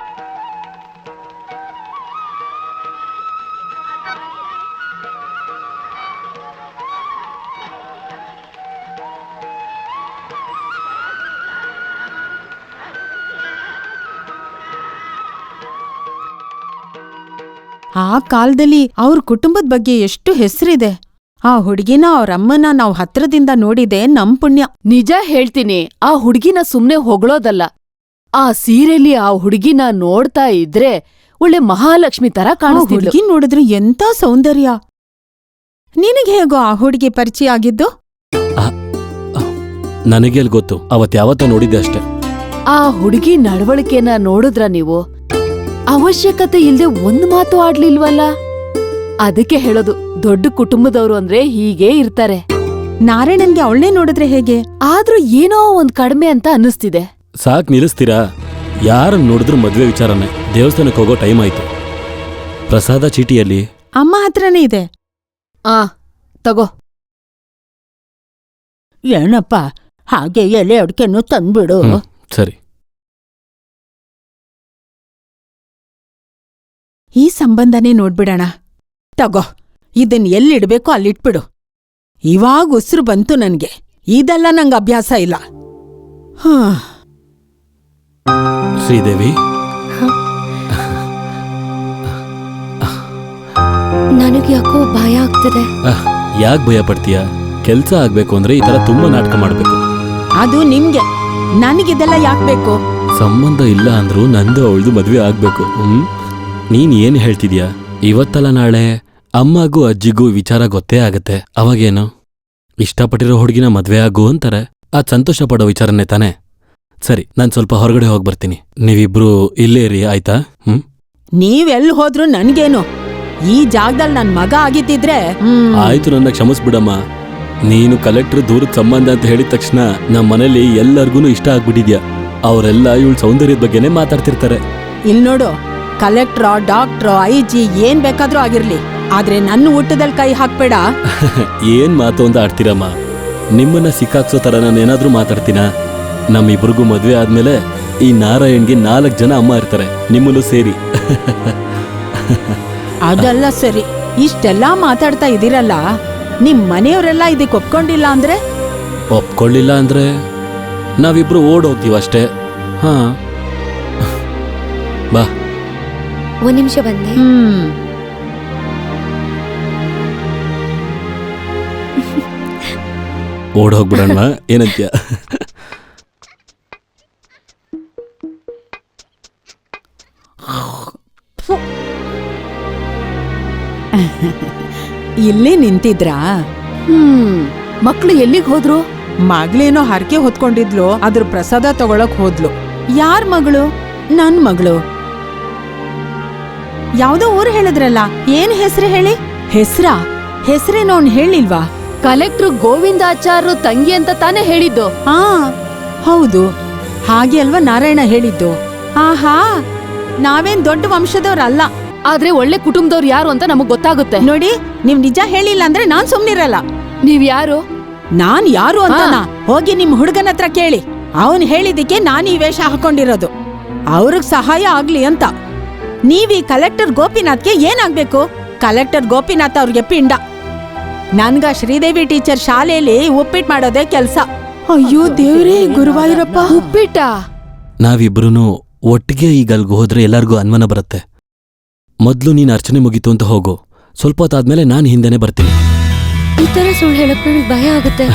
ಆ ಕಾಲದಲ್ಲಿ ಅವ್ರ ಕುಟುಂಬದ ಬಗ್ಗೆ ಎಷ್ಟು ಹೆಸರಿದೆ. ಆ ಹುಡುಗಿನ ಅವ್ರಮ್ಮನ ನಾವ್ ಹತ್ರದಿಂದ ನೋಡಿದೆ ನಮ್ ಪುಣ್ಯ. ನಿಜ ಹೇಳ್ತೀನಿ, ಆ ಹುಡ್ಗಿನ ಸುಮ್ನೆ ಹೊಗಳೋದಲ್ಲ. ಆ ಸೀರೆಲಿ ಆ ಹುಡ್ಗಿನ ನೋಡ್ತಾ ಇದ್ರೆ ಒಳ್ಳೆ ಮಹಾಲಕ್ಷ್ಮಿ ತರ ಕಾಣಿಸ್ತಿದ್ಲು. ಹುಡುಗಿ ನೋಡಿದ್ರೆ ಎಂತ ಸೌಂದರ್ಯ. ನಿನಗೆ ಹೇಗೋ ಆ ಹುಡುಗಿ ಪರಿಚಯ ಆಗಿದ್ದು? ನನಗೆಲ್ ಗೊತ್ತು, ಅವತ್ ಯಾವತ್ತ ನೋಡಿದ್ದೆ ಅಷ್ಟೆ. ಆ ಹುಡುಗಿ ನಡವಳಿಕೆನ ನೋಡಿದ್ರ ನೀವು? ಅವಶ್ಯಕತೆ ಇಲ್ದೆ ಒಂದ್ ಮಾತು ಆಡ್ಲಿಲ್ವಲ್ಲ. ಅದಕ್ಕೆ ಹೇಳೋದು, ದೊಡ್ಡ ಕುಟುಂಬದವ್ರು ಅಂದ್ರೆ ಹೀಗೇ ಇರ್ತಾರೆ. ನಾರಾಯಣನ್ಗೆ ಅವಳನ್ನೇ ನೋಡಿದ್ರೆ ಹೇಗೆ? ಆದ್ರೂ ಏನೋ ಒಂದ್ ಕಡಿಮೆ ಅಂತ ಅನ್ನಿಸ್ತಿದೆ. ಸಾಕ್ ನಿಲ್ಲಿಸ್ತೀರಾ? ಯಾರನ್ನ ನೋಡಿದ್ರು ಮದ್ವೆ ವಿಚಾರನೆ. ದೇವಸ್ಥಾನಕ್ಕೆ ಹೋಗೋ ಟೈಮ್ ಆಯ್ತು. ಪ್ರಸಾದ ಚೀಟಿಯಲ್ಲಿ ಅಮ್ಮ ಹತ್ರನೇ ಇದೆ. ತಗೋ. ಏನಪ್ಪ, ಹಾಗೆ ಎಲೆ ಅಡ್ಕೆನು ತಂದ್ಬಿಡು. ಸರಿ. ಈ ಸಂಬಂಧನೇ ನೋಡ್ಬಿಡೋಣ. ತಗೋ, ಇದನ್ ಎಲ್ಲಿಡ್ಬೇಕೋ ಅಲ್ಲಿಟ್ಬಿಡು. ಇವಾಗ ಉಸಿರು ಬಂತು ನನ್ಗೆ. ಇದೆಲ್ಲ ನಂಗೆ ಅಭ್ಯಾಸ ಇಲ್ಲ. ಶ್ರೀದೇವಿ, ನನಗೆ ಯಾಕೋ ಭಯ ಆಗ್ತದೆ. ಯಾಕೆ ಭಯ ಪಡ್ತೀಯ? ಕೆಲ್ಸ ಆಗ್ಬೇಕು ಅಂದ್ರೆ ಈ ತರ ತುಂಬಾ ನಾಟಕ ಮಾಡ್ಬೇಕು. ಅದು ನಿಮ್ಗೆ, ನನಗಿದೆಲ್ಲ ಯಾಕೆ ಬೇಕು? ಸಂಬಂಧ ಇಲ್ಲ ಅಂದ್ರೂ ನಂದು ಅವಳ್ದು ಮದ್ವೆ ಆಗ್ಬೇಕು. ನೀನ್ ಏನ್ ಹೇಳ್ತಿದ್ಯಾ? ಇವತ್ತಲ್ಲ ನಾಳೆ ಅಮ್ಮಗೂ ಅಜ್ಜಿಗೂ ವಿಚಾರ ಗೊತ್ತೇ ಆಗತ್ತೆ. ಅವಾಗೇನು? ಇಷ್ಟಪಟ್ಟಿರೋ ಹುಡುಗಿನ ಮದ್ವೆ ಆಗು ಅಂತಾರೆ. ಅದ್ ಸಂತೋಷ ಪಡೋ ವಿಚಾರನೇ ತಾನೆ. ಸರಿ, ನಾನ್ ಸ್ವಲ್ಪ ಹೊರಗಡೆ ಹೋಗಿ ಬರ್ತೀನಿ. ನೀವಿಬ್ರು ಇಲ್ಲೇ ಇರಿ, ಆಯ್ತಾ? ನೀವೆಲ್ ಹೋದ್ರು ನನ್ಗೇನು? ಈ ಜಾಗದಲ್ಲಿ ನನ್ ಮಗ ಆಗಿದ್ದಿದ್ರೆ ಆಯ್ತು, ನನ್ನ ಕ್ಷಮಿಸ್ಬಿಡಮ್ಮ. ನೀನು ಕಲೆಕ್ಟರ್ ದೂರದ ಸಂಬಂಧ ಅಂತ ಹೇಳಿದ ತಕ್ಷಣ ನಮ್ಮ ಮನೇಲಿ ಎಲ್ಲರಿಗೂ ಇಷ್ಟ ಆಗ್ಬಿಟ್ಟಿದ್ಯಾ. ಅವರೆಲ್ಲ ಇವಳ ಸೌಂದರ್ಯದ ಬಗ್ಗೆನೇ ಮಾತಾಡ್ತಿರ್ತಾರೆ. ಇಲ್ ನೋಡು, ಕಲೆಕ್ಟ್ರ, ಡಾಕ್ಟ್ರ, ಐಜಿ ಏನ್ ಬೇಕಾದ್ರೂ ಆಗಿರ್ಲಿ, ಆದ್ರೆ ನನ್ನ ಊಟದಲ್ಲಿ ಕೈ ಹಾಕ್ಬೇಡ. ಏನ್ ಮಾತು ಅಂತ ಆಡ್ತೀರಮ್ಮ? ನಿಮ್ಮನ್ನ ಸಿಕ್ಕಾಕ್ಸೋ ತರ ನಾನೇನಾದ್ರೂ ಮಾತಾಡ್ತೀನಾ? ನಮ್ಮಿಬ್ರಿಗೂ ಮದ್ವೆ ಆದ್ಮೇಲೆ ಈ ನಾರಾಯಣ್ಗೆ 4 ಜನ ಅಮ್ಮ ಇರ್ತಾರೆ, ನಿಮ್ಮನ್ನು ಸೇರಿ. ಅದೆಲ್ಲ ಸರಿ. ಇಷ್ಟೆಲ್ಲಾ ಮಾತಾಡ್ತಾ ಇದೀರಲ್ಲ, ನಿಮ್ ಮನೆಯವರೆಲ್ಲ ಇದಕ್ಕೆ ಒಪ್ಕೊಂಡಿಲ್ಲ ಅಂದ್ರೆ? ಒಪ್ಕೊಳ್ಳಿಲ್ಲ ಅಂದ್ರೆ ನಾವಿಬ್ರು ಓಡೋಗ್ತೀವ ಅಷ್ಟೇ. ಹಾ, ಬಾ. 1 ನಿಮಿಷ ಬಂದೆ. ಓಡೋಗ್ಬಿಡೋಣ, ಏನಂತ್ಯ? ಇಲ್ಲೇ ನಿಂತಿದ್ರಾ? ಮಕ್ಳು ಎಲ್ಲಿಗ್ ಹೋದ್ರು? ಮಗಳೇನೋ ಹರಕೆ ಹೊತ್ಕೊಂಡಿದ್ಲು, ಅದ್ರ ಪ್ರಸಾದ ತಗೊಳಕ್ ಹೋದ್ಲು. ಯಾರ್ ಮಗಳು? ನನ್ ಮಗಳು. ಯಾವ್ದೋ ಊರು ಹೇಳಿದ್ರಲ್ಲ, ಏನ್ ಹೆಸ್ರು ಹೇಳಿ? ಹೆಸ್ರೇನೋ ಅವ್ನ್ ಹೇಳಿಲ್ವಾ? ಕಲೆಕ್ಟ್ರು ಗೋವಿಂದಾಚಾರ್ರು ತಂಗಿ ಅಂತ ತಾನೇ ಹೇಳಿದ್ದು. ಹೌದು, ಹಾಗೆ ಅಲ್ವಾ ನಾರಾಯಣ ಹೇಳಿದ್ದು. ಆಹಾ, ನಾವೇನ್ ದೊಡ್ಡ ವಂಶದವ್ರಲ್ಲ. ಆದ್ರೆ ಒಳ್ಳೆ ಕುಟುಂಬದವ್ರು ಯಾರು ಅಂತ ನಮಗ್ ಗೊತ್ತಾಗುತ್ತೆ. ನೋಡಿ, ನೀವ್ ನಿಜ ಹೇಳಿಲ್ಲ ಅಂದ್ರೆ ನಾನ್ ಸುಮ್ನಿರಲ್ಲ. ನೀವ್ ಯಾರು? ನಾನ್ ಯಾರು ಅಂತ ಹೋಗಿ ನಿಮ್ ಹುಡುಗನ ಹತ್ರ ಕೇಳಿ. ಅವನ್ ಹೇಳಿದಕ್ಕೆ ನಾನ್ ಈ ವೇಷ ಹಾಕೊಂಡಿರೋದು, ಅವ್ರಿಗ್ ಸಹಾಯ ಆಗ್ಲಿ ಅಂತ. ನೀವ್ ಈ ಕಲೆಕ್ಟರ್ ಗೋಪಿನಾಥ್ಗೆ ಏನಾಗ್ಬೇಕು? ಕಲೆಕ್ಟರ್ ಗೋಪಿನಾಥ್ ಅವ್ರಿಗೆ ಪಿಂಡ. ನನ್ಗ ಶ್ರೀದೇವಿ ಟೀಚರ್ ಶಾಲೆಯಲ್ಲಿ ಉಪ್ಪಿಟ್ಟು ಮಾಡೋದೇ ಕೆಲ್ಸ. ಅಯ್ಯೋ ದೇವ್ರೇ, ಗುರುವಾಯೂರಪ್ಪ, ಉಪ್ಪಿಟ್ಟ? ನಾವಿಬ್ರು ಒಟ್ಟಿಗೆ ಈಗ ಅಲ್ಗೆ ಹೋದ್ರೆ ಎಲ್ಲರಿಗೂ ಅನುಮಾನ ಬರುತ್ತೆ. ಮೊದ್ಲು ನೀನ್ ಅರ್ಚನೆ ಮುಗೀತು ಅಂತ ಹೋಗು, ಸ್ವಲ್ಪ ಹೊತ್ತಾದ್ಮೇಲೆ ನಾನು ಹಿಂದೆನೆ ಬರ್ತೀನಿ. ಈ ತರ ಸುಳ್ಳು ಹೇಳಕ್ ನನಗೆ ಭಯ ಆಗುತ್ತೆ.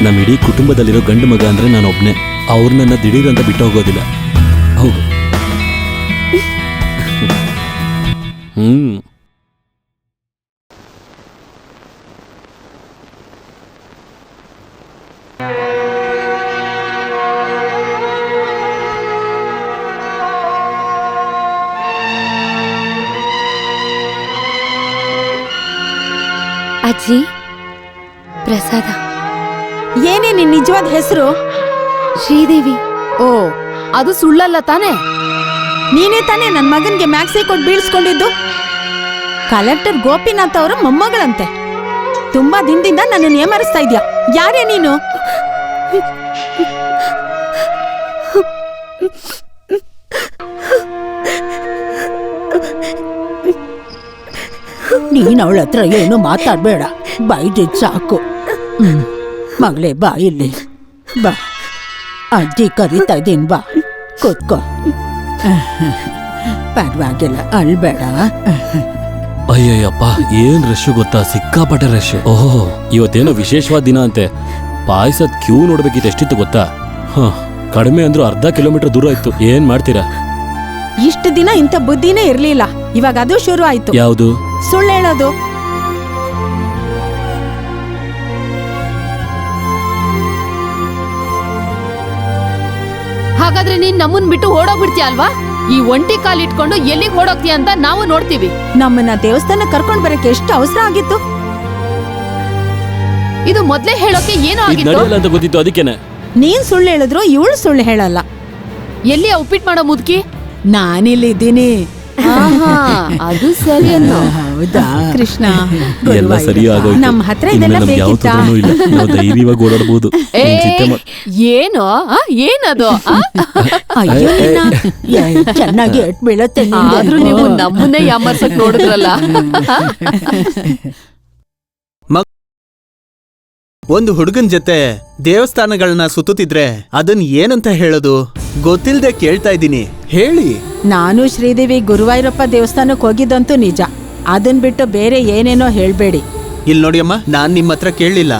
ನಮ್ಮ ಇಡೀ ಕುಟುಂಬದಲ್ಲಿರೋ ಗಂಡು ಮಗ ಅಂದ್ರೆ ನಾನೊಬ್ನೇ. ಅವ್ರು ನನ್ನ ದಿಢೀರ್ ಅಂತ ಬಿಟ್ಟು ಹೋಗೋದಿಲ್ಲ. ಹೋಗು. ಅಜ್ಜಿ, ಪ್ರಸಾದ. ಏನೇ ನಿನ್ ನಿಜವಾದ ಹೆಸರು? ಶ್ರೀದೇವಿ. ಓ, ಅದು ಸುಳ್ಳಲ್ಲ ತಾನೆ? ನೀನೇ ತಾನೇ ನನ್ ಮಗನ್ಗೆ ಮ್ಯಾಕ್ಸಿ ಕೊಟ್ಟು ಬೀಳ್ಸ್ಕೊಂಡಿದ್ದು? ಕಲೆಕ್ಟರ್ ಗೋಪಿನಾಥ್ ಅವರ ಮೊಮ್ಮಗಳಂತೆ. ತುಂಬಾ ದಿನದಿಂದ ನನ್ನನ್ನು ಏಮರಿಸ್ತಾ ಇದ್ಯಾ. ಯಾರೇ ನೀನು? ನೀನ್ ಅವಳ ಹತ್ರ ಏನು ಮಾತಾಡ್ಬೇಡ, ಬೈದಿದ್ ಸಾಕು. ಮಗಳೇ, ಬಾ ಇಲ್ಲಿ ಬಾ, ಅಜ್ಜಿ ಕರೀತಾ ಇದ್ದೀನಿ, ಬಾ ಕೂತ್ಕೋ. ಪರವಾಗಿಲ್ಲ, ಅಳ್ಬೇಡ. ಅಯ್ಯಯ್ಯಪ್ಪ, ಏನ್ ರಶ್ ಗೊತ್ತಾ, ಸಿಕ್ಕಾಪಟ್ಟೆ ರಶ್. ಓಹೋ, ಇವತ್ತೇನೋ ವಿಶೇಷವಾದ ದಿನ ಅಂತೆ. ಪಾಯಸದ ಕ್ಯೂ ನೋಡ್ಬೇಕಿತ್ತು, ಎಷ್ಟಿತ್ತು ಗೊತ್ತಾ? ಕಡಿಮೆ ಅಂದ್ರೂ ಅರ್ಧ ಕಿಲೋಮೀಟರ್ ದೂರ ಇತ್ತು. ಏನ್ ಮಾಡ್ತೀರಾ? ಇಷ್ಟು ದಿನ ಇಂಥ ಬುದ್ಧಿನೇ ಇರ್ಲಿಲ್ಲ, ಇವಾಗ ಅದು ಶುರು ಆಯ್ತು. ಯಾವುದು? ಸುಳ್ಳು ಹೇಳೋದು. ಹಾಗಾದ್ರೆ ನೀನ್ ನಮ್ಮನ್ ಬಿಟ್ಟು ಓಡೋಗ್ಬಿಡ್ತೀಯ ಅಲ್ವಾ? ಈ ಒಂಟಿ ಕಾಲ್ ಇಟ್ಕೊಂಡು ಎಲ್ಲಿಗೆ ಓಡೋಗ್ತೀಯ ಅಂತ ನಾವು ನೋಡ್ತೀವಿ. ನಮ್ಮನ್ನ ದೇವಸ್ಥಾನ ಕರ್ಕೊಂಡ್ ಬರಕ್ಕೆ ಎಷ್ಟು ಅವಸರ ಆಗಿತ್ತು. ಇದು ಮೊದ್ಲೇ ಹೇಳೋಕೆ ಏನೋ ಇದ್ ಆಗಿತ್ತು. ನಡೆಯಲ್ಲ ಅಂತ ಗೊತ್ತಿತ್ತು, ಅದಕ್ಕೇನೆ. ನೀನ್ ಸುಳ್ಳು ಹೇಳಿದ್ರು ಇವಳು ಸುಳ್ಳು ಹೇಳಲ್ಲ. ಎಲ್ಲಿ ಆ ಉಪ್ಪಿಟ್ಟು ಮಾಡೋ ಮುದುಕಿ? ನಾನಿಲ್ಲಿದ್ದೀನಿ. ಅದು ಸರಿ ಅನ್ನೋ. ಹೌದಾ ಕೃಷ್ಣ, ಎಲ್ಲ ಸರಿ ಆಗೋಯ್ತು. ನಮ್ಮ ಹತ್ರ ಇನ್ನು ಇದೆಲ್ಲ ನಮ್ಗೆ ಯಾವ ಬೇಕಿತ್ತಾ? ತೊಂದ್ರೆನೂ ಇಲ್ಲ, ನಾವು ಧೈರ್ಯವಾಗಿ ಓಡಾಡ್ಬೋದು. ಏ, ನಿನ್ ಚಿಂತೆ ಮಾಡ್- ಏನೋ ಏನದು? ಅಯ್ಯೋ ಚೆನ್ನಾಗಿ ಎಟ್ ಬೀಳತ್ತೆ. ಆದ್ರೂ ನೀವು ನಮ್ಮನ್ನೇ ಯಾಮರ್ಸಕ್ ನೋಡಿದ್ರಲ್ಲ. ಒಂದು ಹುಡುಗನ್ ಜೊತೆ ದೇವಸ್ಥಾನಗಳನ್ನ ಸುತ್ತುತ್ತಿದ್ರೆ ಅದನ್ ಏನಂತ ಹೇಳೋದು ಗೊತ್ತಿಲ್ದೆ ಕೇಳ್ತಾ ಇದ್ದೀನಿ, ಹೇಳಿ. ನಾನು ಶ್ರೀದೇವಿ ಗುರುವಾಯೂರಪ್ಪ ದೇವಸ್ಥಾನಕ್ಕೆ ಹೋಗಿದ್ದಂತೂ ನಿಜ. ಅದನ್ ಬಿಟ್ಟು ಬೇರೆ ಏನೇನೋ ಹೇಳ್ಬೇಡಿ. ಇಲ್ ನೋಡಿಯಮ್ಮ, ನಾನ್ ನಿಮ್ಮ ಹತ್ರ ಕೇಳಲಿಲ್ಲ.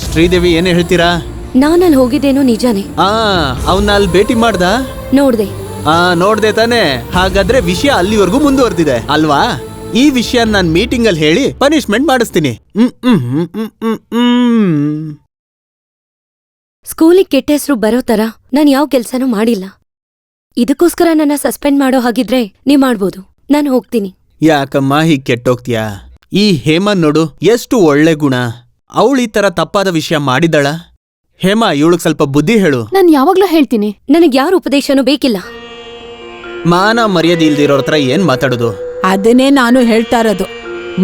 ಶ್ರೀದೇವಿ ಏನ್ ಹೇಳ್ತೀರಾ? ನಾನಲ್ಲಿ ಹೋಗಿದ್ದೇನೋ ನಿಜಾನೇ. ಅವನ್ನ ಅಲ್ಲಿ ಭೇಟಿ ಮಾಡ್ದ? ನೋಡ್ದೆ. ನೋಡ್ದೆ ತಾನೆ. ಹಾಗಾದ್ರೆ ವಿಷಯ ಅಲ್ಲಿವರೆಗೂ ಮುಂದುವರೆದಿದೆ ಅಲ್ವಾ? ಈ ವಿಷಯ ನಾನ್ ಮೀಟಿಂಗ್ ಅಲ್ಲಿ ಹೇಳಿ ಪನಿಷ್ಮೆಂಟ್ ಮಾಡಿಸ್ತೀನಿ. ಸ್ಕೂಲಿಗೆ ಕೆಟ್ಟ ಹೆಸರು ಬರೋ ತರ ನಾನು ಯಾವ ಕೆಲ್ಸನೂ ಮಾಡಿಲ್ಲ. ಇದಕ್ಕೋಸ್ಕರ ನನ್ನ ಸಸ್ಪೆಂಡ್ ಮಾಡೋ ಹಾಗಿದ್ರೆ ನೀವ್ ಮಾಡ್ಬೋದು, ನಾನು ಹೋಗ್ತೀನಿ. ಯಾಕಮ್ಮ ಹೀಗ್ ಕೆಟ್ಟೋಗ್ತೀಯಾ? ಈ ಹೇಮನ್ ನೋಡು, ಎಷ್ಟು ಒಳ್ಳೆ ಗುಣ. ಅವಳು ಈ ತರ ತಪ್ಪಾದ ವಿಷಯ ಮಾಡಿದಳ? ಹೇಮಾ, ಇವಳಿಗೆ ಸ್ವಲ್ಪ ಬುದ್ಧಿ ಹೇಳು. ನಾನ್ ಯಾವಾಗ್ಲೂ ಹೇಳ್ತೀನಿ, ನನಗ್ ಯಾರ ಉಪದೇಶನೂ ಬೇಕಿಲ್ಲ. ಮಾನ ಮರ್ಯಾದೆ ಇಲ್ದಿರೋರ್ ಹತ್ರ ಏನ್ ಮಾತಾಡೋದು? ಅದನ್ನೇ ನಾನು ಹೇಳ್ತಾ ಇರೋದು.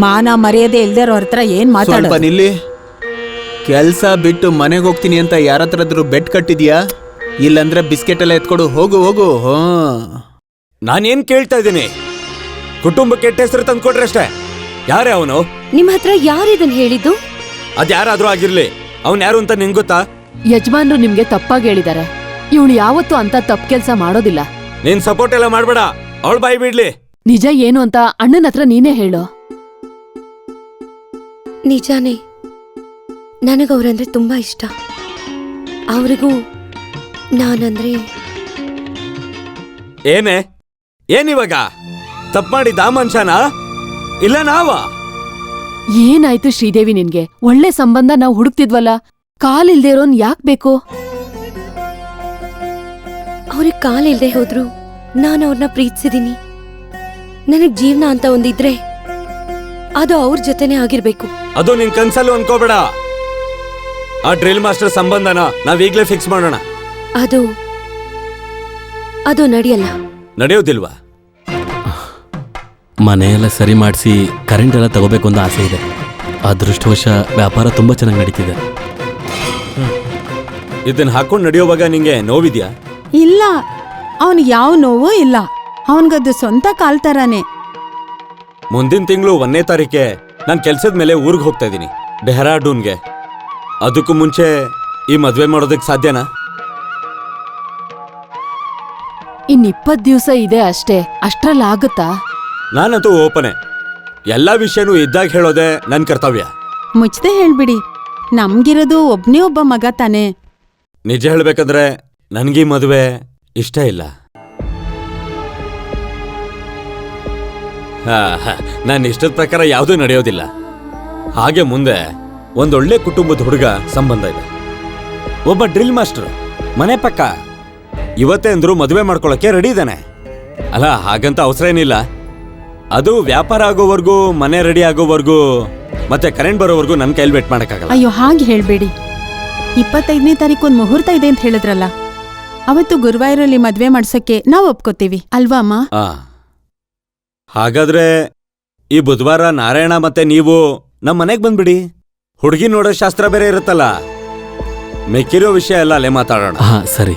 ಮಾನ ಮರ್ಯಾದೆ ಇಲ್ದಿರೋ ಹತ್ರ ಏನ್ ಸ್ವಲ್ಪ ಮಾತಾಡೋದು? ನಿಲ್ಲಿ. ಕೆಲ್ಸ ಬಿಟ್ಟು ಮನೆಗೆ ಹೋಗ್ತೀನಿ ಅಂತ ಯಾರತ್ರಾದ್ರೂ ಬೆಟ್ ಕಟ್ಟಿದ್ಯಾ? ಇಲ್ಲಂದ್ರೆ ಬಿಸ್ಕೆಟ್ ಎಲ್ಲ ಎತ್ಕೊಡು, ಹೋಗು ಹೋಗು. ನಾನೇನ್ ಕೇಳ್ತಾ ಇದ್ದೀನಿ? ಕುಟುಂಬ ಕೆಟ್ಟ ಹೆಸರು ತಂದ್ಕೊಟ್ರೆ ಅಷ್ಟೇ. ಯಾರೇ ಅವನು? ನಿಮ್ ಹತ್ರ ಯಾರಿದನ್ ಹೇಳಿದ್ದು? ಅದ್ಯಾರಾದ್ರೂ ಆಗಿರ್ಲಿ, ಅವನ್ ಯಾರು ಅಂತ ನಿಂಗ್ ಗೊತ್ತಾ? ಯಜಮಾನ್ರು ನಿಮ್ಗೆ ತಪ್ಪಾಗಿ ಹೇಳಿದಾರೆ. ಇವಳು ಯಾವತ್ತೂ ಅಂತ ತಪ್ಪು ಕೆಲ್ಸ ಮಾಡೋದಿಲ್ಲ. ನೀನ್ ಸಪೋರ್ಟ್ ಎಲ್ಲ ಮಾಡ್ಬೇಡ, ಅವಳು ಬಾಯಿ ಬಿಡ್ಲಿ. ನಿಜ ಏನು ಅಂತ ಅಣ್ಣನ ಹತ್ರ ನೀನೇ ಹೇಳು. ನಿಜಾನೇ, ನನಗವ್ರಂದ್ರೆ ತುಂಬಾ ಇಷ್ಟ. ಅವ್ರಿಗೂ ನಾನಂದ್ರೆ. ಏನೇ ಏನಿವಾಗ? ತಪ್ಪು ಮಾಡಿದ ಆ ಮನುಷ್ಯನ ಇಲ್ಲ ನಾವ? ಏನಾಯ್ತು ಶ್ರೀದೇವಿ ನಿನ್ಗೆ? ಒಳ್ಳೆ ಸಂಬಂಧ ನಾವು ಹುಡುಕ್ತಿದ್ವಲ್ಲ, ಕಾಲಿಲ್ದೇ ಇರೋನ್ ಯಾಕ್ ಬೇಕು? ಅವ್ರಿಗೆ ಕಾಲಿಲ್ದೆ ಹೋದ್ರು ನಾನು ಅವ್ರನ್ನ ಪ್ರೀತಿಸಿದೀನಿ. ನನಗ್ ಜೀವನ ಅಂತ ಒಂದಿದ್ರೆ ಅದು ಅವ್ರ ಜೊತೆನೆ ಆಗಿರ್ಬೇಕು. ಅದು ನಿನ್ ಕನ್ಸಲ್ಲೂ ಅನ್ಕೋಬೇಡ. ಆ ಡ್ರಿಲ್ ಮಾಸ್ಟರ್ ಸಂಬಂಧನ ನಾವೀಗ್ಲೇ ಫಿಕ್ಸ್ ಮಾಡೋಣ. ಅದು ನಡೆಯಲ್ಲ. ನಡೆಯೋದಿಲ್ವಾ? ಮನೆಯೆಲ್ಲ ಸರಿ ಮಾಡಿಸಿ ಕರೆಂಟ್ ಎಲ್ಲ ತಗೋಬೇಕು ಅಂತ ಆಸೆ ಇದೆ. ಅದೃಷ್ಟವಶ ವ್ಯಾಪಾರ ತುಂಬಾ ಚೆನ್ನಾಗಿ ನಡೀತಿದೆ. ಇದನ್ನ ಹಾಕೊಂಡು ನಡೆಯೋವಾಗ ನಿಂಗೆ ನೋವಿದ್ಯಾ? ಇಲ್ಲ, ಅವನಿಗೆ ಯಾವ ನೋವು ಇಲ್ಲ. ಅವನ್ಗದು ಸ್ವಂತ ಕಾಲ್ ತರಾನೆ. ಮುಂದಿನ ತಿಂಗಳು 1ನೇ ತಾರೀಕೆ ನಾನು ಕೆಲ್ಸದ ಮೇಲೆ ಊರಿಗೆ ಹೋಗ್ತಾ ಇದ್ದೀನಿ, ಡೆಹ್ರಾಡೂನ್ಗೆ. ಅದಕ್ಕೂ ಮುಂಚೆ ಈ ಮದ್ವೆ ಮಾಡೋದಕ್ಕೆ ಸಾಧ್ಯನಾ? ಇನ್ 20 ದಿವಸ ಇದೆ ಅಷ್ಟೇ, ಅಷ್ಟ್ರಲ್ಲಾಗುತ್ತಾ? ನಾನಂತೂ ಓಪನೆ. ಎಲ್ಲಾ ವಿಷಯನೂ ಇದ್ದಾಗ ಹೇಳೋದೆ ನನ್ ಕರ್ತವ್ಯ. ಮುಚ್ಚದೆ ಹೇಳ್ಬಿಡಿ, ನಮ್ಗಿರೋದು ಒಬ್ನೇ ಒಬ್ಬ ಮಗ ತಾನೆ. ನಿಜ ಹೇಳ್ಬೇಕಂದ್ರೆ ನನ್ಗೀ ಮದುವೆ ಇಷ್ಟ ಇಲ್ಲ. ನನ್ನ ಇಷ್ಟದ ಪ್ರಕಾರ ಯಾವುದೂ ನಡೆಯೋದಿಲ್ಲ. ಹಾಗೆ ಮುಂದೆ ಒಂದೊಳ್ಳೆ ಕುಟುಂಬದ ಹುಡುಗ ಸಂಬಂಧ ಇದೆ. ಒಬ್ಬ ಡ್ರಿಲ್ ಮಾಸ್ಟರ್ ಮನೆ ಪಕ್ಕ. ಇವತ್ತೇ ಅಂದ್ರು ಮದುವೆ ಮಾಡ್ಕೊಳಕ್ಕೆ ರೆಡಿ ಇದ್ದಾನೆ. ಅಲ್ಲ, ಹಾಗಂತ ಅವಸರ ಏನಿಲ್ಲ. ಅದು ವ್ಯಾಪಾರ ಆಗೋವರೆಗೂ, ಮನೆ ರೆಡಿ ಆಗೋವರೆಗೂ, ಮತ್ತೆ ಕರೆಂಟ್ ಬರೋವರೆಗೂ ನನ್ನ ಕೈಲಿ ವೇಟ್ ಮಾಡಕ್ಕಾಗಲ್ಲ. ಅಯ್ಯೋ, ಹಾಗೆ ಹೇಳ್ಬೇಡಿ. 25ನೇ ತಾರೀಕು ಒಂದು ಮುಹೂರ್ತ ಇದೆ ಅಂತ ಹೇಳಿದ್ರಲ್ಲ, ಅವತ್ತು ಗುರುವಾಯೂರಲ್ಲಿ ಮದ್ವೆ ಮಾಡ್ಸಕ್ಕೆ ನಾವು ಒಪ್ಕೋತೀವಿ ಅಲ್ವಾ ಅಮ್ಮ? ಹಾಗಾದ್ರೆ ಈ ಬುಧವಾರ ನಾರಾಯಣ ಮತ್ತೆ ನೀವು ನಮ್ಮ ಮನೆಗೆ ಬಂದ್ಬಿಡಿ. ಹುಡುಗಿ ನೋಡೋ ಶಾಸ್ತ್ರ ಬೇರೆ ಇರುತ್ತಲ್ಲ. ಮೆಕ್ಕಿರೋ ವಿಷಯ ಎಲ್ಲ ಅಲ್ಲೇ ಮಾತಾಡೋಣ. ಸರಿ.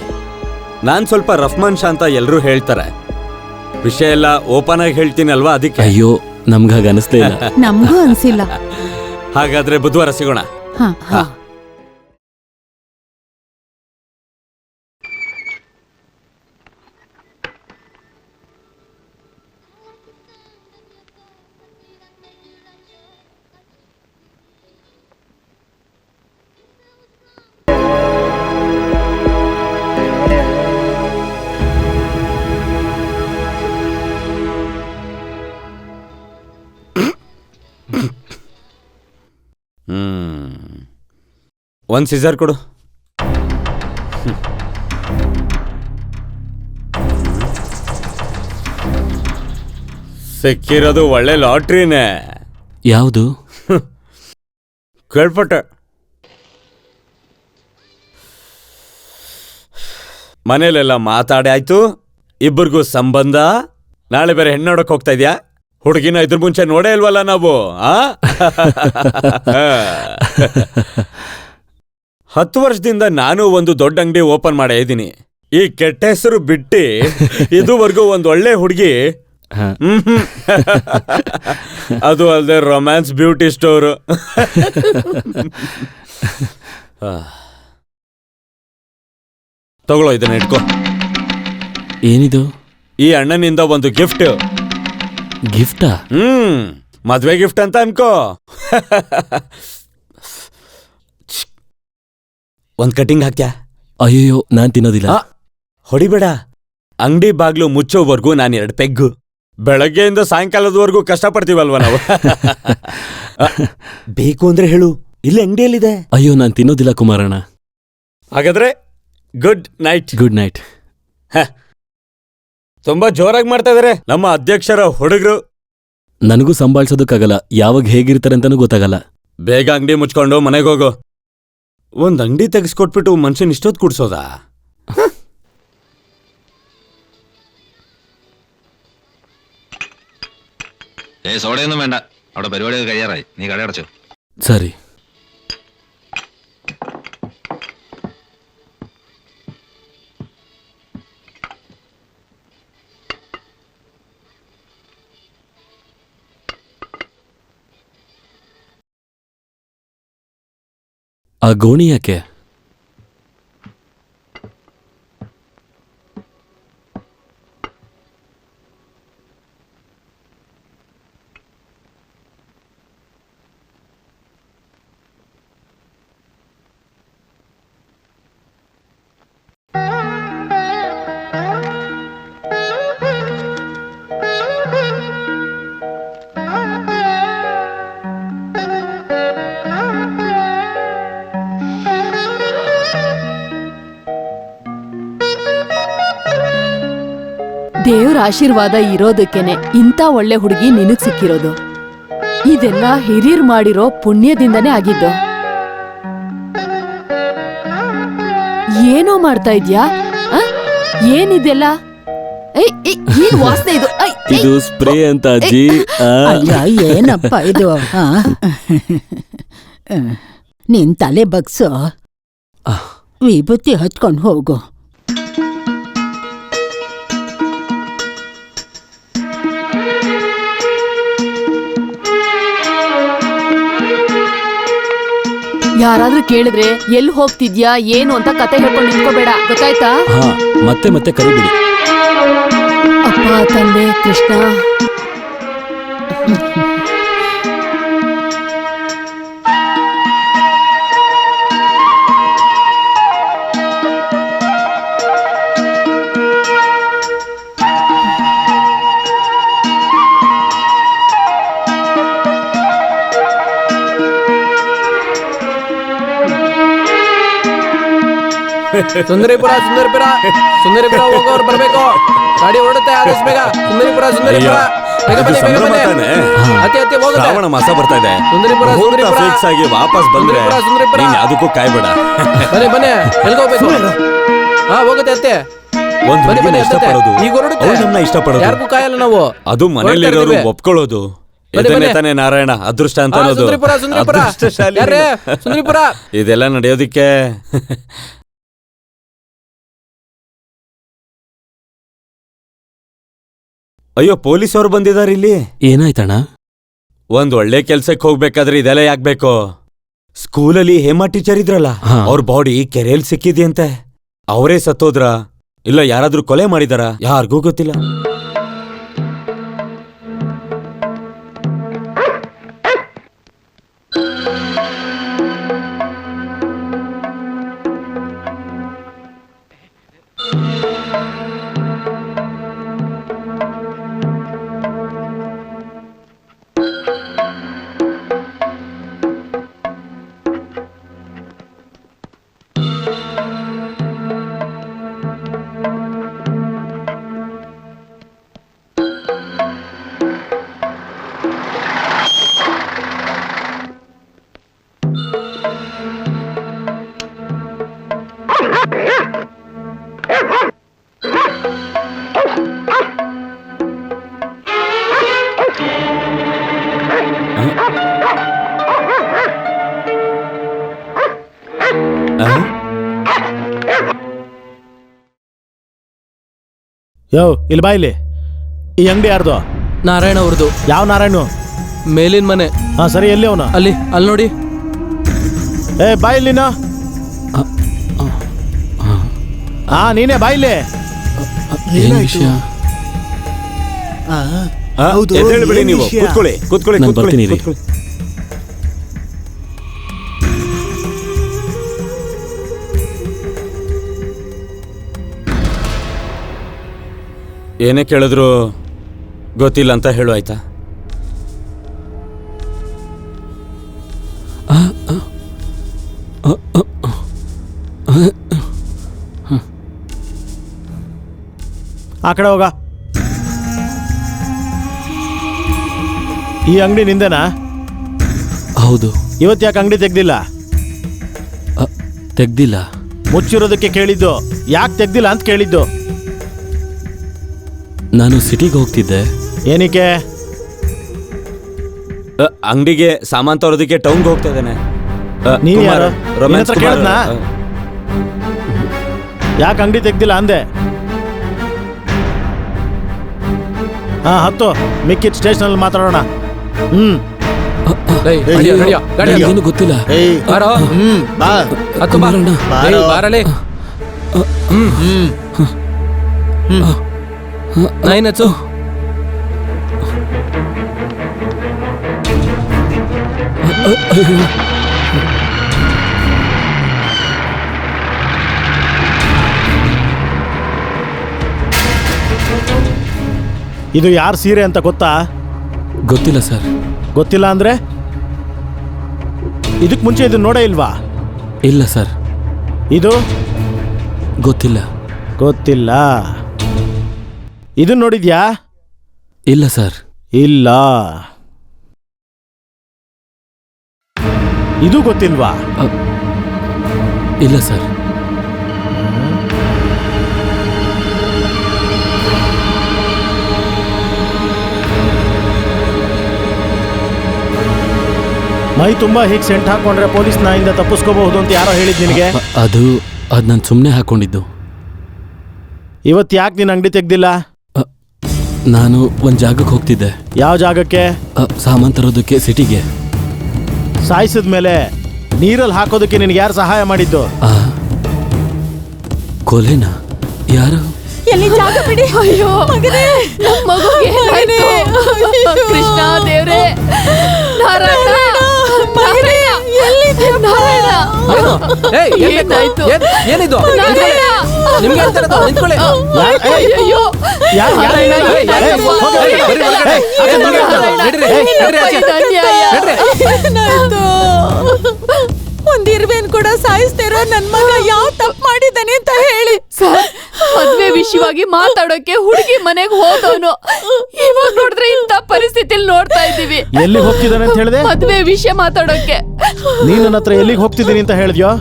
ನಾನ್ ಸ್ವಲ್ಪ ರಫ್ ಮನುಷ್ಯ ಅಂತ ಎಲ್ರೂ ಹೇಳ್ತಾರೆ. ವಿಷಯ ಎಲ್ಲ ಓಪನ್ ಆಗಿ ಹೇಳ್ತೀನಿ ಅಲ್ವಾ, ಅದಕ್ಕೆ. ಅಯ್ಯೋ, ನಮ್ಗಾಗ ಅನಿಸ್ಲೇ ಇಲ್ಲ. ನಮಗೂ ಅನ್ಸಿಲ್ಲ. ಹಾಗಾದ್ರೆ ಬುಧವಾರ ಸಿಗೋಣ. ಹಾ. ಒಂದು ಸಿಸರ್ ಕೊಡು. ಸಿಕ್ಕಿರೋದು ಒಳ್ಳೆ ಲಾಟ್ರಿನೇ. ಯಾವುದು? ಕೇಳ್ಪಟ್ಟೆ. ಮನೇಲೆಲ್ಲ ಮಾತಾಡಿ ಆಯ್ತು, ಇಬ್ಬರಿಗೂ ಸಂಬಂಧ. ನಾಳೆ ಬೇರೆ ಹೆಣ್ಣು ನೋಡಕ್ ಹೋಗ್ತಾ ಇದ್ಯಾ? ಹುಡುಗಿನ ಇದ್ರ ಮುಂಚೆ ನೋಡೇ ಇಲ್ವಲ್ಲ ನಾವು. 10 ವರ್ಷದಿಂದ ನಾನು ಒಂದು ದೊಡ್ಡ ಅಂಗಡಿ ಓಪನ್ ಮಾಡೇ ಇದ್ದೀನಿ. ಈ ಕೆಟ್ಟ ಹೆಸರು ಬಿಟ್ಟು ಇದುವರೆಗೂ ಒಂದು ಒಳ್ಳೆ ಹುಡುಗಿ, ಅದು ಅಲ್ಲದೆ ರೊಮ್ಯಾನ್ಸ್ ಬ್ಯೂಟಿ ಸ್ಟೋರ್. ತಗೊಳ್ಳೋ, ಇದನ್ನ ಇಟ್ಕೋ. ಏನಿದು? ಈ ಅಣ್ಣನಿಂದ ಒಂದು ಗಿಫ್ಟ್. ಗಿಫ್ಟಾ? ಮದ್ವೆ ಗಿಫ್ಟ್ ಅಂತ ಅನ್ಕೋ. ಒಂದ್ ಕಟಿಂಗ್ ಹಾಕ್ಯಾ? ಅಯ್ಯೋ, ನಾನ್ ತಿನ್ನೋದಿಲ್ಲ. ಹೊಡಿಬೇಡ. ಅಂಗಡಿ ಬಾಗ್ಲು ಮುಚ್ಚೋವರೆಗೂ ನಾನು 2 ಪೆಗ್ಗು. ಬೆಳಗ್ಗೆಯಿಂದ ಸಾಯಂಕಾಲದವರೆಗೂ ಕಷ್ಟಪಡ್ತೀವಲ್ವ ನಾವು. ಬೇಕು ಅಂದ್ರೆ ಹೇಳು, ಇಲ್ಲಿ ಅಂಗಡಿಯಲ್ಲಿದೆ. ಅಯ್ಯೋ, ನಾನ್ ತಿನ್ನೋದಿಲ್ಲ ಕುಮಾರಣ್ಣ. ಹಾಗಾದ್ರೆ ಗುಡ್ ನೈಟ್. Good night. ತುಂಬಾ ಜೋರಾಗಿ ಮಾಡ್ತಾ ಇದಾರೆ ನಮ್ಮ ಅಧ್ಯಕ್ಷರ ಹುಡುಗರು. ನನಗೂ ಸಂಭಾಳಿಸೋದಕ್ಕಾಗಲ್ಲ, ಯಾವಾಗ ಹೇಗಿರ್ತಾರೆ ಅಂತಾನೂ ಗೊತ್ತಾಗಲ್ಲ. ಬೇಗ ಅಂಗಡಿ ಮುಚ್ಕೊಂಡು ಮನೆಗೆ ಹೋಗು. ಒಂದ್ ಅಂಗಡಿ ತೆಗೆಸ್ಕೊಟ್ಬಿಟ್ಟು ಮನುಷ್ಯನ್ ಇಷ್ಟೊತ್ತು ಕುಡ್ಸೋದಾ? സോഡയൊന്നും വേണ്ട, അവിടെ പരിപാടിയൊക്കെ കഴിയാറായി. നീ കടയടച്ചു. ಸರಿ. ಆ ಗೋಣಿ ಯಾಕೆ? ದೇವ್ರ ಆಶೀರ್ವಾದ ಇರೋದಕ್ಕೇನೆ ಇಂಥ ಒಳ್ಳೆ ಹುಡುಗಿ ನಿನಗ್ ಸಿಕ್ಕಿರೋದು. ಇದೆಲ್ಲ ಹಿರಿಯರ್ ಮಾಡಿರೋ ಪುಣ್ಯದಿಂದನೇ ಆಗಿದ್ದು. ಏನೋ ಮಾಡ್ತಾ ಇದ್ಯಾ? ಏನಿದೆಲ್ಲ? ಏನ್ ವಾಸನೆ ಇದು? ಇದು ಸ್ಪ್ರೇ ಅಂತ ಅಜ್ಜಿ. ಏನಪ್ಪ ಇದು? ನಿನ್ ತಲೆ ಬಗ್ಸು, ವಿಭೂತಿ ಹಚ್ಕೊಂಡು ಹೋಗು. ಯಾರಾದ್ರೂ ಕೇಳಿದ್ರೆ ಎಲ್ಲಿ ಹೋಗ್ತಿದ್ಯಾ ಏನು ಅಂತ ಕತೆ ಹೇಳ್ಕೊಂಡು ನಿಂತ್ಕೋಬೇಡ, ಗೊತ್ತಾಯ್ತಾ? ಮತ್ತೆ ಮತ್ತೆ ಕರಿಬಿಡಿ. ಅಪ್ಪ ತಂದೆ ಕೃಷ್ಣ. ಸುಂದರಿಪುರ ಸುಂದರಿಪುರ ಸುಂದರಿಪುರ ಹೋಗೋರು ಬರ್ಬೇಕು. ಗಾಡಿ ಹೊರಡುತ್ತೆ ಆದಷ್ಟು ಬೇಗ. ಸುಂದರಿಪುರ ಸುಂದರಿಪುರ ಬೇಗ ಬನ್ನಿ, ಬೇಗ ಬನ್ನಿ. ಅತಿ ಅತಿ ಹೋಗುತ್ತೆ. ಶ್ರಾವಣ ಮಾಸ ಬರ್ತಾ ಇದೆ. ಸುಂದರಿಪುರ ಸುಂದರಿಪುರ ಫಿಕ್ಸ್ ಆಗಿ ವಾಪಸ್ ಬಂದ್ರೆ ನೀನ್ ಅದಕ್ಕೂ ಕಾಯ್ಬೇಡ. ಬನ್ನಿ ಬನ್ನಿ, ಎಲ್ಗೋಗ್ಬೇಕು? ಹೋಗುತ್ತೆ ಅತ್ತೆ. ಒಂದ್ ಹುಡುಗಿನ ಇಷ್ಟಪಡೋದು, ಈಗ ಹೊರಡುತ್ತೆ. ಅವ್ಳು ನಮ್ಮನ್ನ ಇಷ್ಟಪಡೋದು, ಯಾರಿಗೂ ಕಾಯಲ್ಲ ನಾವು. ಅದು ಮನೆಯಲ್ಲಿರೋರು ಒಪ್ಕೊಳ್ಳೋದು. ಇದನ್ನೇ ತಾನೇ ನಾರಾಯಣ ಅದೃಷ್ಟ ಅಂತ ಅನ್ನೋದು. ಸುಂದರಿಪುರ ಸುಂದರಿಪುರ ಯಾರೇ? ಸುಂದರಿಪುರ. ಇದೆಲ್ಲ ನಡೆಯೋದಿಕ್ಕೆ ಅಯ್ಯೋ, ಪೊಲೀಸ್ ಅವ್ರು ಬಂದಿದ್ದಾರೆ ಇಲ್ಲಿ. ಏನಾಯ್ತಣ್ಣ? ಒಂದ್ ಒಳ್ಳೆ ಕೆಲ್ಸಕ್ಕೆ ಹೋಗ್ಬೇಕಾದ್ರೆ ಇದೆಲ್ಲ ಯಾಕ್ಬೇಕು? ಸ್ಕೂಲಲ್ಲಿ ಹೇಮಾ ಟೀಚರ್ ಇದ್ರಲ್ಲ, ಅವ್ರ ಬಾಡಿ ಕೆರೆಯಲ್ಲಿ ಸಿಕ್ಕಿದ್ಯಂತೆ. ಅವರೇ ಸತ್ತೋದ್ರ ಇಲ್ಲ ಯಾರಾದ್ರೂ ಕೊಲೆ ಮಾಡಿದಾರ? ಯಾರಿಗೂ ಗೊತ್ತಿಲ್ಲ. ಯೋ ಇಲ್ಲಿ ಬಾ ಇಲ್ಲಿ. ಈ ಅಂಗಡಿ ಯಾರ್ದು? ನಾರಾಯಣ ಅವ್ರದ್ದು. ಯಾವ ನಾರಾಯಣ? ಮೇಲಿನ ಮನೆ. ಹಾ ಸರಿ, ಎಲ್ಲಿ ಅವನು? ಅಲ್ಲಿ ನೋಡಿ. ಏ ಬಾ ಇಲ್ಲಿನ. ಹಾ ನೀನೇ ಬಾ ಇಲ್ಲಿ. ಏನ್ ವಿಷಯ? ಎದ್ದೇಳ್ಬಿಡಿ ನೀವು. ಕೂತ್ಕೊಳ್ಳಿ ಕೂತ್ಕೊಳ್ಳಿ ನಾನು ಬರ್ತೀನಿ ರೀ. ಕೂತ್ಕೊಳ್ಳಿ. ಏನೇ ಕೇಳಿದ್ರು ಗೊತ್ತಿಲ್ಲ ಅಂತ ಹೇಳು, ಆಯ್ತಾ? ಆ ಕಡೆ ಹೋಗ. ಈ ಅಂಗಡಿ ನಿಂದೇನಾ? ಹೌದು. ಇವತ್ತು ಯಾಕೆ ಅಂಗಡಿ ತೆಗ್ದಿಲ್ಲ? ತೆಗ್ದಿಲ್ಲ. ಮುಚ್ಚಿರೋದಕ್ಕೆ ಕೇಳಿದ್ದು, ಯಾಕೆ ತೆಗ್ದಿಲ್ಲ ಅಂತ ಕೇಳಿದ್ದು. ನಾನು ಸಿಟಿಗೆ ಹೋಗ್ತಿದ್ದೆ. ಏನಕ್ಕೆ? ಅಂಗಡಿಗೆ ಸಾಮಾನ್ ತರೋದಕ್ಕೆ ಟೌನ್ಗೆ ಹೋಗ್ತಾ ಇದ್ದೇನೆ. ನೀವ್ ಯಾರು? ನಿನ್ ಹತ್ರ ಕೇಳಿದ್ನಾ? ಯಾಕೆ ಅಂಗಡಿ ತೆಗ್ದಿಲ್ಲ ಅಂದೆ. ಹಾ ಹತ್ತು, ಮಿಕ್ಕಿದ ಸ್ಟೇಷನ್ ಅಲ್ಲಿ ಮಾತಾಡೋಣ. ಏನು ಗೊತ್ತಿಲ್ಲ. ಕುಮಾರಣ್ಣ. ನೈನಚ್ಚು. ಇದು ಯಾರ್ ಸೀರೆ ಅಂತ ಗೊತ್ತಾ? ಗೊತ್ತಿಲ್ಲ ಸರ್. ಗೊತ್ತಿಲ್ಲ ಅಂದ್ರೆ ಇದಕ್ ಮುಂಚೆ ಇದು ನೋಡೇ ಇಲ್ವಾ? ಇಲ್ಲ ಸರ್. ಇದು ಗೊತ್ತಿಲ್ಲ. ಗೊತ್ತಿಲ್ಲ. ಇದು ನೋಡಿದ್ಯಾ? ಇಲ್ಲ ಸರ್. ಇಲ್ಲ. ಇದು ಗೊತ್ತಿಲ್ವಾ? ಇಲ್ಲ ಸರ್. ಮೈ ತುಂಬಾ ಹೀಗೆ ಸೆಂಟ್ ಹಾಕೊಂಡ್ರೆ ಪೊಲೀಸ್ ನಾಯಿಂದ ತಪ್ಪಿಸ್ಕೋಬಹುದು ಅಂತ ಯಾರೋ ಹೇಳಿದ್ ನಿನಗೆ? ಅದು ನಾನು ಸುಮ್ಮನೆ ಹಾಕೊಂಡಿದ್ದು. ಇವತ್ತು ಯಾಕೆ ನೀನು ಅಂಗಡಿ ತೆಗ್ದಿಲ್ಲ? ನಾನು ಒಂದು ಜಾಗಕ್ಕೆ ಹೋಗ್ತಿದ್ದೆ. ಯಾವ ಜಾಗಕ್ಕೆ? ಸಾಮಾನು ತರೋದಕ್ಕೆ ಸಿಟಿಗೆ. ಸಾಯಿಸಿದ ಮೇಲೆ ನೀರಲ್ಲಿ ಹಾಕೋದಕ್ಕೆ ನಿನಗೆ ಯಾರು ಸಹಾಯ ಮಾಡಿದ್ದು? ಕೊಲೆನಾ? ಯಾರು? ಎಲ್ಲಿ ಜಾಗ ಬಿಡಿ. ಅಯ್ಯೋ ಮಗುಗೆ ಏನಾಯ್ತು? ಕೃಷ್ಣ ದೇವ್ರೆ, ನಾರಾಯಣ, ಏನಾಯ್ತು? ಏನಿದು? ನಿಮ್ಗೆ ನಿಂತ್ಕೊಳ್ಳಿ. ಅಯ್ಯೋ ಒಂದಿರ್ವೇನ್ ಕೂಡ ಸಾಯಿಸ್ತಿರೋ ನನ್ ಮಗ ಯಾವ ತಪ್ಪು ಮಾಡಿದ್ದಾನೆ ಅಂತ ಹೇಳಿ. ಸರ್, ಮದ್ವೆ ವಿಷಯವಾಗಿ ಮಾತಾಡೋಕೆ ಹುಡುಗಿ ಮನೆಗೆ ಹೋದವನು ಇವಾಗ ನೋಡಿದ್ರೆ ಇಂಥ ಪರಿಸ್ಥಿತಿಲಿ ನೋಡ್ತಾ ಇದ್ದೀವಿ. ಎಲ್ಲಿ ಹೋಗ್ತಿದ್ದಾನೆ ಅಂತ ಹೇಳಿದೆ? ಮದ್ವೆ ವಿಷಯ ಮಾತಾಡೋಕೆ. ನೀನ್ ನನ್ನ ಹತ್ರ ಎಲ್ಲಿಗೆ ಹೋಗ್ತಿದ್ದೀನಿ ಅಂತ ಹೇಳಿದ್ಯೋ?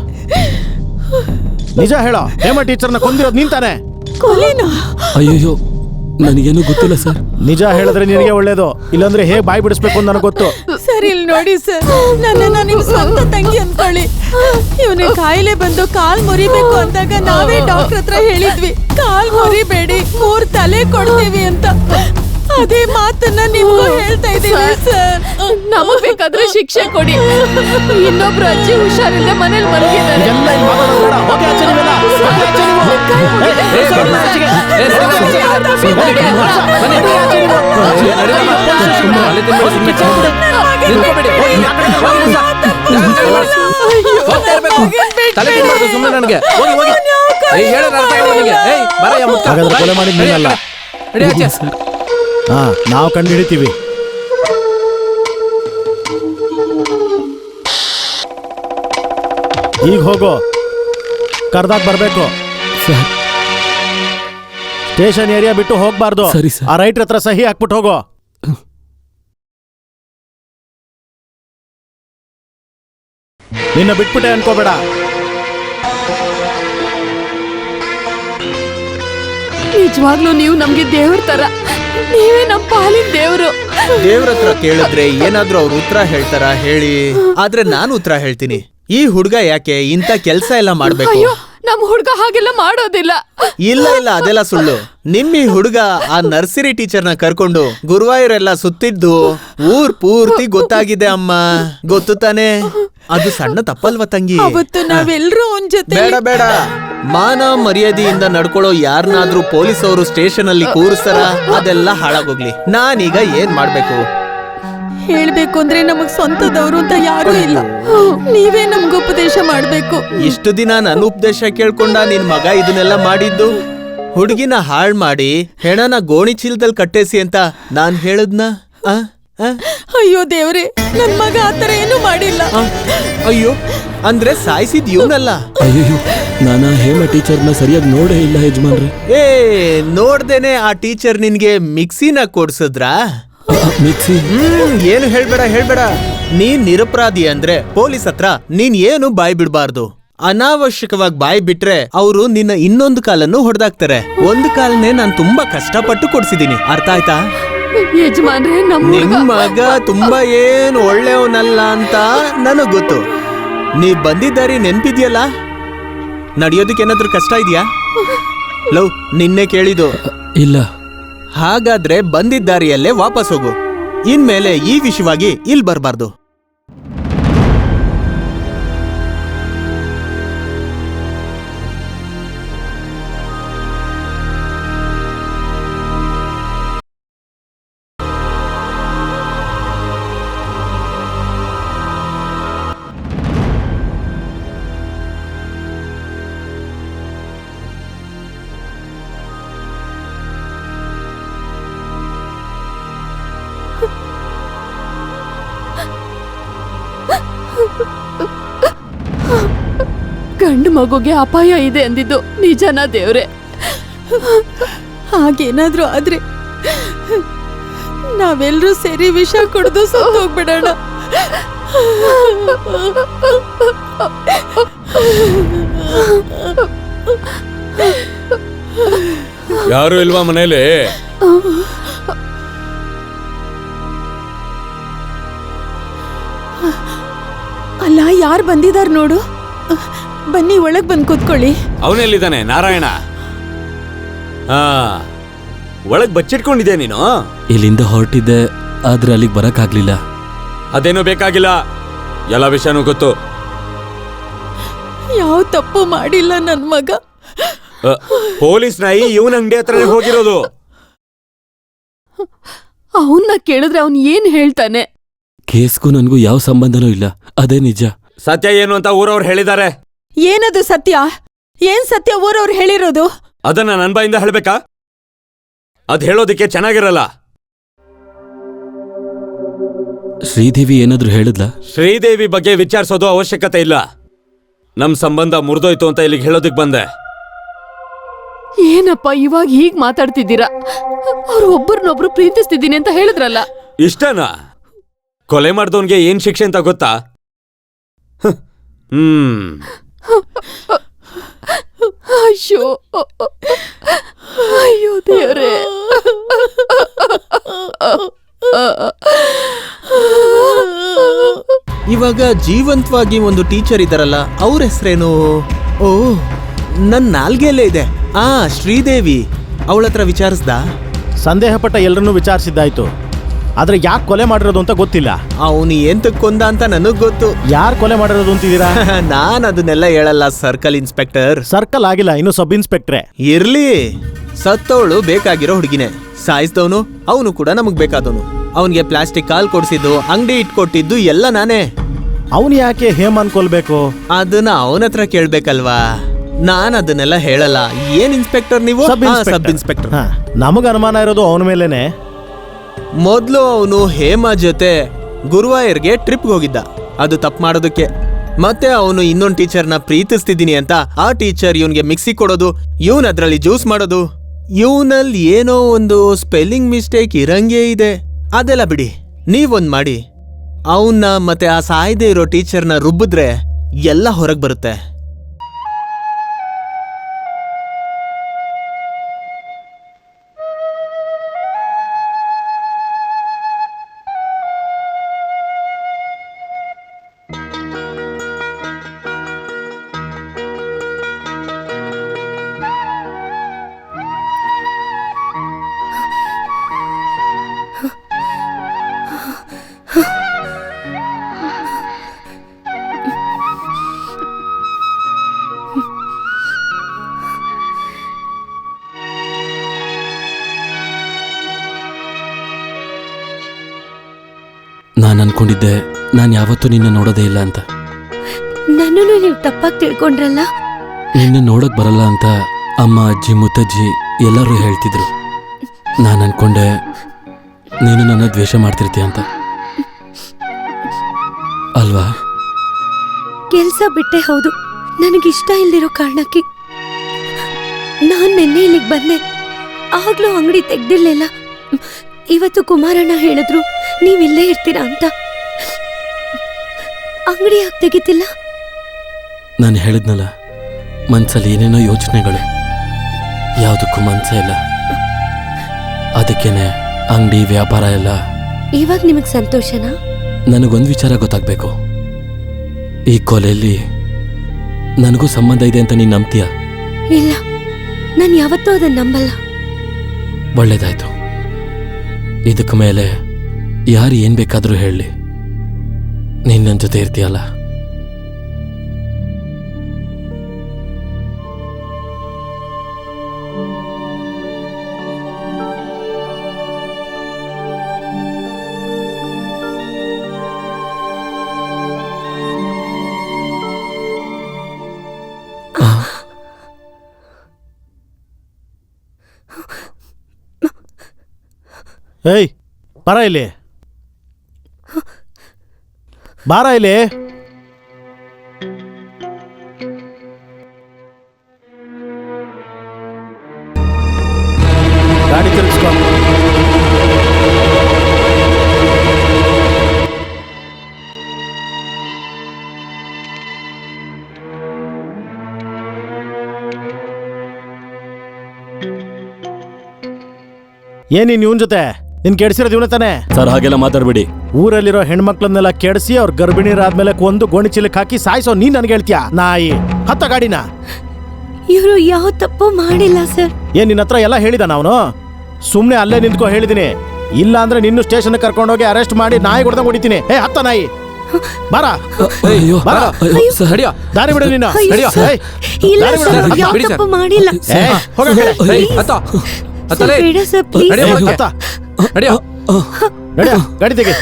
ನಿಜ ಹೇಳೋ. ಹೇಮ ಟೀಚರ್ನ ಕೊಂದಿರೋದು ನೀನ್ ತಾನೆ? ಅಯ್ಯೋ ನನಗೇನು ಗೊತ್ತಿಲ್ಲ ಸರ್. ನಿಜ ಹೇಳಿದ್ರೆ ನಿನಗೆ ಒಳ್ಳೇದು, ಇಲ್ಲಾಂದ್ರೆ ಹೇಗೆ ಬಾಯಿ ಬಿಡಿಸ್ಬೇಕು ಅಂತ ನನಗೆ ಗೊತ್ತು. ಸರ್ ಇಲ್ಲಿ ನೋಡಿ ಸರ್, ನನ್ನ ನಿಮ್ ಸ್ವಂತ ತಂಗಿ ಅನ್ಕೊಳ್ಳಿ. ಇವನಿಗೆ ಕಾಯಿಲೆ ಬಂದು ಕಾಲ್ ಮುರಿಬೇಕು ಅಂದಾಗ ನಾವೇ ಡಾಕ್ಟರ್ ಹತ್ರ ಹೇಳಿದ್ವಿ, ಕಾಲ್ ಮುರಿಬೇಡಿ, 3 ತಲೆ ಕೊಡ್ತೀವಿ ಅಂತ. ಅದೇ ಮಾತನ್ನ ನಿಮ್ಗೂ ಹೇಳ್ತಾ ಇದ್ದೀವಿ ಸರ್. ನಮಗ್ ಬೇಕಾದ್ರೆ ಶಿಕ್ಷೆ ಕೊಡಿ. ಇನ್ನೊಬ್ರು ಅಜ್ಜಿ ಹುಷಾರಿಲ್ಲದೆ ಮನೇಲಿ ಮಲಗಿದ್ದಾರೆ. ಸುಮ್ಮನೆ ನನಗೆ ಕೊಲೆ ಮಾಡಿದ್ ನೀನಲ್ಲ. ಹಾ, ನಾವು ಕಂಡು ಹಿಡಿತೀವಿ. ಈಗ ಹೋಗೋ, ಕರ್ದಾಗ ಬರ್ಬೇಕು. ಸ್ಟೇಷನ್ ಏರಿಯಾ ಬಿಟ್ಟು ಹೋಗ್ಬಾರ್ದು. ಆ ರೈಟ್ರ ಹತ್ರ ಸಹಿ ಹಾಕ್ಬಿಟ್ಟು ಹೋಗೋ. ನಿನ್ನ ಬಿಟ್ಬಿಟ್ಟೆ ಅನ್ಕೋಬೇಡ. ನಿಜವಾಗ್ಲೂ ನೀವು ನಮ್ಗೆ ದೇವ್ರ ತರ. ನೀವೇ ನಮ್ಮ ಪಾಲಿನ ದೇವ್ರು. ದೇವ್ರ ಹತ್ರ ಕೇಳಿದ್ರೆ ಏನಾದ್ರೂ ಅವ್ರು ಉತ್ತರ ಹೇಳ್ತಾರ ಹೇಳಿ? ಆದ್ರೆ ನಾನು ಉತ್ತರ ಹೇಳ್ತೀನಿ. ಈ ಹುಡ್ಗ ಯಾಕೆ ಇಂಥ ಕೆಲ್ಸ ಎಲ್ಲ ಮಾಡ್ಬೇಕು? ಅಯ್ಯೋ, ನಮ್ ಹುಡ್ಗ ಹಾಗೆಲ್ಲ ಮಾಡೋದಿಲ್ಲ. ಇಲ್ಲ ಇಲ್ಲ ಅದೆಲ್ಲ ಸುಳ್ಳು. ನಿಮ್ಮ ಹುಡುಗ ಆ ನರ್ಸರಿ ಟೀಚರ್ನ ಕರ್ಕೊಂಡು ಗುರುವಾಯೂರೆಲ್ಲ ಸುತ್ತಿದ್ದು ಊರ್ ಪೂರ್ತಿ ಗೊತ್ತಾಗಿದೆ ಅಮ್ಮ, ಗೊತ್ತು ತಾನೆ? ಅದು ಸಣ್ಣ ತಪ್ಪಲ್ವ ತಂಗಿ? ಅವತ್ತು ನಾವೆಲ್ಲರೂ ಅವನ್ ಜೊತೆ ಬೇಡ ಬೇಡ, ಮಾನ ಮರ್ಯಾದೆಯಿಂದ ನಡ್ಕೊಳ್ಳೋ ಯಾರನ್ನಾದ್ರೂ ಪೊಲೀಸ್ ಅವರು ಸ್ಟೇಷನ್ ಅಲ್ಲಿ ಕೂರಿಸ್ತಾರ? ಅದೆಲ್ಲ ಹಾಳಾಗೋಗ್ಲಿ. ನಾನೀಗ ಏನ್ ಮಾಡ್ಬೇಕು? ಹೇಳ್ಬೇಕು ಅಂದ್ರೆ ನಮಗ್ ಸ್ವಂತದವ್ರು ಅಂತ ಯಾರೂ ಇಲ್ಲ. ನೀವೇ ನಮ್ಗೆ ಉಪದೇಶ ಮಾಡ್ಬೇಕು. ಇಷ್ಟು ದಿನ ನನ್ನ ಉಪದೇಶ ಕೇಳ್ಕೊಂಡ ನಿನ್ ಮಗ ಇದನ್ನೆಲ್ಲ ಮಾಡಿದ್ದು? ಹುಡುಗಿನ ಹಾಳ್ ಮಾಡಿ ಹೆಣನ ಗೋಣಿ ಚೀಲದಲ್ಲಿ ಕಟ್ಟೇಸಿ ಅಂತ ನಾನ್ ಹೇಳದ್ನ? ಅಯ್ಯೋ ದೇವ್ರೆ, ನನ್ ಮಗ ಆತರ ಏನು ಮಾಡಿಲ್ಲ. ಅಯ್ಯೋ, ಅಂದ್ರೆ ಸಾಯಿಸಿದ್ ಇವನಲ್ಲ? ಅಯ್ಯೋ, ನಾನು ಹೇಮ ಟೀಚರ್ನ ಸರಿಯಾಗಿ ನೋಡೇ ಇಲ್ಲ ಯಜಮಾನ್ರೆ. ನೋಡ್ದೇನೆ ಆ ಟೀಚರ್ ನಿನ್ಗೆ ಮಿಕ್ಸಿನ ಕೊಡ್ಸದ್ರಾ? ಮಿಕ್ಸಿ? ಏನು ಹೇಳ್ಬೇಡ. ನೀನ್ ನಿರಪರಾಧಿ ಅಂದ್ರೆ ಪೊಲೀಸ್ ಹತ್ರ ನೀನ್ ಏನು ಬಾಯ್ ಬಿಡ್ಬಾರ್ದು. ಅನಾವಶ್ಯಕವಾಗಿ ಬಾಯ್ ಬಿಟ್ರೆ ಅವರು ನಿನ್ನ ಇನ್ನೊಂದು ಕಾಲನ್ನು ಹೊಡೆದಾಕ್ತಾರೆ. ಒಂದು ಕಾಲನೇ ನಾನ್ ತುಂಬಾ ಕಷ್ಟಪಟ್ಟು ಕೊಡ್ಸಿದೀನಿ, ಅರ್ಥ ಆಯ್ತಾ? ಯಜಮಾನ್ರೆ, ನಿಮ್ ಮಗ ತುಂಬಾ ಏನು ಒಳ್ಳೆಯವನಲ್ಲ ಅಂತ ನನಗ್ ಗೊತ್ತು. ನೀವ್ ಬಂದಿದ್ದಾರಿ ನೆನ್ಪಿದ್ಯಲ್ಲ? ನಡೆಯೋದಕ್ಕೆ ಏನಾದ್ರೂ ಕಷ್ಟ ಇದೆಯಾ? ಲವ್, ನಿನ್ನೆ ಕೇಳಿದು. ಇಲ್ಲ. ಹಾಗಾದ್ರೆ ಬಂದಿದ್ದಾರಿಯಲ್ಲೇ ವಾಪಸ್ ಹೋಗು. ಇನ್ಮೇಲೆ ಈ ವಿಷಯವಾಗಿ ಇಲ್ಲಿ ಬರಬಾರ್ದು. ಗಂಡು ಮಗುಗೆ ಅಪಾಯ ಇದೆ ಅಂದಿದ್ದು ನಿಜನಾ ದೇವ್ರೆ? ಹಾಗೇನಾದ್ರೂ ಆದ್ರೆ ನಾವೆಲ್ಲರೂ ಸೇರಿ ವಿಷ ಕುಡಿದು ಸತ್ತೋಗ್ಬಿಡೋಣ. ಯಾರು ಇಲ್ವಾ ಮನೇಲಿ? ಅಲ್ಲ, ಯಾರು ಬಂದಿದಾರ್ ನೋಡು. ಬನ್ನಿ, ಒಳಗ್ ಬಂದ್ ಕೂತ್ಕೊಳ್ಳಿ. ಅವನೆಲ್ಲಿದ್ದಾನೆ? ನಾರಾಯಣ. ಒಳಗ್ ಬಚ್ಚಿಟ್ಕೊಂಡಿದ್ಯಾ ನೀನು? ಇಲ್ಲಿಂದ ಹೊರಟಿದ್ದೆ, ಆದ್ರೆ ಅಲ್ಲಿಗೆ ಬರಕ್ಕಾಗ್ಲಿಲ್ಲ. ಅದೇನೋ ಬೇಕಾಗಿಲ್ಲ, ಎಲ್ಲ ವಿಷಯನೂ ಗೊತ್ತು. ಯಾವ ತಪ್ಪು ಮಾಡಿಲ್ಲ ನನ್ ಮಗ. ಪೊಲೀಸ್ ನಾಯಿ ಇವನ್ ಅಂಗಡಿ ಹತ್ರನೇ ಹೋಗಿರೋದು. ಅವನ್ನ ಕೇಳಿದ್ರೆ ಅವನ್ ಏನ್ ಹೇಳ್ತಾನೆ? ಕೇಸ್ಗೂ ನನ್ಗೂ ಯಾವ ಸಂಬಂಧನೂ ಇಲ್ಲ, ಅದೇ ನಿಜ. ಸತ್ಯ ಏನು ಅಂತ ಊರವ್ರು ಹೇಳಿದ್ದಾರೆ. ಏನದು ಸತ್ಯ? ಏನ್ ಸತ್ಯ ಊರವ್ರು ಹೇಳಿರೋದು? ಅದನ್ನ ನನ್ ಬಾಯಿಂದ ಹೇಳ್ಬೇಕಾ? ಅದ್ ಹೇಳೋದಿಕ್ಕೆ ಚೆನ್ನಾಗಿರಲ್ಲ. ಶ್ರೀದೇವಿ ಏನಾದ್ರೂ ಹೇಳಿದ್ಲ? ಶ್ರೀದೇವಿ ಬಗ್ಗೆ ವಿಚಾರಿಸೋದು ಅವಶ್ಯಕತೆ ಇಲ್ಲ. ನಮ್ ಸಂಬಂಧ ಮುರಿದೋಯ್ತು ಅಂತ ಇಲ್ಲಿಗೆ ಹೇಳೋದಿಕ್ ಬಂದೆ. ಏನಪ್ಪ ಇವಾಗ ಹೀಗ್ ಮಾತಾಡ್ತಿದ್ದೀರಾ? ಅವ್ರು ಒಬ್ಬರನ್ನೊಬ್ರು ಪ್ರೀತಿಸ್ತಿದ್ದೀನಿ ಅಂತ ಹೇಳಿದ್ರಲ್ಲ. ಇಷ್ಟನಾ? ಕೊಲೆ ಮಾಡ್ದವನ್ಗೆ ಏನ್ ಶಿಕ್ಷೆ ಅಂತ ಗೊತ್ತಾ? ಅಯ್ಯೋ ಅಯ್ಯೋ ದೇವ್ರೆ. ಇವಾಗ ಜೀವಂತವಾಗಿ ಒಂದು ಟೀಚರ್ ಇದ್ದಾರಲ್ಲ, ಅವ್ರ ಹೆಸರೇನು? ಓ, ನನ್ ನಾಲ್ಗೆಯಲ್ಲೇ ಇದೆ. ಶ್ರೀದೇವಿ. ಅವಳ ಹತ್ರ ವಿಚಾರಿಸ್ದ? ಸಂದೇಹಪಟ್ಟ ಎಲ್ಲರನ್ನೂ ವಿಚಾರಿಸಿದ್ದಾಯ್ತು, ಆದ್ರೆ ಯಾಕೆ ಕೊಲೆ ಮಾಡಿರೋದು ಅಂತ ಗೊತ್ತಿಲ್ಲ. ಅವನು ಎಂತಕ್ ಕೊಂದ ಅಂತ ನನಗ್ ಗೊತ್ತು. ಯಾರು ಕೊಲೆ ಮಾಡಿರೋದು ಅಂತಿದ್ದೀರಾ? ನಾನ್ ಅದನ್ನೆಲ್ಲ ಹೇಳಲ್ಲ ಸರ್ಕಲ್ ಇನ್ಸ್ಪೆಕ್ಟರ್. ಸರ್ಕಲ್ ಆಗಿಲ್ಲ, ಇನ್ನು ಸಬ್ ಇನ್ಸ್ಪೆಕ್ಟ್ರೆ. ಇರ್ಲಿ, ಸತ್ತವಳು ಬೇಕಾಗಿರೋ ಹುಡುಗಿನೇ. ಸಾಯಿಸಿದವನು ಅವನು ಕೂಡ ನಮಗ್ ಬೇಕಾದವನು. ಅವನ್ಗೆ ಪ್ಲಾಸ್ಟಿಕ್ ಕಾಲ್ ಕೊಡ್ಸಿದ್ದು, ಅಂಗಡಿ ಇಟ್ಕೊಟ್ಟಿದ್ದು ಎಲ್ಲ ನಾನೇ. ಅವನು ಯಾಕೆ ಹೇಮ ಅನ್ಕೊಳ್ಬೇಕು? ಅದನ್ನ ಅವನ ಹತ್ರ ಕೇಳ್ಬೇಕಲ್ವಾ? ನಾನ್ ಅದನ್ನೆಲ್ಲ ಹೇಳಲ್ಲ. ಏನ್ ಇನ್ಸ್ಪೆಕ್ಟರ್ ನೀವು? Sub inspector. ನಮಗ ಅನುಮಾನ ಇರೋದು ಅವನ ಮೇಲೇನೆ. ಮೊದ್ಲು ಅವನು ಹೇಮಾ ಜೊತೆ ಗುರುವಾಯೂರ್ಗೆ ಟ್ರಿಪ್ಗೆ ಹೋಗಿದ್ದ, ಅದು ತಪ್ಪು ಮಾಡೋದಕ್ಕೆ. ಮತ್ತೆ ಅವನು ಇನ್ನೊಂದು ಟೀಚರ್ನ ಪ್ರೀತಿಸ್ತಿದ್ದೀನಿ ಅಂತ ಆ ಟೀಚರ್ ಇವನ್ಗೆ ಮಿಕ್ಸಿ ಕೊಡೋದು, ಇವನ್ ಅದ್ರಲ್ಲಿ ಜ್ಯೂಸ್ ಮಾಡೋದು. ಇವನಲ್ಲಿ ಏನೋ ಒಂದು ಸ್ಪೆಲ್ಲಿಂಗ್ ಮಿಸ್ಟೇಕ್ ಇರಂಗೇ ಇದೆ. ಅದೆಲ್ಲ ಬಿಡಿ, ನೀವೊಂದ್ ಮಾಡಿ, ಅವನ್ನ ಮತ್ತೆ ಆ ಸಾಯ್ದೆ ಇರೋ ಟೀಚರ್ನ ರುಬ್ಬಿದ್ರೆ ಎಲ್ಲ ಹೊರಗೆ ಬರುತ್ತೆ. ನಾನು ಅನ್ಕೊಂಡಿದ್ದೆ ನಾನು ಯಾವತ್ತೂ ನಿನ್ನ ನೋಡೋದೇ ಇಲ್ಲ ಅಂತ. ನನ್ನನ್ನು ನೀವು ತಪ್ಪಾಗಿ ತಿಳ್ಕೊಂಡ್ರಲ್ಲ. ನಿನ್ನ ನೋಡಕ್ ಬರಲ್ಲ ಅಂತ ಅಮ್ಮ, ಅಜ್ಜಿ, ಮುತ್ತಜ್ಜಿ ಎಲ್ಲರೂ ಹೇಳ್ತಿದ್ರು. ನಾನು ಅನ್ಕೊಂಡೆ ನೀನು ನನ್ನ ದ್ವೇಷ ಮಾಡ್ತಿರ್ತೀಯ ಅಂತ. ಅಲ್ವಾ? ಕೆಲ್ಸ ಬಿಟ್ಟೆ ಹೌದು, ನನಗಿಷ್ಟ ಇಲ್ದಿರೋ ಕಾರಣಕ್ಕೆ. ನಾನ್ ನಿನ್ನೆ ಇಲ್ಲಿಗೆ ಬಂದೆ, ಆಗ್ಲೂ ಅಂಗಡಿ ತೆಗ್ದಿರ್ಲಿಲ್ಲ. ಇವತ್ತು ಕುಮಾರಣ್ಣ ಹೇಳಿದ್ರು ನೀವಿಲ್ಲೇ ಇರ್ತೀರಾ ಅಂತ. ಅಂಗಡಿ ಯಾಕೆ ತೆಗಿತಿಲ್ಲ? ನಾನು ಹೇಳಿದ್ನಲ್ಲ, ಮನ್ಸಲ್ಲಿ ಏನೇನೋ ಯೋಚನೆಗಳು, ಯಾವುದಕ್ಕೂ ಮನ್ಸೇ ಇಲ್ಲ. ಅದಕ್ಕೇನೆ ಅಂಗಡಿ ವ್ಯಾಪಾರ ಎಲ್ಲ. ಇವಾಗ ನಿಮಗ್ ಸಂತೋಷನಾ? ನನಗೊಂದು ವಿಚಾರ ಗೊತ್ತಾಗ್ಬೇಕು. ಈ ಕೊಲೆಯಲ್ಲಿ ನನಗೂ ಸಂಬಂಧ ಇದೆ ಅಂತ ನೀನು ನಂಬ್ತೀಯ? ಇಲ್ಲ, ನಾನು ಯಾವತ್ತೂ ಅದನ್ನ ನಂಬಲ್ಲ. ಒಳ್ಳೇದಾಯ್ತು. ಇದಕ್ಕೆ ಮೇಲೆ ಯಾರು ಏನ್ ಬೇಕಾದ್ರೂ ಹೇಳಲಿ, ನೀನ್ ನನ್ನ ಜೊತೆ ಇರ್ತೀಯಲ್ಲ. ಏಯ್, ಬಾರ ಇಲ್ಲಿ, ಬಾರ ಇಲ್ಲಿ. ಗಾಡಿ ತಿರುಗಿಸ್ಕೊ. ಏನಿನ್ ಇವನ್ ಜೊತೆ ನಿನ್ ಕೆಡ್ಸಿರೋದು ಇವನ ತಾನೆ? ಸರ್, ಹಾಗೆಲ್ಲ ಮಾತಾಡ್ಬೇಡಿ. ಊರಲ್ಲಿರೋ ಹೆಣ್ಮಕ್ಳನ್ನೆಲ್ಲ ಕೆಡಿಸಿ ಅವ್ರ ಗರ್ಭಿಣಿಯರಾದ್ಮೇಲೆ ಕೊಂದು ಗೋಣಿಚೀಲಕ್ಕೆ ಹಾಕಿ ಸಾಯಿಸೋ ನೀನ್ ನನ್ಗೆ ಹೇಳ್ತೀಯಾ? ನಾಯಿ, ಹತ್ತ ಗಾಡಿನ. ಇವರು ಯಾವ ತಪ್ಪು ಮಾಡಿಲ್ಲ ಸರ್. ಏನ್ ನಿನ್ನ ಹತ್ರ ಎಲ್ಲ ಹೇಳಿದ? ನಾವನು ಸುಮ್ನೆ ಅಲ್ಲೇ ನಿಂತ್ಕೊ ಹೇಳಿದೀನಿ. ಇಲ್ಲ ಅಂದ್ರೆ ನಿನ್ನ ಸ್ಟೇಷನ್ ಕರ್ಕೊಂಡೋಗಿ ಅರೆಸ್ಟ್ ಮಾಡಿ ನಾಯಿ ಹೊಡೆದಂಗ್ ಹೊಡಿತೀನಿ. ಏ, ಹತ್ತ ನಾಯಿ, ಬಾರ. ಅಯ್ಯೋ, ಬಾರ. ಅಯ್ಯೋ, ಸರ್. ನಡಿಯೋ, ದಾರಿ ಬಿಡು ನೀನು. ನಡಿಯೋ. ಇಲ್ಲ ದಾರಿ ಬಿಡು. ಸರ್, ಯಾವ ಬಿಡಿ ಸರ್. ತಪ್ಪು ಮಾಡಿಲ್ಲ. ಏ, ಹೋಗೋ ಕಡೆ. ಹತ್ತೋ, ಸರ್, ಹತ್ತಲೇ. ಬೇಡ ಸರ್, ಪ್ಲೀಸ್. ನಡಿಯೋ, ಒಳಗೆ. ಹತ್ತ. ನಡಿಯೋ. ನಡಿಯೋ, ಗಾಡಿ ತೆಗಿ.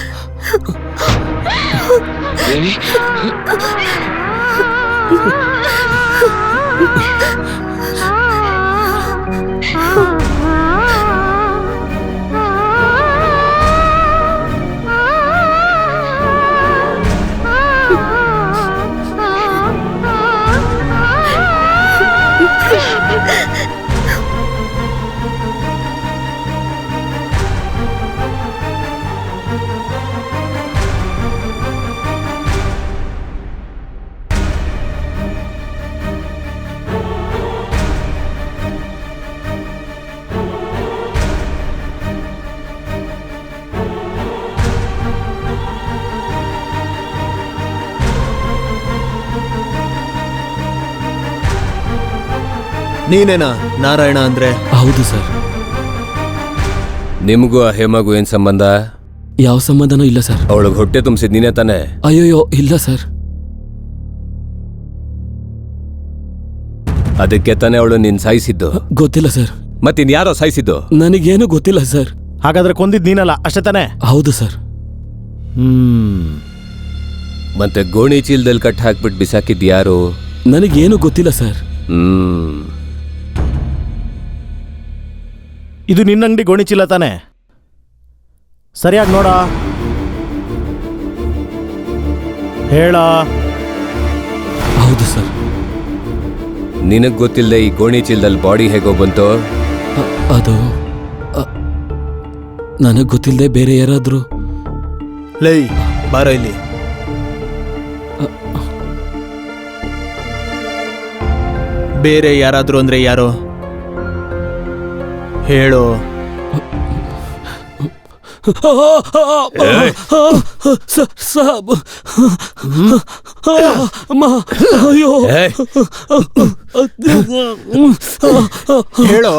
ನೀನೇನಾ ನಾರಾಯಣ ಅಂದ್ರೆ? ಹೌದು ಸರ್. ನಿಮಗೂ ಆ ಹೇಮಗೂ ಏನ್ ಸಂಬಂಧ? ಯಾವ ಸಂಬಂಧನೂ ಇಲ್ಲ ಸರ್. ಅವಳಿಗೆ ಹೊಟ್ಟೆ ತುಂಬಿಸಿದ್ ನೀನೇ ತಾನೆ? ಅಯ್ಯೋಯ್ಯೋ, ಇಲ್ಲ ಸರ್. ಅದಕ್ಕೆ ತಾನೇ ಅವಳು ನಿನ್ ಸಾಯಿಸಿದ್ದು? ಗೊತ್ತಿಲ್ಲ ಸರ್. ಮತ್ತಿನ್ಯಾರೋ ಸಾಯಿಸಿದ್ದು? ನನಗೇನು ಗೊತ್ತಿಲ್ಲ ಸರ್. ಹಾಗಾದ್ರೆ ಕೊಂದಿದ್ ನೀನಲ್ಲ ಅಷ್ಟೇ ತಾನೆ? ಹೌದು ಸರ್. ಮತ್ತೆ ಗೋಣಿ ಚೀಲದಲ್ಲಿ ಕಟ್ ಹಾಕ್ಬಿಟ್ಟು ಬಿಸಾಕಿದ್ ಯಾರು? ನನಗೇನು ಗೊತ್ತಿಲ್ಲ ಸರ್. ಇದು ನಿನ್ನ ಅಂಗಡಿ ಗೋಣಿಚೀಲ ತಾನೆ? ಸರಿಯಾಗಿ ನೋಡ, ಹೇಳ. ಹೌದು ಸರ್. ನಿನಗ್ ಗೊತ್ತಿಲ್ಲದೆ ಈ ಗೋಣಿ ಚೀಲದಲ್ಲಿ ಬಾಡಿ ಹೇಗೋ ಬಂತು? ಅದು ನನಗ್ ಗೊತ್ತಿಲ್ಲದೆ ಬೇರೆ ಯಾರಾದ್ರೂ. ಲೈ, ಬಾರ ಇಲ್ಲಿ. ಬೇರೆ ಯಾರಾದ್ರೂ ಅಂದ್ರೆ ಯಾರೋ ಹೇಳೋ. ಸಾಬ್, ಅಯ್ಯೋ, ಹೇಳೋ,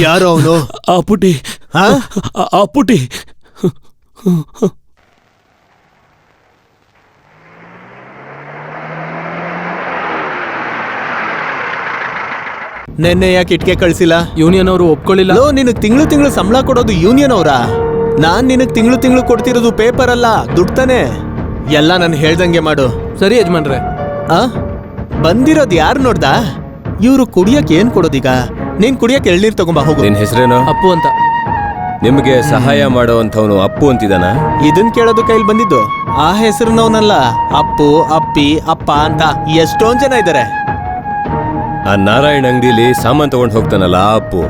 ಯಾರೋ ಅವನು? ಆ ಪುಟಿ, ಆ ಪುಟಿ. ನೆನ್ನೆ ಯಾಕೆ ಇಟ್ಕೆ ಕಳ್ಸಿಲ್ಲ? ಯೂನಿಯನ್ ಅವರು ಒಪ್ಕೊಳ್ಳಿಲ್ಲ. ನಿನಗೆ ತಿಂಗಳು ಸಂಬಳ ಕೊಡೋದು ಯೂನಿಯನ್ ಅವರಾ? ನಾನ್ ನಿನಗ್ ತಿಂಗಳು ಕೊಡ್ತಿರೋದು ಪೇಪರ್ ಅಲ್ಲ, ದುಡ್ಡು ತಾನೆ. ಎಲ್ಲ ನಾನು ಹೇಳ್ದಂಗೆ ಮಾಡು. ಸರಿ ಯಜಮಾನ್ರೆ. ಆ ಬಂದಿರೋದ್ ಯಾರು ನೋಡ್ದ? ಇವ್ರು ಕುಡಿಯಕ್ ಏನ್ ಕೊಡೋದೀಗ? ನೀನ್ ಕುಡಿಯಕ್ ಎಳ್ನೀರ್ ತಗೊಂಬ ಹೋಗು. ನಿನ್ ಹೆಸರೇನು? ಅಪ್ಪು ಅಂತ. ನಿಮ್ಗೆ ಸಹಾಯ ಮಾಡೋವಂಥವನು ಅಪ್ಪು ಅಂತಿದಾನ? ಇದನ್ ಕೇಳೋದು ಕೈಲಿ ಬಂದಿದ್ದು. ಆ ಹೆಸರಿನವನಲ್ಲ, ಅಪ್ಪು, ಅಪ್ಪಿ, ಅಪ್ಪ ಅಂತ ಎಷ್ಟೊಂದ್ ಜನ ಇದಾರೆ. ಆ ನಾರಾಯಣ ಅಂಗಡಿಲಿ ಸಾಮಾನ್ ತಗೊಂಡ್ ಹೋಗ್ತಾನಲ್ಲ ಆ ಅಪ್ಪು?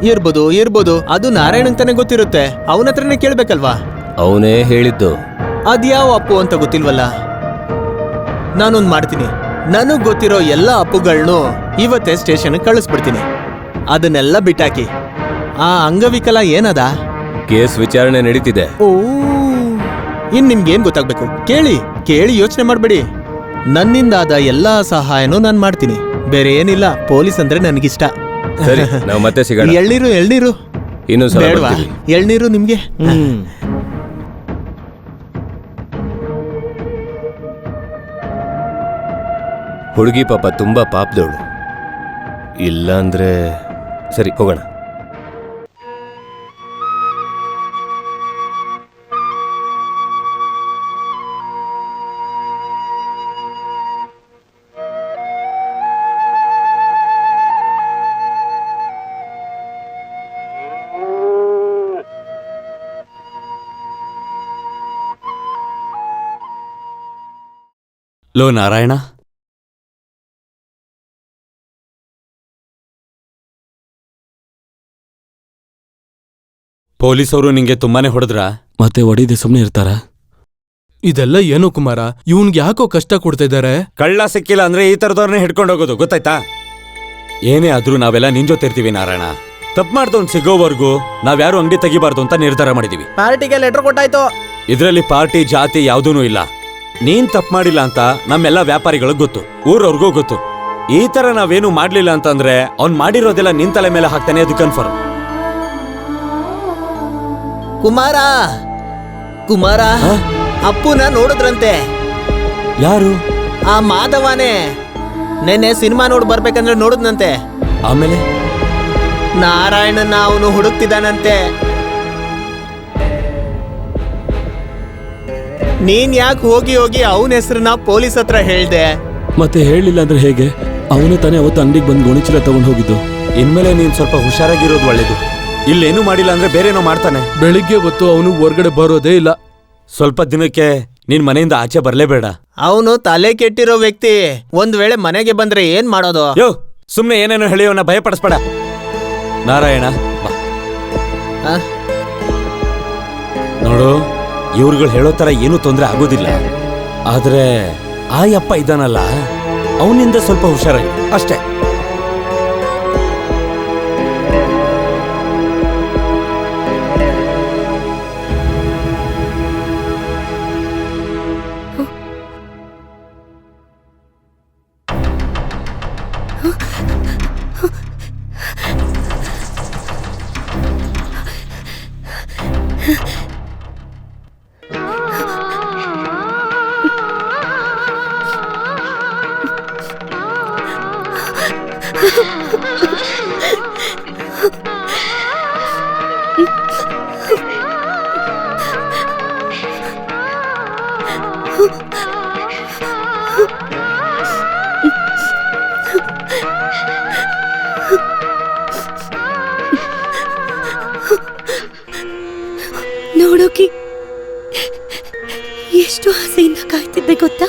ಇರ್ಬೋದು. ಅದು ನಾರಾಯಣನ್ ತಾನೇ ಗೊತ್ತಿರುತ್ತೆ, ಅವನ ಹತ್ರನೇ ಕೇಳ್ಬೇಕಲ್ವಾ? ಅವನೇ ಹೇಳಿದ್ದು. ಅದ್ಯಾವ ಅಪ್ಪು ಅಂತ ಗೊತ್ತಿಲ್ವಲ್ಲ. ನಾನೊಂದ್ ಮಾಡ್ತೀನಿ, ನನಗ್ ಗೊತ್ತಿರೋ ಎಲ್ಲ ಅಪ್ಪುಗಳ್ನು ಇವತ್ತೇ ಸ್ಟೇಷನ್ ಕಳಿಸ್ಬಿಡ್ತೀನಿ. ಅದನ್ನೆಲ್ಲ ಬಿಟ್ಟಾಕಿ. ಆ ಅಂಗವಿಕಲ ಏನದ? ಕೇಸ್ ವಿಚಾರಣೆ ನಡೀತಿದೆ. ಓ, ಇನ್ ನಿಮ್ಗೇನ್ ಗೊತ್ತಾಗ್ಬೇಕು? ಕೇಳಿ ಯೋಚನೆ ಮಾಡ್ಬೇಡಿ. ನನ್ನಿಂದಾದ ಎಲ್ಲಾ ಸಹಾಯನೂ ನಾನ್ ಮಾಡ್ತೀನಿ, ಬೇರೆ ಏನಿಲ್ಲ. ಪೊಲೀಸ್ ಅಂದ್ರೆ ನನಗಿಷ್ಟ. ಸರಿ, ನಾವು ಮತ್ತೆ ಸಿಗೋಣ. ಎಳ್ನೀರು ಇನ್ನೊಂದ್ಸಲ ಬೇಡ್ವಾ? ಬರ್ತೀವಿ. ಎಳ್ನೀರು ನಿಮ್ಗೆ? ಹುಡುಗಿ ಪಾಪ ತುಂಬಾ ಪಾಪದವಳು. ಇಲ್ಲ ಅಂದ್ರೆ ಸರಿ, ಹೋಗೋಣ. ಲೋ ನಾರಾಯಣ, ಪೊಲೀಸವರು ನಿಂಗೆ ತುಂಬಾನೇ ಹೊಡೆದ್ರ? ಮತ್ತೆ ಹೊಡಿದೆ ಸುಮ್ಮನೆ ಇರ್ತಾರ? ಇದೆಲ್ಲ ಏನು ಕುಮಾರ, ಇವನ್ಗೆ ಯಾಕೋ ಕಷ್ಟ ಕೊಡ್ತಾ ಇದ್ದಾರೆ? ಕಳ್ಳ ಸಿಕ್ಕಿಲ್ಲ ಅಂದ್ರೆ ಈ ತರದವ್ರನ್ನೇ ಹಿಡ್ಕೊಂಡು ಹೋಗೋದು, ಗೊತ್ತಾಯ್ತಾ? ಏನೇ ಆದ್ರೂ ನಾವೆಲ್ಲ ನಿನ್ ಜೊತೆ ಇರ್ತೀವಿ ನಾರಾಯಣ. ತಪ್ಪು ಮಾಡ್ದವ್ನ್ ಸಿಗೋವರೆಗೂ ನಾವ್ಯಾರು ಅಂಗಡಿ ತೆಗಿಬಾರ್ದು ಅಂತ ನಿರ್ಧಾರ ಮಾಡಿದೀವಿ. ಪಾರ್ಟಿಗೆ ಲೆಟರ್ ಕೊಟ್ಟಾಯ್ತು. ಇದ್ರಲ್ಲಿ ಪಾರ್ಟಿ ಜಾತಿ ಯಾವ್ದೂನೂ ಇಲ್ಲ. ನೀನ್ ತಪ್ಪು ಮಾಡಿಲ್ಲ ಅಂತ ನಮ್ಮೆಲ್ಲ ವ್ಯಾಪಾರಿಗಳಿಗೆ ಗೊತ್ತು, ಊರವ್ರಿಗೂ ಗೊತ್ತು. ಈ ತರ ನಾವೇನು ಮಾಡ್ಲಿಲ್ಲ ಅಂತಂದ್ರೆ ಅವ್ನ್ ಮಾಡಿರೋದೆಲ್ಲ ನಿನ್ ತಲೆ ಮೇಲೆ ಹಾಕ್ತಾನೆ, ಅದು ಕನ್ಫರ್ಮ್. ಕುಮಾರ, ಅಪ್ಪುನ ನೋಡಿದ್ರಂತೆ. ಯಾರು? ಆ ಮಾಧವನೇ. ನೆನ್ನೆ ಸಿನಿಮಾ ನೋಡ್ ಬರ್ಬೇಕಂದ್ರೆ ನೋಡಿದ್ನಂತೆ. ಆಮೇಲೆ ನಾರಾಯಣನ ಅವನು ಹುಡುಕ್ತಿದ್ದಾನಂತೆ. ನೀನ್ ಯಾಕೆ ಹೋಗಿ ಅವನ ಹೆಸರನ್ನ ಪೊಲೀಸ್ ಹತ್ರ ಹೇಳ್ದೆ? ಮತ್ತೆ ಹೇಳಿಲ್ಲ ಅಂದ್ರೆ ಹೇಗೆ? ಅವನು ತಾನೇ ಅವತ್ತು ಅಂಗಡಿಗೆ ಬಂದು ಗೋಣಿಚೀಲ ತಗೊಂಡು ಹೋಗಿದ್ದು. ಇನ್ಮೇಲೆ ನೀನ್ ಸ್ವಲ್ಪ ಹುಷಾರಾಗಿರೋದು ಒಳ್ಳೇದು. ಇಲ್ಲೇನು ಮಾಡಿಲ್ಲ ಅಂದ್ರೆ ಬೇರೇನೋ ಮಾಡ್ತಾನೆ. ಬೆಳಿಗ್ಗೆ ಹೊತ್ತು ಅವನು ಹೊರ್ಗಡೆ ಬರೋದೇ ಇಲ್ಲ. ಸ್ವಲ್ಪ ದಿನಕ್ಕೆ ನೀನ್ ಮನೆಯಿಂದ ಆಚೆ ಬರ್ಲೇಬೇಡ. ಅವನು ತಲೆ ಕೆಟ್ಟಿರೋ ವ್ಯಕ್ತಿ. ಒಂದ್ ವೇಳೆ ಮನೆಗೆ ಬಂದ್ರೆ ಏನ್ ಮಾಡೋದು? ಯೋ, ಸುಮ್ನೆ ಏನೇನೋ ಹೇಳಿ ಅವನ್ನ ಭಯಪಡಿಸ್ಬೇಡ. ನಾರಾಯಣ ಬಾ. ನೋಡು, ಇವ್ರುಗಳು ಹೇಳೋ ತರ ಏನೂ ತೊಂದರೆ ಆಗೋದಿಲ್ಲ. ಆದ್ರೆ ಆ ಯಪ್ಪ ಇದ್ದಾನಲ್ಲ, ಅವನಿಂದ ಸ್ವಲ್ಪ ಹುಷಾರಾಗಿ ಅಷ್ಟೇ. ನೋಡೋಕೆ ಎಷ್ಟು ಆಸೆಯಿಂದ ಕಾಯ್ತಿದ್ದೆ ಗೊತ್ತಾ?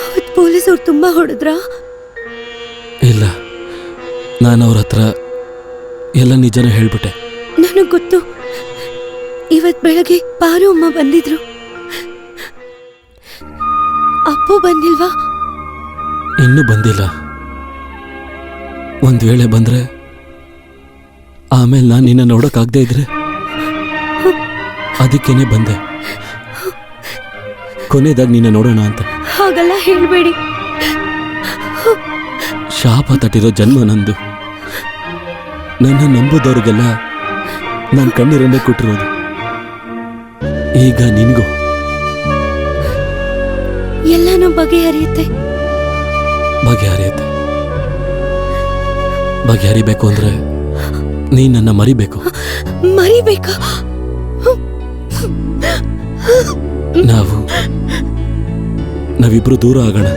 ಅವತ್ತು ಪೊಲೀಸವ್ರು ತುಂಬಾ ಹೊಡೆದ್ರ? ಇಲ್ಲ, ನಾನು ಅವ್ರ ಹತ್ರ ಎಲ್ಲ ನಿಜನ ಹೇಳ್ಬಿಟ್ಟೆ. ನನಗ್ ಗೊತ್ತು. ಇವತ್ ಬೆಳಗ್ಗೆ ಪಾರು ಅಮ್ಮ ಬಂದಿದ್ರು. ಅಪ್ಪು ಬಂದಿಲ್ವಾ? ಇನ್ನೂ ಬಂದಿಲ್ಲ. ಒಂದ್ ವೇಳೆ ಬಂದ್ರೆ ಆಮೇಲೆ ನಾನು ನಿನ್ನ ನೋಡೋಕ್ಕಾಗದೇ ಇದ್ರೆ ಅದಕ್ಕೇನೆ ಬಂದೆ. ಕೊನೆದಾಗ ನಿನ್ನ ನೋಡೋಣ ಅಂತ. ಹಾಗೆಲ್ಲ ಹೇಳ್ಬೇಡಿ. ಶಾಪ ತಟ್ಟಿರೋ ಜನ್ಮ ನಂದು. ನನ್ನ ನಂಬುದವ್ರಿಗೆಲ್ಲ ನನ್ನ ಕಣ್ಣೀರನ್ನೇ ಕೊಟ್ಟಿರೋದು. ಈಗ ನಿನಗೂ ಎಲ್ಲಾನು ಬಗೆಹರಿಯುತ್ತೆ. ಬಗೆಹರಿಬೇಕು ಅಂದ್ರೆ ನೀನ್ ನನ್ನ ಮರಿಬೇಕು. ಮರಿಬೇಕಾ? ನಾವಿಬ್ರು ದೂರ ಆಗೋಣ.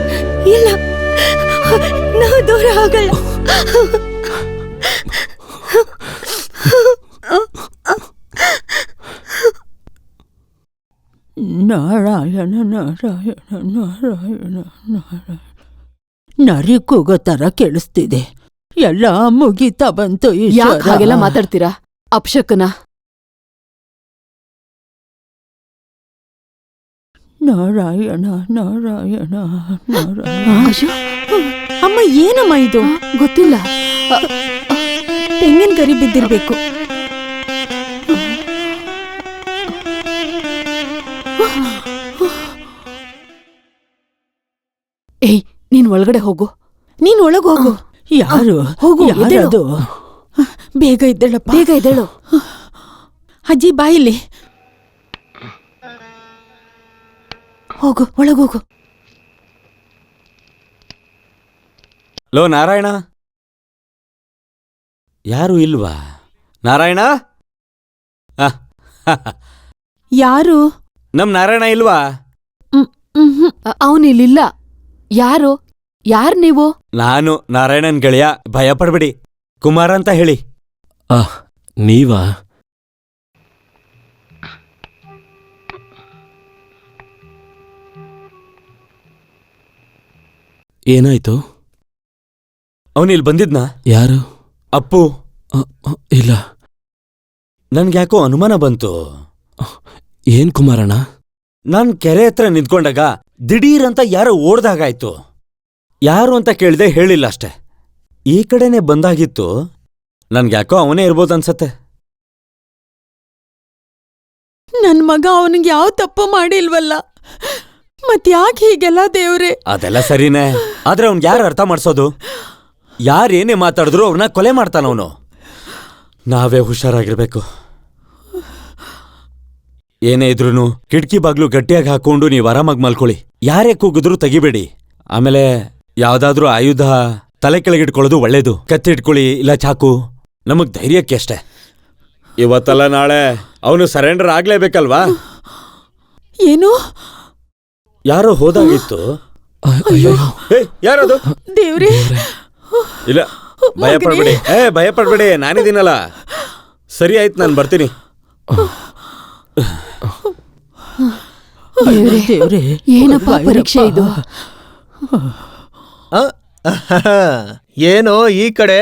ಇಲ್ಲ, ನಾವು ದೂರ ಆಗಲ್ಲ. ನಾರಾಯಣ ನಾರಾಯಣ ನಾರಾಯಣ ನಾರಾಯಣ. ನರಿ ಕೂಗೋ ತರ ಕೇಳಿಸ್ತಿದೆ. ಎಲ್ಲ ಮುಗಿತಾ ಬಂತು. ಯಾಕೆ ಹಾಗೆಲ್ಲ ಮಾತಾಡ್ತೀರಾ ಅಪ್ಶಕನ? ನಾರಾಯಣ ನಾರಾಯಣ ನಾರಾಯಣ. ಅಯ್ಯೋ, ಅಮ್ಮ, ಏನಮ್ಮ ಇದು? ಗೊತ್ತಿಲ್ಲ. ತೆಂಗಿನ ಗರಿ ಬಿದ್ದಿರ್ಬೇಕು. ಏಯ್, ನೀನ್ ಒಳಗಡೆ ಹೋಗು. ನೀನ್ ಒಳಗ್ ಹೋಗು. ಯಾರು? ಹೋಗು, ಯಾರದು? ಬೇಗ ಇದ್ದೇಳಪ್ಪ, ಬೇಗ ಎದ್ದೇಳು. ಅಜ್ಜಿ ಬಾಯಿಲಿ ಹೋಗು, ಒಳಗೋಗು. ಲೋ ನಾರಾಯಣ, ಯಾರು ಇಲ್ವಾ? ನಾರಾಯಣ, ಯಾರು? ನಮ್ ನಾರಾಯಣ ಇಲ್ವಾ? ಅವನಿಲ್ಲಿಲ್ಲ. ಯಾರು? ಯಾರ್ ನೀವು? ನಾನು ನಾರಾಯಣನ್ ಗೆಳೆಯ. ಭಯ ಪಡ್ಬೇಡಿ, ಕುಮಾರ ಅಂತ ಹೇಳಿ. ನೀವಾ? ಏನಾಯ್ತು? ಅವನಿಲ್ ಬಂದಿದ್ನಾ? ಯಾರು? ಅಪ್ಪು. ಇಲ್ಲ. ನನ್ಗ್ಯಾಕೋ ಅನುಮಾನ ಬಂತು. ಏನ್ ಕುಮಾರಣ್ಣ? ನಾನ್ ಕೆರೆ ಹತ್ರ ನಿಂತ್ಕೊಂಡಾಗ ದಿಢೀರಂತ ಯಾರೋ ಓಡ್ದಾಗಾಯ್ತು. ಯಾರು ಅಂತ ಕೇಳ್ದೆ, ಹೇಳಿಲ್ಲ ಅಷ್ಟೆ. ಈ ಕಡೆನೆ ಬಂದಾಗಿತ್ತು. ನನ್ಗ್ಯಾಕೋ ಅವನೇ ಇರ್ಬೋದನ್ಸತ್ತೆ. ನನ್ ಮಗ ಅವನಿಗೆ ಯಾವ ತಪ್ಪು ಮಾಡಿಲ್ವಲ್ಲ, ಮತ್ಯಾಕೆ ಹೀಗೆಲ್ಲ ದೇವ್ರೆ? ಅದೆಲ್ಲ ಸರಿನೇ, ಆದ್ರೆ ಅವ್ನ್ ಯಾರು ಅರ್ಥ ಮಾಡ್ಸೋದು? ಯಾರೇನೇ ಮಾತಾಡಿದ್ರು ಅವ್ರನ್ನ ಕೊಲೆ ಮಾಡ್ತಾನವನು. ನಾವೇ ಹುಷಾರಾಗಿರ್ಬೇಕು. ಏನೇ ಇದ್ರೂನು ಕಿಟಕಿ ಬಾಗ್ಲು ಗಟ್ಟಿಯಾಗಿ ಹಾಕೊಂಡು ನೀವು ಆರಾಮಾಗಿ ಮಲ್ಕೊಳ್ಳಿ. ಯಾರೇ ಕೂಗಿದ್ರು ತೆಗಿಬೇಡಿ. ಆಮೇಲೆ ಯಾವ್ದಾದ್ರೂ ಆಯುಧ ತಲೆ ಕೆಳಗಿಟ್ಕೊಳ್ಳೋದು ಒಳ್ಳೇದು. ಕತ್ತಿ ಇಟ್ಕೊಳ್ಳಿ, ಇಲ್ಲ ಚಾಕು. ನಮಗ್ ಧೈರ್ಯಕ್ಕೆ ಅಷ್ಟೆ. ಇವತ್ತಲ್ಲ ನಾಳೆ ಅವನು ಸರೆಂಡರ್ ಆಗ್ಲೇಬೇಕಲ್ವಾ? ಏನು? ಯಾರೋ ಹೋದಾಗಿತ್ತು. ಯಾರದು? ದೇವ್ರೆ. ಇಲ್ಲ, ಭಯ ಪಡ್ಬೇಡಿ. ಭಯ ಪಡ್ಬೇಡಿ, ನಾನಿದ್ದೀನಲ್ಲ. ಸರಿ ಆಯ್ತು, ನಾನು ಬರ್ತೀನಿ. ದೇವ್ರೆ, ಏನಪ್ಪ ಪರೀಕ್ಷೆ ಇದು? ಏನೋ ಈ ಕಡೆ?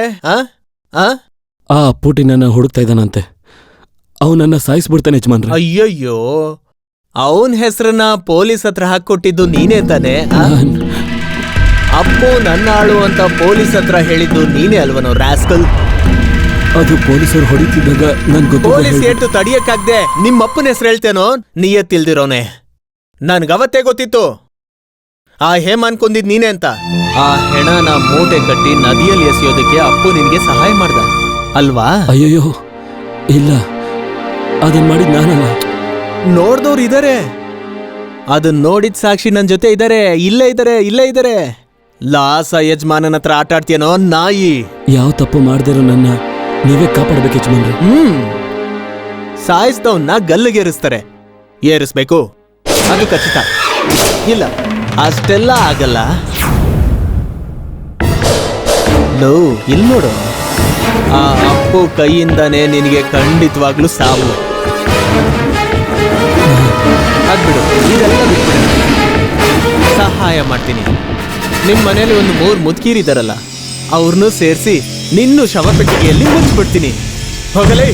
ಆ ಅಪ್ಪುಟಿ ನನ್ನ ಹುಡುಕ್ತಾ ಇದ್ದಾನಂತೆ. ಅವನನ್ನ ಸಾಯಿಸ್ಬಿಡ್ತಾನೆ ಯಜಮಾನ್ರೆ. ಅಯ್ಯಯ್ಯೋ, ಅವನ್ ಹೆಸರನ್ನ ಪೊಲೀಸ್ ಹತ್ರ ಹಾಕೊಟ್ಟಿದ್ದು ನೀನೇ ತಾನೆ? ಅಪ್ಪು ನನ್ನ ಆಳು ಅಂತ ಪೊಲೀಸ್ ಹತ್ರ ಹೇಳಿದ್ದು ನೀನೇ ಅಲ್ವನೋ ರಾಸ್ಕಲ್? ಅದು ಪೊಲೀಸರು ಹೊಡಿತಿದ್ದಾಗ ನನ್ ಪೊಲೀಸ್ ಏಟು ತಡಿಯಕ್ಕಾಗ್ದೆ ನಿಮ್ಮಪ್ಪನ ಹೆಸರು ಹೇಳ್ತೇನೋ? ನೀಯತ್ತಿಲ್ದಿರೋನೆ. ನನ್ಗವತ್ತೇ ಗೊತ್ತಿತ್ತು ಆ ಹೇಮಾನ್ ಕೊಂದಿದ್ ನೀನೇ ಅಂತ. ಆ ಹೆಣನ ಮೂಟೆ ಕಟ್ಟಿ ನದಿಯಲ್ಲಿ ಎಸೆಯೋದಕ್ಕೆ ಅಪ್ಪು ನಿನ್ಗೆ ಸಹಾಯ ಮಾಡ್ದ ಅಲ್ವಾ? ಅಯ್ಯಯ್ಯೋ ಇಲ್ಲ, ಅದನ್ ಮಾಡಿದ್ ನಾನಲ್ಲ. ನೋಡ್ದವ್ರು ಇದಾರೆ. ಅದನ್ ನೋಡಿದ ಸಾಕ್ಷಿ ನನ್ ಜೊತೆ ಇದಾರೆ. ಇಲ್ಲೇ ಇದಾರೆ. ಲಾಸ ಯಜಮಾನನ ಹತ್ರ ಆಟ ಆಡ್ತೀಯನೋ ನಾಯಿ? ಯಾವ ತಪ್ಪು ಮಾಡ್ದಿರೋ ನನ್ನ ನೀವೇ ಕಾಪಾಡ್ಬೇಕು ಯಜಮಾನ್ರೆ. ಸಾಯಿಸ್ದವನ್ನ ಗಲ್ಲಿಗೇರಿಸ್ತಾರೆ. ಏರಿಸ್ಬೇಕು, ಅದು ಖಚಿತ. ಇಲ್ಲ, ಅಷ್ಟೆಲ್ಲ ಆಗಲ್ಲ. ಇಲ್ಲಿ ನೋಡು, ಆ ಅಪ್ಪು ಕೈಯಿಂದಾನೇ ನಿನಗೆ ಖಂಡಿತವಾಗ್ಲೂ ಸಾವು. ಅದ್ಬಿಡು, ಇದೆಲ್ಲ ಬಿಟ್ಬಿಡು. ಸಹಾಯ ಮಾಡ್ತೀನಿ. ನಿಮ್ಮ ಮನೇಲಿ ಒಂದು 3 ಮುದುಕೀರಿದಾರಲ್ಲ, ಅವ್ರನ್ನೂ ಸೇರಿಸಿ ನಿನ್ನೂ ಶವಪೆಟ್ಟಿಗೆಯಲ್ಲಿ ಮುಚ್ಚಿಬಿಡ್ತೀನಿ. ಹೋಗಲೇ.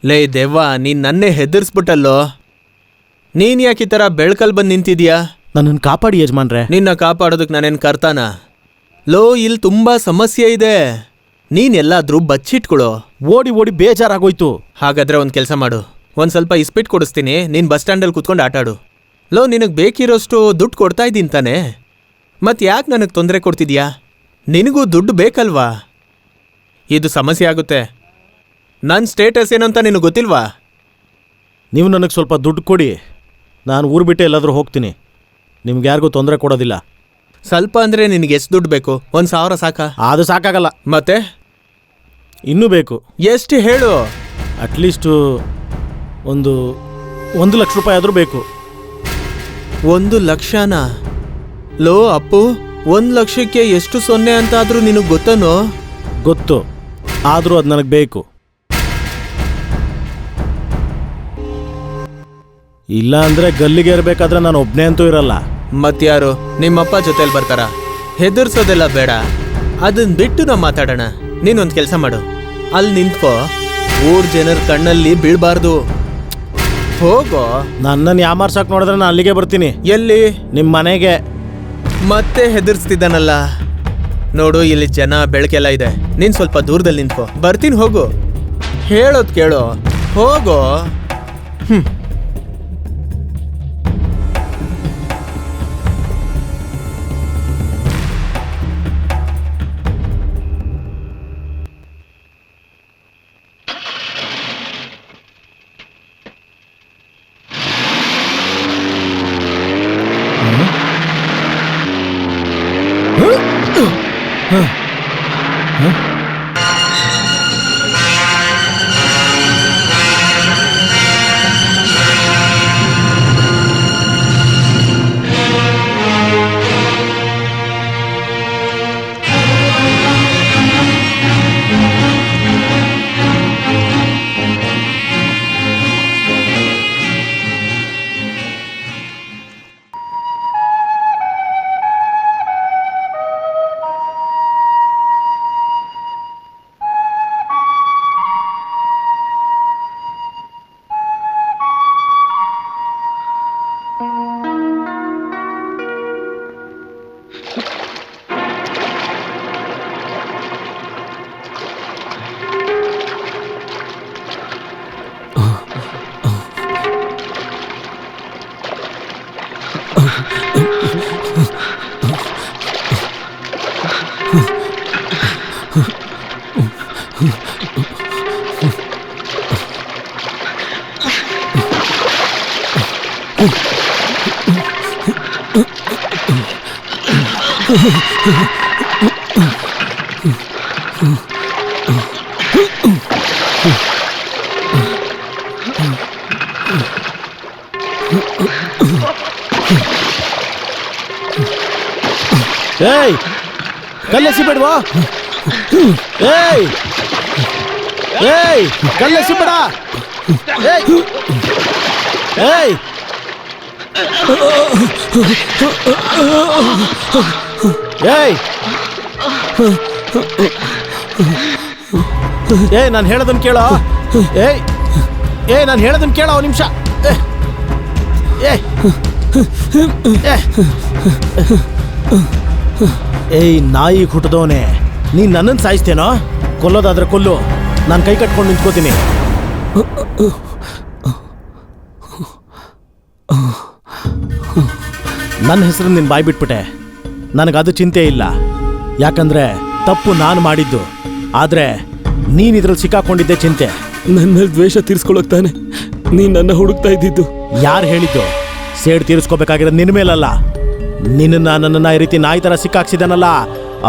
ಲೇ ದೆವ್ವ, ನೀನ್ ನನ್ನೇ ಹೆದರ್ಸ್ಬಿಟ್ಟಲ್ಲೋ. ನೀನ್ ಯಾಕೆ ಈ ಥರ ಬೆಳ್ಕಲ್ ಬಂದು ನಿಂತಿದ್ಯಾ? ನನ್ನನ್ನು ಕಾಪಾಡಿ ಯಜಮಾನ್ರೆ. ನಿನ್ನ ಕಾಪಾಡೋದಕ್ಕೆ ನಾನೇನು ಕರ್ತಾನ? ಇಲ್ಲಿ ತುಂಬಾ ಸಮಸ್ಯೆ ಇದೆ. ನೀನ್ ಎಲ್ಲಾದ್ರೂ ಬಚ್ಚಿಟ್ಕೊಳ್ಳೋ. ಓಡಿ ಬೇಜಾರಾಗೋಯ್ತು. ಹಾಗಾದ್ರೆ ಒಂದ್ ಕೆಲಸ ಮಾಡು, ಒಂದ್ ಸ್ವಲ್ಪ ಇಸ್ಪಿಟ್ ಕೊಡಿಸ್ತೀನಿ, ನೀನ್ ಬಸ್ ಸ್ಟ್ಯಾಂಡಲ್ಲಿ ಕುತ್ಕೊಂಡು ಆಟಾಡು. ಲೋ, ನಿನಗೆ ಬೇಕಿರೋಷ್ಟು ದುಡ್ಡು ಕೊಡ್ತಾ ಇದ್ದೀನಿ ತಾನೆ, ಮತ್ತೆ ಯಾಕೆ ನನಗೆ ತೊಂದರೆ ಕೊಡ್ತಿದ್ಯಾ? ನಿನಗೂ ದುಡ್ಡು ಬೇಕಲ್ವಾ? ಇದು ಸಮಸ್ಯೆ ಆಗುತ್ತೆ. ನನ್ನ ಸ್ಟೇಟಸ್ ಏನಂತ ನಿನಗೆ ಗೊತ್ತಿಲ್ವಾ? ನೀವು ನನಗೆ ಸ್ವಲ್ಪ ದುಡ್ಡು ಕೊಡಿ, ನಾನು ಊರು ಬಿಟ್ಟು ಎಲ್ಲಾದರೂ ಹೋಗ್ತೀನಿ. ನಿಮ್ಗೆ ಯಾರಿಗೂ ತೊಂದರೆ ಕೊಡೋದಿಲ್ಲ. ಸ್ವಲ್ಪ ಅಂದರೆ ನಿನಗೆ ಎಷ್ಟು ದುಡ್ಡು ಬೇಕು? 1,000 ಸಾಕಾ? ಅದು ಸಾಕಾಗಲ್ಲ. ಮತ್ತೆ ಇನ್ನೂ ಬೇಕು. ಎಷ್ಟು ಹೇಳು? ಅಟ್ಲೀಸ್ಟು ಒಂದು 1 ಲಕ್ಷ ರೂಪಾಯಿ ಆದರೂ ಬೇಕು. 1 ಲಕ್ಷನಾ? ಲೋ ಅಪ್ಪು, 1 ಲಕ್ಷಕ್ಕೆ ಎಷ್ಟು ಸೊನ್ನೆ ಅಂತ ಆದರೂ ನಿನಗೆ ಗೊತ್ತನೋ? ಗೊತ್ತು, ಆದರೂ ಅದು ನನಗೆ ಬೇಕು. ಇಲ್ಲ ಅಂದರೆ ಗಲ್ಲಿಗೆ ಇರಬೇಕಾದ್ರೆ ನಾನು ಒಬ್ಬನೇ ಅಂತೂ ಇರಲ್ಲ. ಮತ್ಯಾರು? ನಿಮ್ಮಪ್ಪ ಜೊತೆಲಿ ಬರ್ತಾರ? ಹೆದರ್ಸೋದೆಲ್ಲ ಬೇಡ, ಅದನ್ನ ಬಿಟ್ಟು ನಾವು ಮಾತಾಡೋಣ. ನೀನೊಂದು ಕೆಲಸ ಮಾಡು, ಅಲ್ಲಿ ನಿಂತ್ಕೋ, ಊರ್ ಜನರ ಕಣ್ಣಲ್ಲಿ ಬೀಳ್ಬಾರ್ದು. ಹೋಗೋ. ನನ್ನನ್ನು ಯಾಮಾರ್ಸಕ್ಕೆ ನೋಡಿದ್ರೆ ನಾನು ಅಲ್ಲಿಗೆ ಬರ್ತೀನಿ. ಎಲ್ಲಿ? ನಿಮ್ಮ ಮನೆಗೆ. ಮತ್ತೆ ಹೆದರ್ಸ್ತಿದ್ದಾನಲ್ಲ ನೋಡು, ಇಲ್ಲಿ ಜನ ಬೆಳಕೆಲ್ಲ ಇದೆ, ನೀನ್ ಸ್ವಲ್ಪ ದೂರದಲ್ಲಿ ನಿಂತ್ಕೋ. ಬರ್ತೀನಿ, ಹೋಗು. ಹೇಳೋದ್ ಕೇಳೋ, ಹೋಗೋ. ಏಯ್, ಕಲ್ಲೆಸಿಬೇಡ್ವಾ? ಏಯ್ ಏಯ್, ಕಲ್ಲೆಸಿಬೇಡ. ಏಯ್ ಏಯ್ ಏಯ್ ಏಯ್, ನಾನು ಹೇಳೋದನ್ನ ಕೇಳೋ. ಏಯ್ ಏಯ್, ನಾನು ಹೇಳೋದನ್ನ ಕೇಳೋ, ಒಂದು ನಿಮಿಷ. ಏಯ್ ಏಯ್, ನಾಯಿ ಹುಟ್ಟದವನೇ, ನೀನು ನನ್ನನ್ನು ಸಾಯಿಸ್ತೇನೋ? ಕೊಲ್ಲೋದಾದ್ರೆ ಕೊಲ್ಲು, ನಾನು ಕೈ ಕಟ್ಕೊಂಡು ನಿಂತ್ಕೋತೀನಿ. ನನ್ನ ಹೆಸರು ನಿನ್ನ ಬಾಯ್ ಬಿಟ್ಬಿಟ್ಟೆ. ನನಗದು ಚಿಂತೆ ಇಲ್ಲ, ಯಾಕಂದ್ರೆ ತಪ್ಪು ನಾನು ಮಾಡಿದ್ದು. ಆದರೆ ನೀನು ಇದ್ರಲ್ಲಿ ಸಿಕ್ಕಾಕೊಂಡಿದ್ದೆ ಚಿಂತೆ. ನನ್ನ ಮೇಲೆ ದ್ವೇಷ ತೀರ್ಸ್ಕೊಳಕ್ ತಾನೆ ನೀನು ನನ್ನ ಹುಡುಕ್ತಾ ಇದ್ದಿದ್ದು? ಯಾರು ಹೇಳಿದ್ದು? ಸೇಡ್ ತೀರಿಸ್ಕೋಬೇಕಾಗಿರೋದು ನಿನ್ನ ಮೇಲಲ್ಲ, ನನ್ನನ್ನ ಈ ರೀತಿ ನಾಯಿ ಥರ ಸಿಕ್ಕಾಕ್ಸಿದಾನಲ್ಲ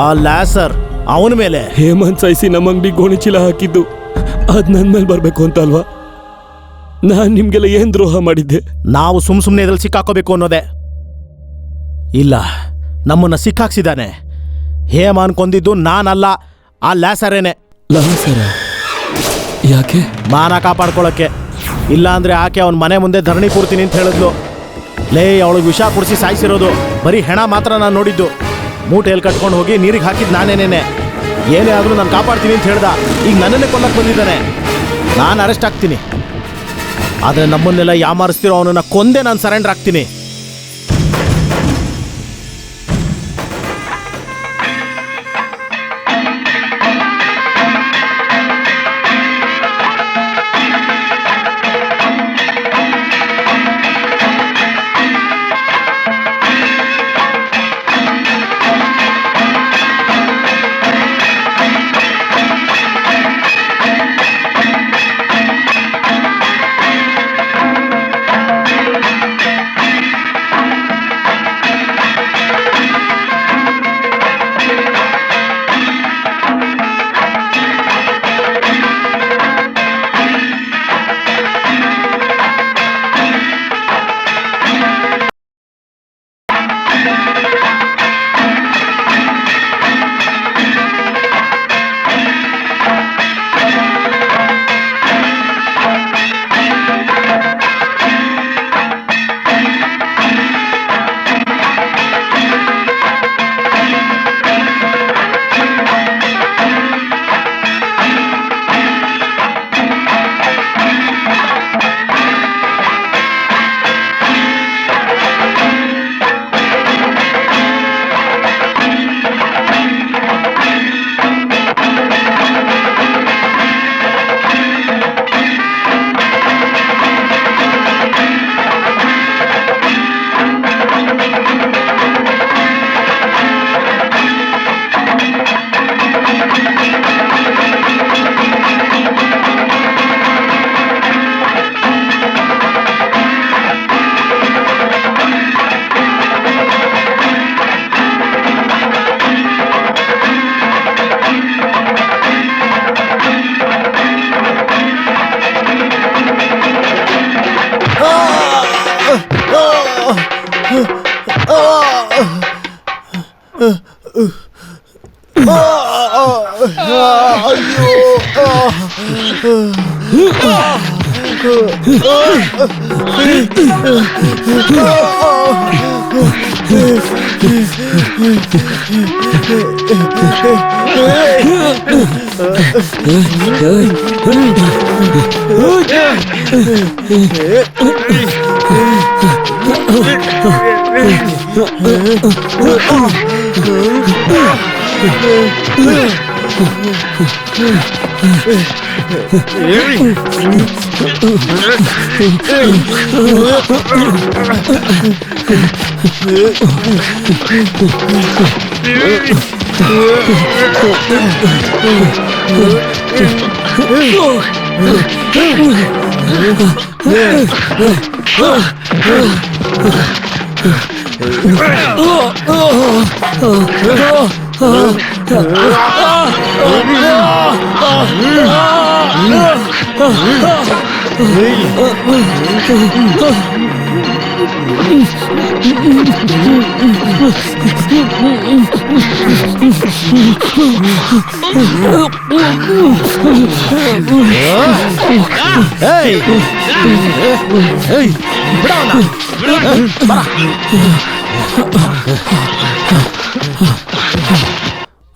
ಆ ಲ್ಯಾಸರ್, ಅವನ ಮೇಲೆ. ಹೇಮಂತ್ ಸಾಯಿಸಿ ನಮ್ಮ ಅಂಗಡಿ ಗೋಣಿಚೀಲ ಹಾಕಿದ್ದು ಅದು ನನ್ನ ಮೇಲೆ ಬರಬೇಕು ಅಂತ ಅಲ್ವಾ? ನಾನು ನಿಮಗೆಲ್ಲ ಏನು ದ್ರೋಹ ಮಾಡಿದ್ದೆ? ನಾವು ಸುಮ್ಮನೆ ಇದ್ರಲ್ಲಿ ಸಿಕ್ಕಾಕೋಬೇಕು ಅನ್ನೋದೆ. ಇಲ್ಲ, ನಮ್ಮನ್ನ ಸಿಕ್ಕಾಕ್ಸಿದಾನೆ. ಹೇಮ ಅನ್ಕೊಂದಿದ್ದು ನಾನಲ್ಲ, ಆ ಲ್ಯಾಸರೇನೆ. ಲ್ಯಾಸರ? ಯಾಕೆ? ಮಾನ ಕಾಪಾಡ್ಕೊಳಕ್ಕೆ. ಇಲ್ಲ ಅಂದ್ರೆ ಆಕೆ ಅವನ ಮನೆ ಮುಂದೆ ಧರಣಿ ಕೂರ್ತೀನಿ ಅಂತ ಹೇಳಿದ್ಲು. ಲೇ, ಅವಳು ವಿಷ ಕುಡಿಸಿ ಸಾಯಿಸಿರೋದು, ಬರೀ ಹೆಣ ಮಾತ್ರ ನಾನು ನೋಡಿದ್ದು. ಮೂಟೆಯಲ್ಲಿ ಕಟ್ಕೊಂಡು ಹೋಗಿ ನೀರಿಗೆ ಹಾಕಿದ್ದು ನಾನೇನೇನೆ. ಏನೇ ಆದರೂ ನಾನು ಕಾಪಾಡ್ತೀನಿ ಅಂತ ಹೇಳ್ದ. ಈಗ ನನ್ನನ್ನೇ ಕೊಲ್ಲಕ್ಕೆ ಬಂದಿದ್ದಾನೆ. ನಾನು ಅರೆಸ್ಟ್ ಆಗ್ತೀನಿ, ಆದರೆ ನಮ್ಮನ್ನೆಲ್ಲ ಯಾಮಾರಿಸ್ತಿರೋ ಅವನನ್ನ ಕೊಂದೇ ನಾನು ಸರೆಂಡರ್ ಆಗ್ತೀನಿ.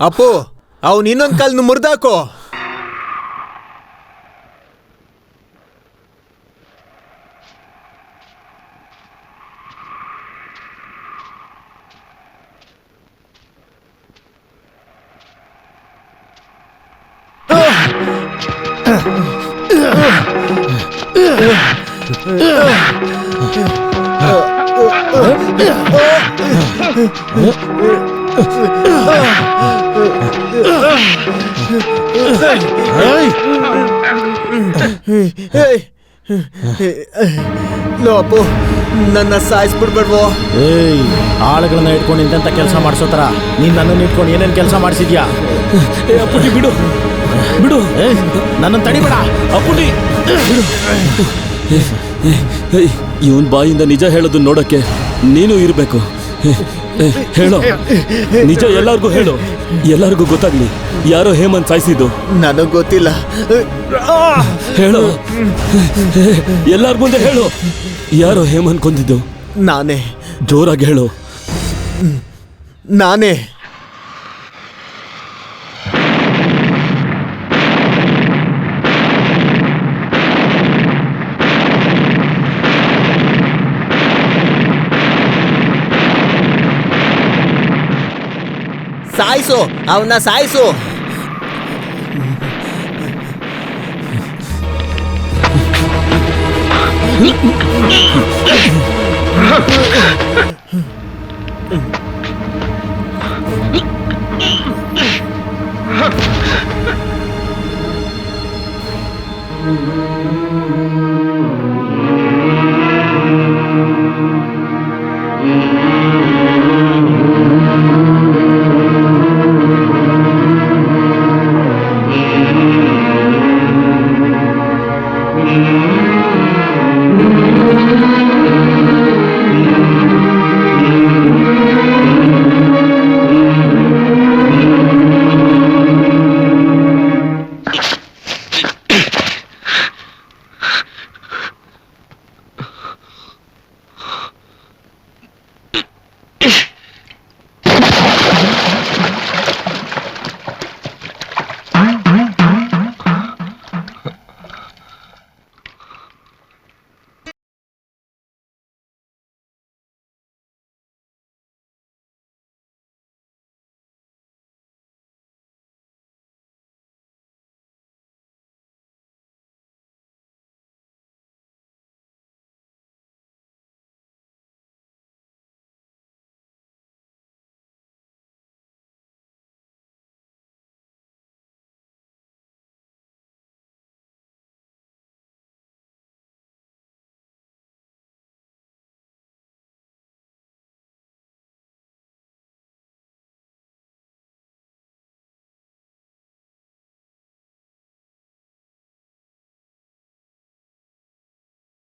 ಅಪ್ಪು ಅವ್ನು ಇನ್ನೊಂದ್ ಕಾಲ್ನ ಮುರ್ದಾಕೋ. ಅಪ್ಪು ನನ್ನ ಸಾಯಿಸ್ಬಿಡ್ಬೇಡ್ವೋ. ಆಳುಗಳನ್ನ ಇಟ್ಕೊಂಡು ಇಂಥ ಕೆಲಸ ಮಾಡಿಸೋತರ ನೀನ್ ನನ್ನನ್ನು ಇಟ್ಕೊಂಡು ಏನೇನ್ ಕೆಲಸ ಮಾಡಿಸಿದ್ಯಾ? ಅಪ್ಪುಟಿ ಬಿಡು ಬಿಡು, ನನ್ನ ತಡಿಬೇಡ ಅಪ್ಪುಟಿ. ಇವನ್ ಬಾಯಿಂದ ನಿಜ ಹೇಳೋದು ನೋಡಕ್ಕೆ ನೀನು ಇರ್ಬೇಕು. ಹೇಳೋ ನಿಜ, ಎಲ್ಲಾರ್ಗೂ ಹೇಳು, ಎಲ್ಲಾರ್ಗೂ ಗೊತ್ತಾಗ್ಲಿ ಯಾರೋ ಹೇಮಂತ್ ಸಾಯಿಸಿದ್ದು. ನನಗ್ ಗೊತ್ತಿಲ್ಲ. ಹೇಳು, ಎಲ್ಲಾರ ಮುಂದೆ ಹೇಳು, ಯಾರೋ ಹೇಮಂತ್ ಕೊಂದಿದ್ದು. ನಾನೇ. ಜೋರಾಗಿ ಹೇಳು. ನಾನೇ. ಸಾಯಿಸು, ಅವನ್ನ ಸಾಯಿಸು.